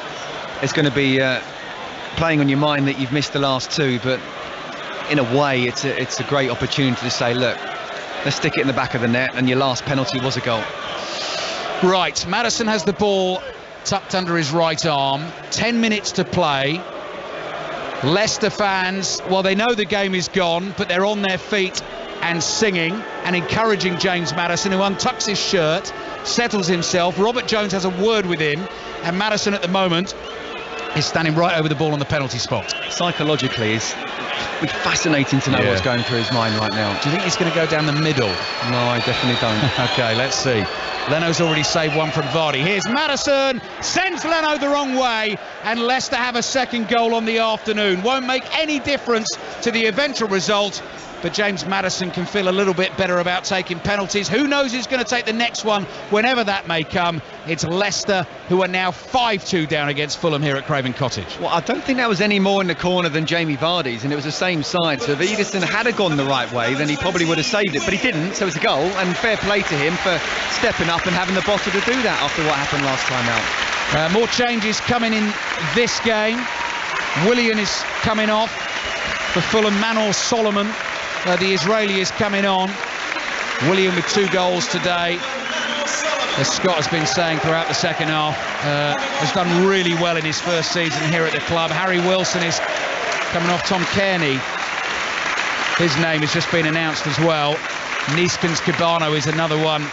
it's going to be playing on your mind that you've missed the last two. But in a way, it's a great opportunity to say, look, let's stick it in the back of the net, and your last penalty was a goal. Right, Maddison has the ball tucked under his right arm. 10 minutes to play. Leicester fans, well, they know the game is gone, but they're on their feet and singing and encouraging James Maddison, who untucks his shirt, settles himself. Robert Jones has a word with him, and Maddison at the moment is standing right over the ball on the penalty spot. Psychologically, it's fascinating to know what's going through his mind right now. Do you think he's going to go down the middle? No, I definitely don't. Okay, let's see. Leno's already saved one from Vardy. Here's Maddison, sends Leno the wrong way, and Leicester have a second goal on the afternoon. Won't make any difference to the eventual result, but James Maddison can feel a little bit better about taking penalties. Who knows who's going to take the next one whenever that may come. It's Leicester, who are now 5-2 down against Fulham here at Craven Cottage. Well, I don't think that was any more in the corner than Jamie Vardy's, and it was the same side. So if Ederson had gone the right way, then he probably would have saved it, but he didn't, so it's a goal, and fair play to him for stepping up and having the bottle to do that after what happened last time out. More changes coming in this game. Willian is coming off for Fulham. Manor Solomon, the Israeli, is coming on. Willian with 2 goals today. As Scott has been saying throughout the second half, has done really well in his first season here at the club. Harry Wilson is coming off. Tom Kearney, his name has just been announced as well. Niskans Cabano is another one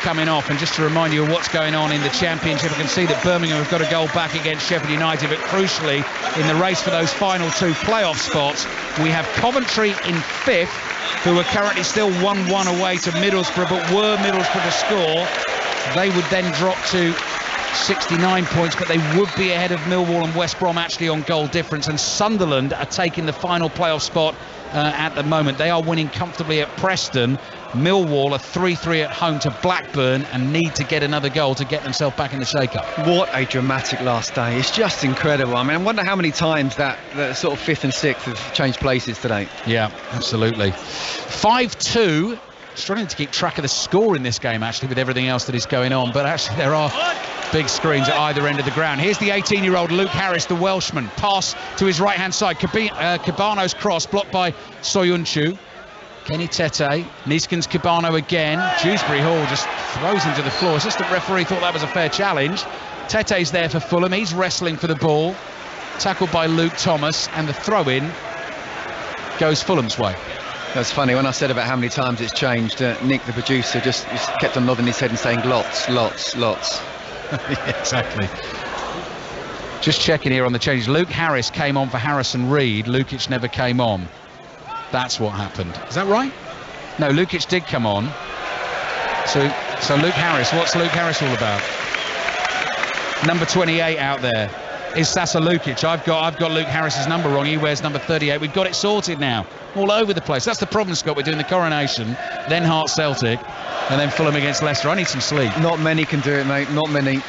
coming off. And just to remind you of what's going on in the Championship, I can see that Birmingham have got a goal back against Sheffield United, but crucially in the race for those final 2 playoff spots, we have Coventry in 5th, who are currently still 1-1 away to Middlesbrough, but were Middlesbrough to score, they would then drop to 69 points, but they would be ahead of Millwall and West Brom actually on goal difference. And Sunderland are taking the final playoff spot at the moment. They are winning comfortably at Preston. Millwall are 3-3 at home to Blackburn and need to get another goal to get themselves back in the shake-up. What a dramatic last day. It's just incredible. I mean, I wonder how many times that sort of 5th and 6th have changed places today. Yeah, absolutely. 5-2. Struggling to keep track of the score in this game, actually, with everything else that is going on. But actually, there are big screens at either end of the ground. Here's the 18-year-old Luke Harris, the Welshman. Pass to his right-hand side. Cabano's cross blocked by Soyuncu. Kenny Tete. Niskans Cabano again. Dewsbury Hall just throws him to the floor. Assistant referee thought that was a fair challenge. Tete's there for Fulham. He's wrestling for the ball. Tackled by Luke Thomas. And the throw-in goes Fulham's way. That's funny. When I said about how many times it's changed, Nick, the producer, just kept on nodding his head and saying lots. Yeah, exactly. Just checking here on the changes. Luke Harris came on for Harrison Reed. Lukic never came on. That's what happened. Is that right? No, Lukic did come on. So Luke Harris, what's Luke Harris all about? Number 28 out there is Sasa Lukic. I've got Luke Harris's number wrong. He wears number 38. We've got it sorted now. All over the place. That's the problem, Scott. We're doing the Coronation, then Hearts Celtic, and then Fulham against Leicester. I need some sleep. Not many can do it, mate. Not many.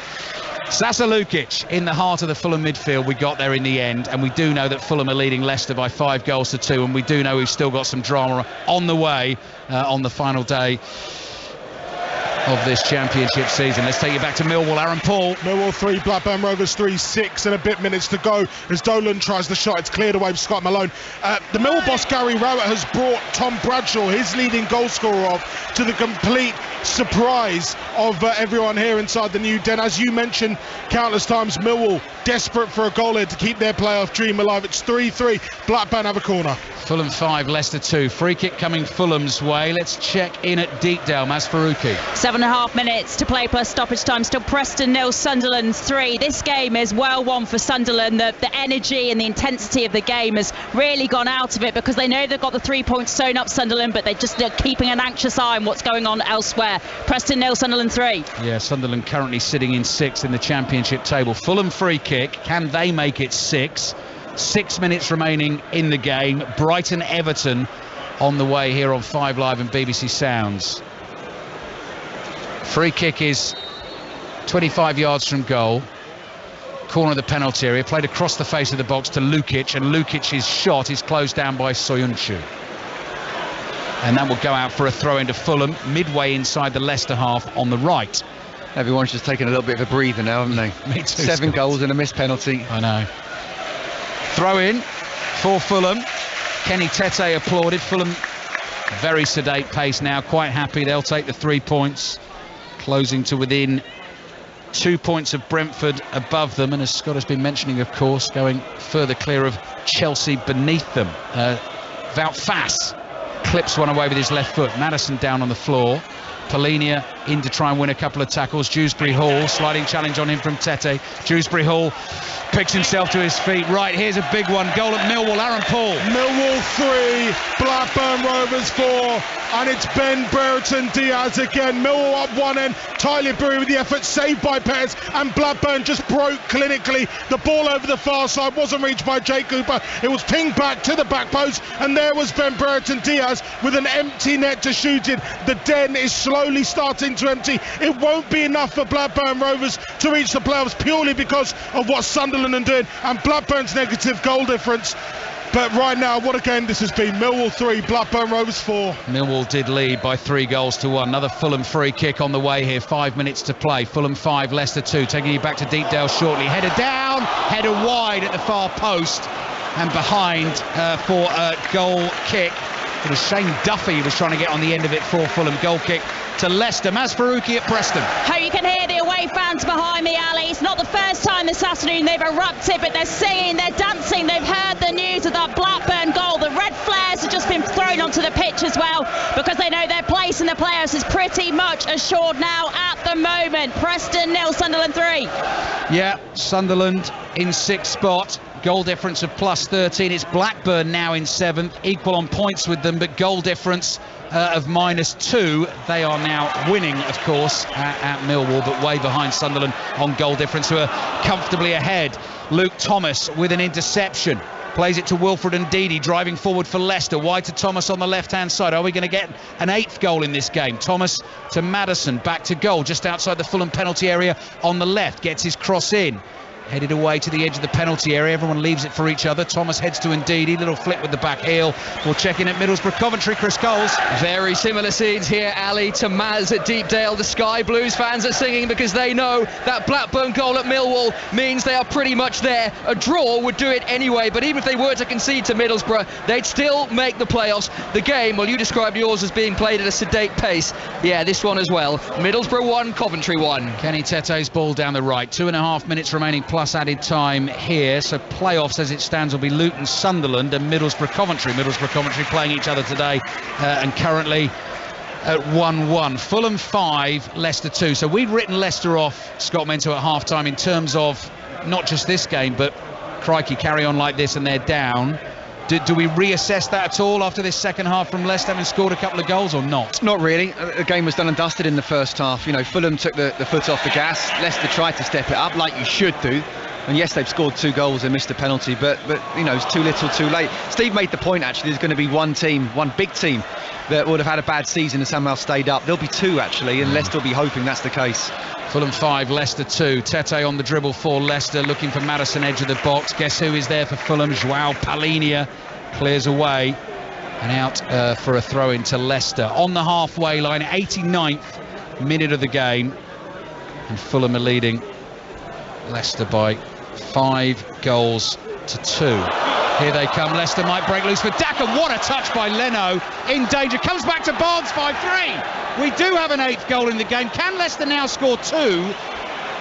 Sasa Lukic in the heart of the Fulham midfield. We got there in the end, and we do know that Fulham are leading Leicester by 5-2, and we do know we've still got some drama on the way on the final day of this Championship season. Let's take you back to Millwall. Aaron Paul. Millwall 3, Blackburn Rovers 3, 6 and a bit minutes to go as Dolan tries the shot. It's cleared away from Scott Malone. The Millwall boss Gary Rowett has brought Tom Bradshaw, his leading goal scorer, off to the complete surprise of everyone here inside the new Den. As you mentioned countless times, Millwall desperate for a goal here to keep their playoff dream alive. It's 3-3. Blackburn have a corner. Fulham 5, Leicester 2. Free kick coming Fulham's way. Let's check in at Deepdale. Maz Faruqi. 7.5 minutes to play plus stoppage time. Still Preston 0, Sunderland 3. This game is well won for Sunderland. The energy and the intensity of the game has really gone out of it because they know they've got the 3 points sewn up, Sunderland, but they're just keeping an anxious eye on what's going on elsewhere. Preston 0, Sunderland 3. Yeah, Sunderland currently sitting in 6th in the Championship table. Fulham free kick. Can they make it 6? 6 minutes remaining in the game. Brighton Everton on the way here on 5 Live and BBC Sounds. Free kick is 25 yards from goal. Corner of the penalty area, played across the face of the box to Lukic, and Lukic's shot is closed down by Soyuncu. And that will go out for a throw into Fulham, midway inside the Leicester half on the right. Everyone's just taking a little bit of a breather now, haven't they? Me too. 7 goals and a missed penalty. I know. Throw in for Fulham. Kenny Tete applauded. Fulham very sedate pace now, quite happy. They'll take the 3 points, closing to within 2 points of Brentford above them, and as Scott has been mentioning, of course, going further clear of Chelsea beneath them. Wout Faes clips one away with his left foot. Maddison down on the floor. Polinia in to try and win a couple of tackles. Dewsbury Hall, sliding challenge on him from Tete. Dewsbury Hall picks himself to his feet. Right, here's a big one. Goal at Millwall. Aaron Paul. Millwall 3, Blackburn Rovers 4, and it's Ben Brereton Diaz again. Millwall up one end. Tyler Bury with the effort, saved by Pettis, and Blackburn just broke clinically. The ball over the far side wasn't reached by Jake Cooper. It was pinged back to the back post, and there was Ben Brereton Diaz with an empty net to shoot in. The Den is slowly starting to empty. It won't be enough for Blackburn Rovers to reach the playoffs purely because of what Sunderland are doing and Blackburn's negative goal difference. But right now, what a game this has been. Millwall 3, Blackburn Rovers 4. Millwall did lead by 3-1. Another Fulham free kick on the way here. 5 minutes to play. Fulham 5, Leicester 2. Taking you back to Deepdale shortly. Header down, header wide at the far post. And behind for a goal kick. It was Shane Duffy who was trying to get on the end of it for Fulham. Goal kick to Leicester. Maz Faruqi at Preston. Oh, you can hear the away fans behind me, Ali. It's not the first time this afternoon they've erupted, but they're singing, they're dancing. They've heard the news of that Blackburn goal. The red flares have just been thrown onto the pitch as well because they know their place in the playoffs is pretty much assured now at the moment. Preston 0, Sunderland 3. Yeah, Sunderland in 6th spot. Goal difference of plus 13. It's Blackburn now in 7th, equal on points with them, but goal difference of -2. They are now winning, of course, at Millwall, but way behind Sunderland on goal difference, who are comfortably ahead. Luke Thomas with an interception. Plays it to Wilfred Ndidi, driving forward for Leicester. Wide to Thomas on the left-hand side. Are we going to get an 8th goal in this game? Thomas to Maddison, back to goal, just outside the Fulham penalty area on the left. Gets his cross in. Headed away to the edge of the penalty area. Everyone leaves it for each other. Thomas heads to Ndidi. Little flick with the back heel. We'll check in at Middlesbrough Coventry. Chris Coles. Very similar scenes here, Ali, to Maz at Deepdale. The Sky Blues fans are singing because they know that Blackburn goal at Millwall means they are pretty much there. A draw would do it anyway, but even if they were to concede to Middlesbrough, they'd still make the playoffs. The game, well, you described yours as being played at a sedate pace. Yeah, this one as well. Middlesbrough 1, Coventry 1. Kenny Tete's ball down the right. 2.5 minutes remaining plus added time here. So playoffs as it stands will be Luton Sunderland and Middlesbrough Coventry. Middlesbrough Coventry playing each other today and currently at 1-1. Fulham 5, Leicester 2. So we'd written Leicester off, Scott Minto, at half-time in terms of not just this game, but crikey, carry on like this and they're down. Do we reassess that at all after this second half from Leicester having scored a couple of goals or not? Not really. The game was done and dusted in the first half. You know, Fulham took the foot off the gas. Leicester tried to step it up like you should do. And yes, they've scored 2 goals and missed a penalty, but you know, it's too little too late. Steve made the point, actually, there's going to be one team, one big team that would have had a bad season and somehow stayed up. There'll be 2 actually, and Leicester will be hoping that's the case. Fulham 5, Leicester 2. Tete on the dribble for Leicester, looking for Maddison, edge of the box. Guess who is there for Fulham? Joao Polinia clears away and out for a throw into Leicester. On the halfway line, 89th minute of the game, and Fulham are leading Leicester by 5 goals to 2. Here they come. Leicester might break loose for Daka. What a touch by Leno. In danger. Comes back to Barnes. 5-3. We do have an 8th goal in the game. Can Leicester now score 2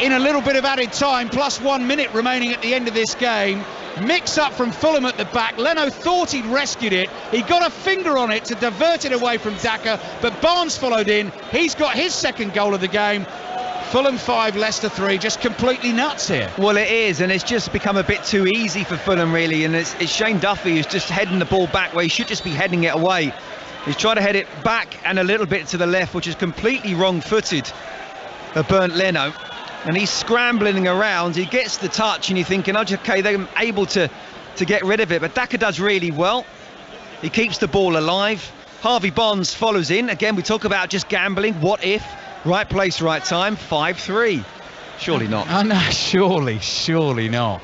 in a little bit of added time, plus 1 minute remaining at the end of this game? Mix up from Fulham at the back. Leno thought he'd rescued it. He got a finger on it to divert it away from Daka, but Barnes followed in. He's got his 2nd goal of the game. Fulham 5, Leicester 3, just completely nuts here. Well, it is, and it's just become a bit too easy for Fulham, really, and it's Shane Duffy who's just heading the ball back where he should just be heading it away. He's trying to head it back and a little bit to the left, which is completely wrong-footed of Bernd Leno, and he's scrambling around. He gets the touch, and you're thinking, okay, they're able to get rid of it, but Daka does really well. He keeps the ball alive. Harvey Barnes follows in. Again, we talk about just gambling. What if? Right place, right time. 5-3. Surely not. Oh, no, surely not.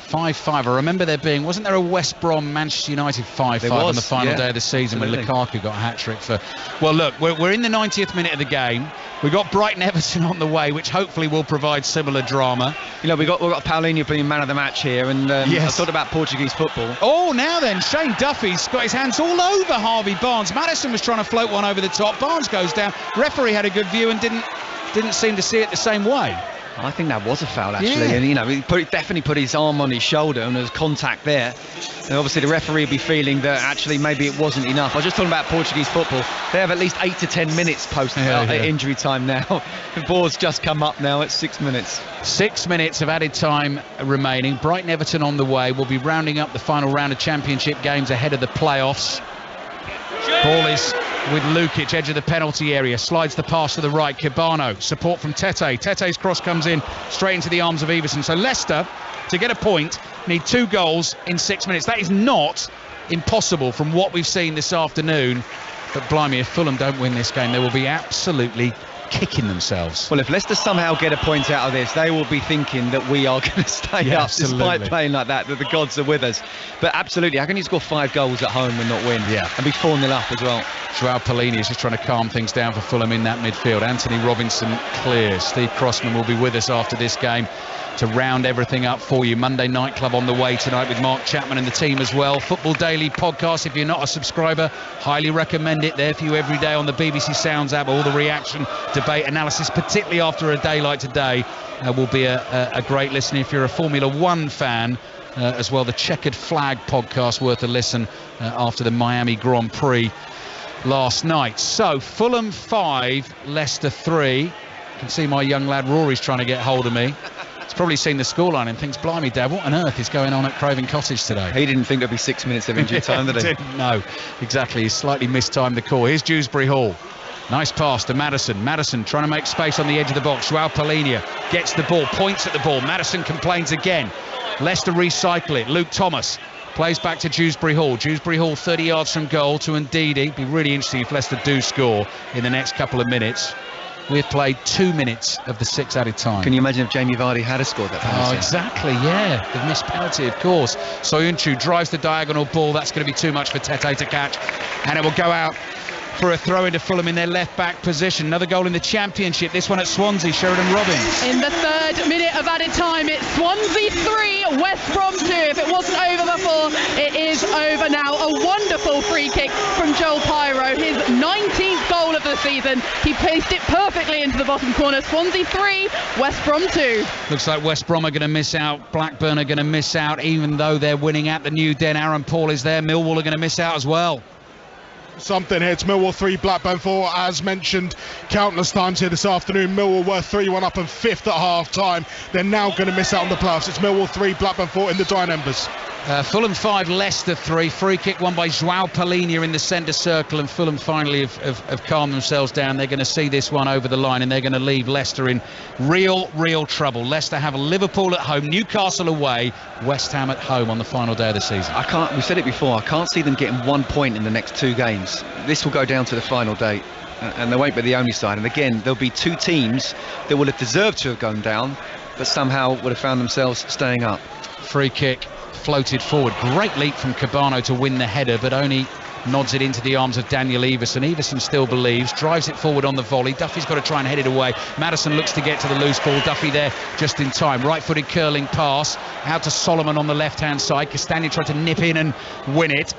5-5. I remember wasn't there a West Brom Manchester United 5-5 on the final day of the season when Lukaku got a hat-trick for... Well, look, we're in the 90th minute of the game. We've got Brighton Everton on the way, which hopefully will provide similar drama. You know, we've got Paulinho being man of the match here, and I thought about Portuguese football. Oh, now then, Shane Duffy's got his hands all over Harvey Barnes. Maddison was trying to float one over the top. Barnes goes down. Referee had a good view and didn't seem to see it the same way. I think that was a foul, actually, and he definitely put his arm on his shoulder and there was contact there. And obviously the referee will be feeling that actually maybe it wasn't enough. I was just talking about Portuguese football. They have at least 8 to 10 minutes post injury time now. The ball's just come up now at 6 minutes. 6 minutes of added time remaining. Brighton Everton on the way. We'll be rounding up the final round of Championship games ahead of the playoffs. Ball is with Lukic, edge of the penalty area, slides the pass to the right. Kibano, support from Tete. Tete's cross comes in straight into the arms of Everson. So Leicester, to get a point, need 2 goals in 6 minutes. That is not impossible from what we've seen this afternoon. But blimey, if Fulham don't win this game, they will be absolutely kicking themselves. Well, if Leicester somehow get a point out of this, they will be thinking that we are going to stay up despite playing like that the gods are with us. But absolutely, how can you score 5 goals at home and not win? Yeah. And be 4-0 up as well. Joao Paulinho is just trying to calm things down for Fulham in that midfield. Anthony Robinson clears. Steve Crossman will be with us after this game to round everything up for you. Monday Night Club on the way tonight with Mark Chapman and the team as well. Football Daily podcast, if you're not a subscriber, highly recommend it. There for you every day on the BBC Sounds app. All the reaction, debate, analysis, particularly after a day like today, will be a great listen. If you're a Formula One fan, as well, the Checkered Flag podcast worth a listen after the Miami Grand Prix last night. So Fulham 5, Leicester 3. You can see my young lad Rory's trying to get hold of me. He's probably seen the scoreline and thinks, blimey, Dad, what on earth is going on at Craven Cottage today? He didn't think there'd be 6 minutes of injury time, did he? No, exactly. He slightly mistimed the call. Here's Dewsbury Hall. Nice pass to Maddison. Maddison trying to make space on the edge of the box. Joao Paulinho gets the ball, points at the ball. Maddison complains again. Leicester recycle it. Luke Thomas plays back to Dewsbury Hall. Dewsbury Hall 30 yards from goal to Ndidi. It'd be really interesting if Leicester do score in the next couple of minutes. We've played 2 minutes of the 6 added time. Can you imagine if Jamie Vardy had scored that penalty? Oh, exactly, yeah. The missed penalty, of course. Soyuncu drives the diagonal ball. That's going to be too much for Tete to catch. And it will go out for a throw into Fulham in their left-back position. Another goal in the Championship. This one at Swansea, Sheridan Robbins. In the 3rd minute of added time, it's Swansea 3, West Brom 2. If it wasn't over before, it is over now. A wonderful free kick from Joel Pyro, his 19th goal of the season. He placed it perfectly into the bottom corner. Swansea 3, West Brom 2. Looks like West Brom are going to miss out. Blackburn are going to miss out, even though they're winning at the New Den. Aaron Paul is there. Millwall are going to miss out as well. Something here. It's Millwall 3, Blackburn 4. As mentioned countless times here this afternoon, Millwall were 3-1 up and 5th at half time. They're now going to miss out on the playoffs. It's Millwall 3, Blackburn 4 in the Dying Embers. Fulham 5, Leicester 3. Free kick won by Joao Paulinho in the centre circle, and Fulham finally have calmed themselves down. They're going to see this one over the line, and they're going to leave Leicester in real trouble. Leicester have Liverpool at home, Newcastle away, West Ham at home on the final day of the season. We said it before, I can't see them getting 1 point in the next 2 games. This will go down to the final day, and they won't be the only side. And again, there'll be 2 teams that will have deserved to have gone down, but somehow would have found themselves staying up. Free kick floated forward. Great leap from Cabano to win the header, but only nods it into the arms of Daniel Everson. Everson still believes, drives it forward on the volley. Duffy's got to try and head it away. Maddison looks to get to the loose ball. Duffy there just in time. Right-footed curling pass out to Solomon on the left-hand side. Castagna tried to nip in and win it.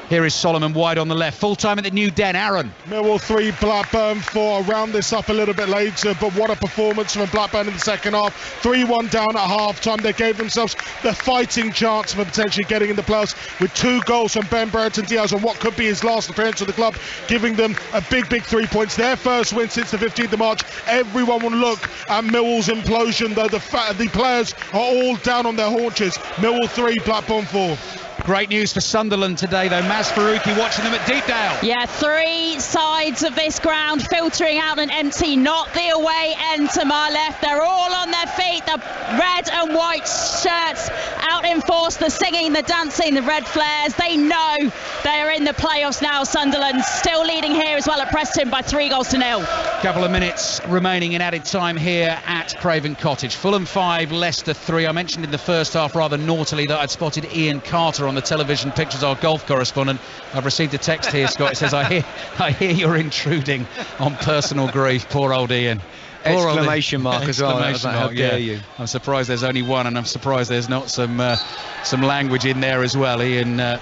Here is Solomon wide on the left. Full time at the new Den. Aaron. Millwall 3, Blackburn 4. I'll round this up a little bit later, but what a performance from Blackburn in the second half. 3-1 down at half-time. They gave themselves the fighting chance for potentially getting in the playoffs with 2 goals from Ben Brereton Diaz on what could be his last appearance with the club, giving them a big 3 points. Their first win since the 15th of March. Everyone will look at Millwall's implosion, though the players are all down on their haunches. Millwall 3, Blackburn 4. Great news for Sunderland today, though. Maz Faruqi watching them at Deepdale. Yeah, 3 sides of this ground filtering out and empty, not the away end to my left. They're all on their feet, the red and white shirts out in force, the singing, the dancing, the red flares. They know they are in the playoffs now. Sunderland still leading here as well at Preston by 3-0. Couple of minutes remaining in added time here at Craven Cottage. Fulham 5, Leicester 3. I mentioned in the first half rather naughtily that I'd spotted Ian Carter on the television pictures, our golf correspondent. I've received a text here, Scott. It says, I hear you're intruding on personal grief. Poor old Ian. Exclamation mark as well. How dare you? I'm surprised there's only one, and I'm surprised there's not some language in there as well. Ian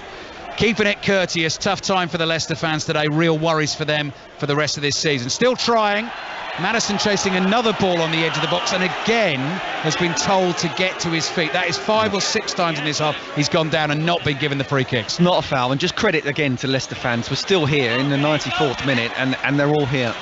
keeping it courteous. Tough time for the Leicester fans today. Real worries for them for the rest of this season. Still trying. Maddison chasing another ball on the edge of the box, and again has been told to get to his feet. That is 5 or 6 times in this half he's gone down and not been given the free kicks. Not a foul, and just credit again to Leicester fans. We're still here in the 94th minute, and they're all here.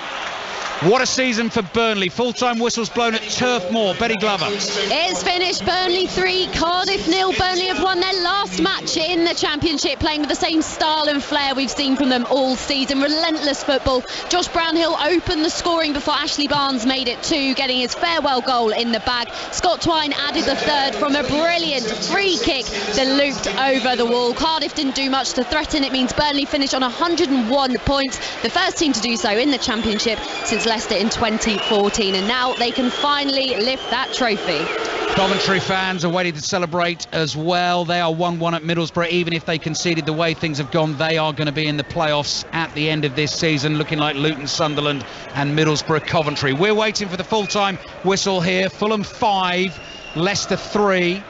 What a season for Burnley. Full-time whistles blown at Turf Moor. Betty Glover. It's finished. Burnley 3, Cardiff 0. Burnley have won their last match in the Championship, playing with the same style and flair we've seen from them all season. Relentless football. Josh Brownhill opened the scoring before Ashley Barnes made it 2, getting his farewell goal in the bag. Scott Twine added the 3rd from a brilliant free kick that looped over the wall. Cardiff didn't do much to threaten. It means Burnley finished on 101 points, the first team to do so in the Championship since Leicester in 2014, and now they can finally lift that trophy. Coventry fans are waiting to celebrate as well. They are 1-1 at Middlesbrough. Even if they conceded the way things have gone, they are going to be in the playoffs at the end of this season, looking like Luton, Sunderland and Middlesbrough, Coventry. We're waiting for the full-time whistle here. Fulham 5, Leicester 3.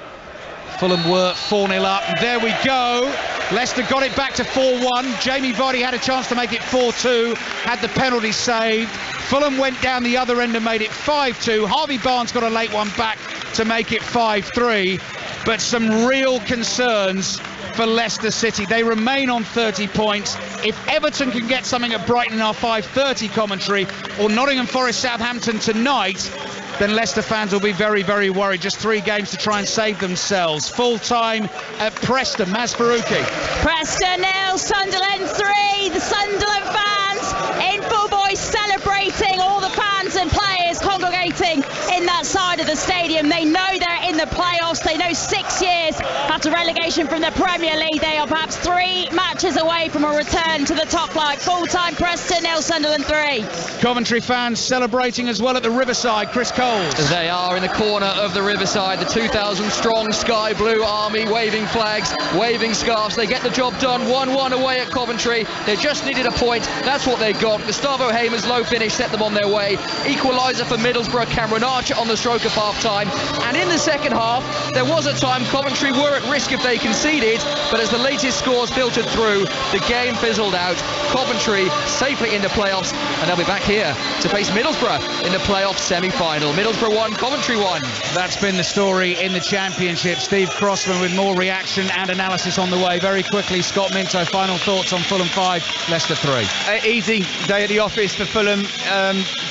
Fulham were 4-0 up. There we go. Leicester got it back to 4-1. Jamie Vardy had a chance to make it 4-2, had the penalty saved. Fulham went down the other end and made it 5-2. Harvey Barnes got a late one back to make it 5-3. But some real concerns for Leicester City. They remain on 30 points. If Everton can get something at Brighton in our 5:30 commentary, or Nottingham Forest Southampton tonight, then Leicester fans will be very, very worried. Just 3 games to try and save themselves. Full time at Preston. Maz Faruqi. Preston 0, Sunderland 3. The Sunderland fans in full voice celebrating. All the fans and players congregating in that side of the stadium. They know they're in the playoffs. They know 6 years after relegation from the Premier League, they are perhaps 3 matches away from a return to the top flight. Full time Preston 0, Sunderland 3. Coventry fans celebrating as well at the Riverside. Chris Coles. They are in the corner of the Riverside, the 2,000 strong Sky Blue Army, waving flags, waving scarves. They get the job done. 1-1 away at Coventry. They just needed a point. That's what they got. Gustavo Hamer's low finish set them on their way. Equaliser for Middlesbrough. Cameron Archer on the stroke of half-time. And in the second half, there was a time Coventry were at risk if they conceded, but as the latest scores filtered through, the game fizzled out. Coventry safely in the playoffs, and they'll be back here to face Middlesbrough in the playoff semi-final. Middlesbrough 1, Coventry 1. That's been the story in the Championship. Steve Crossman with more reaction and analysis on the way. Very quickly, Scott Minto, final thoughts on Fulham 5, Leicester 3. Easy day at the office for Fulham.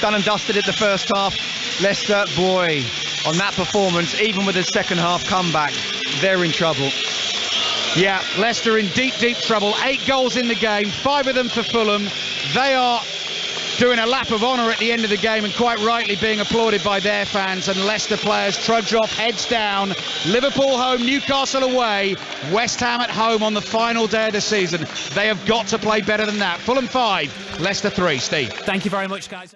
Done and dusted at the first half. Leicester, boy, on that performance, even with a second half comeback, they're in trouble. Yeah, Leicester in deep, deep trouble. 8 goals in the game, 5 of them for Fulham. They are doing a lap of honour at the end of the game, and quite rightly being applauded by their fans, and Leicester players trudge off, heads down. Liverpool home, Newcastle away, West Ham at home on the final day of the season. They have got to play better than that. Fulham 5, Leicester 3. Steve. Thank you very much, guys.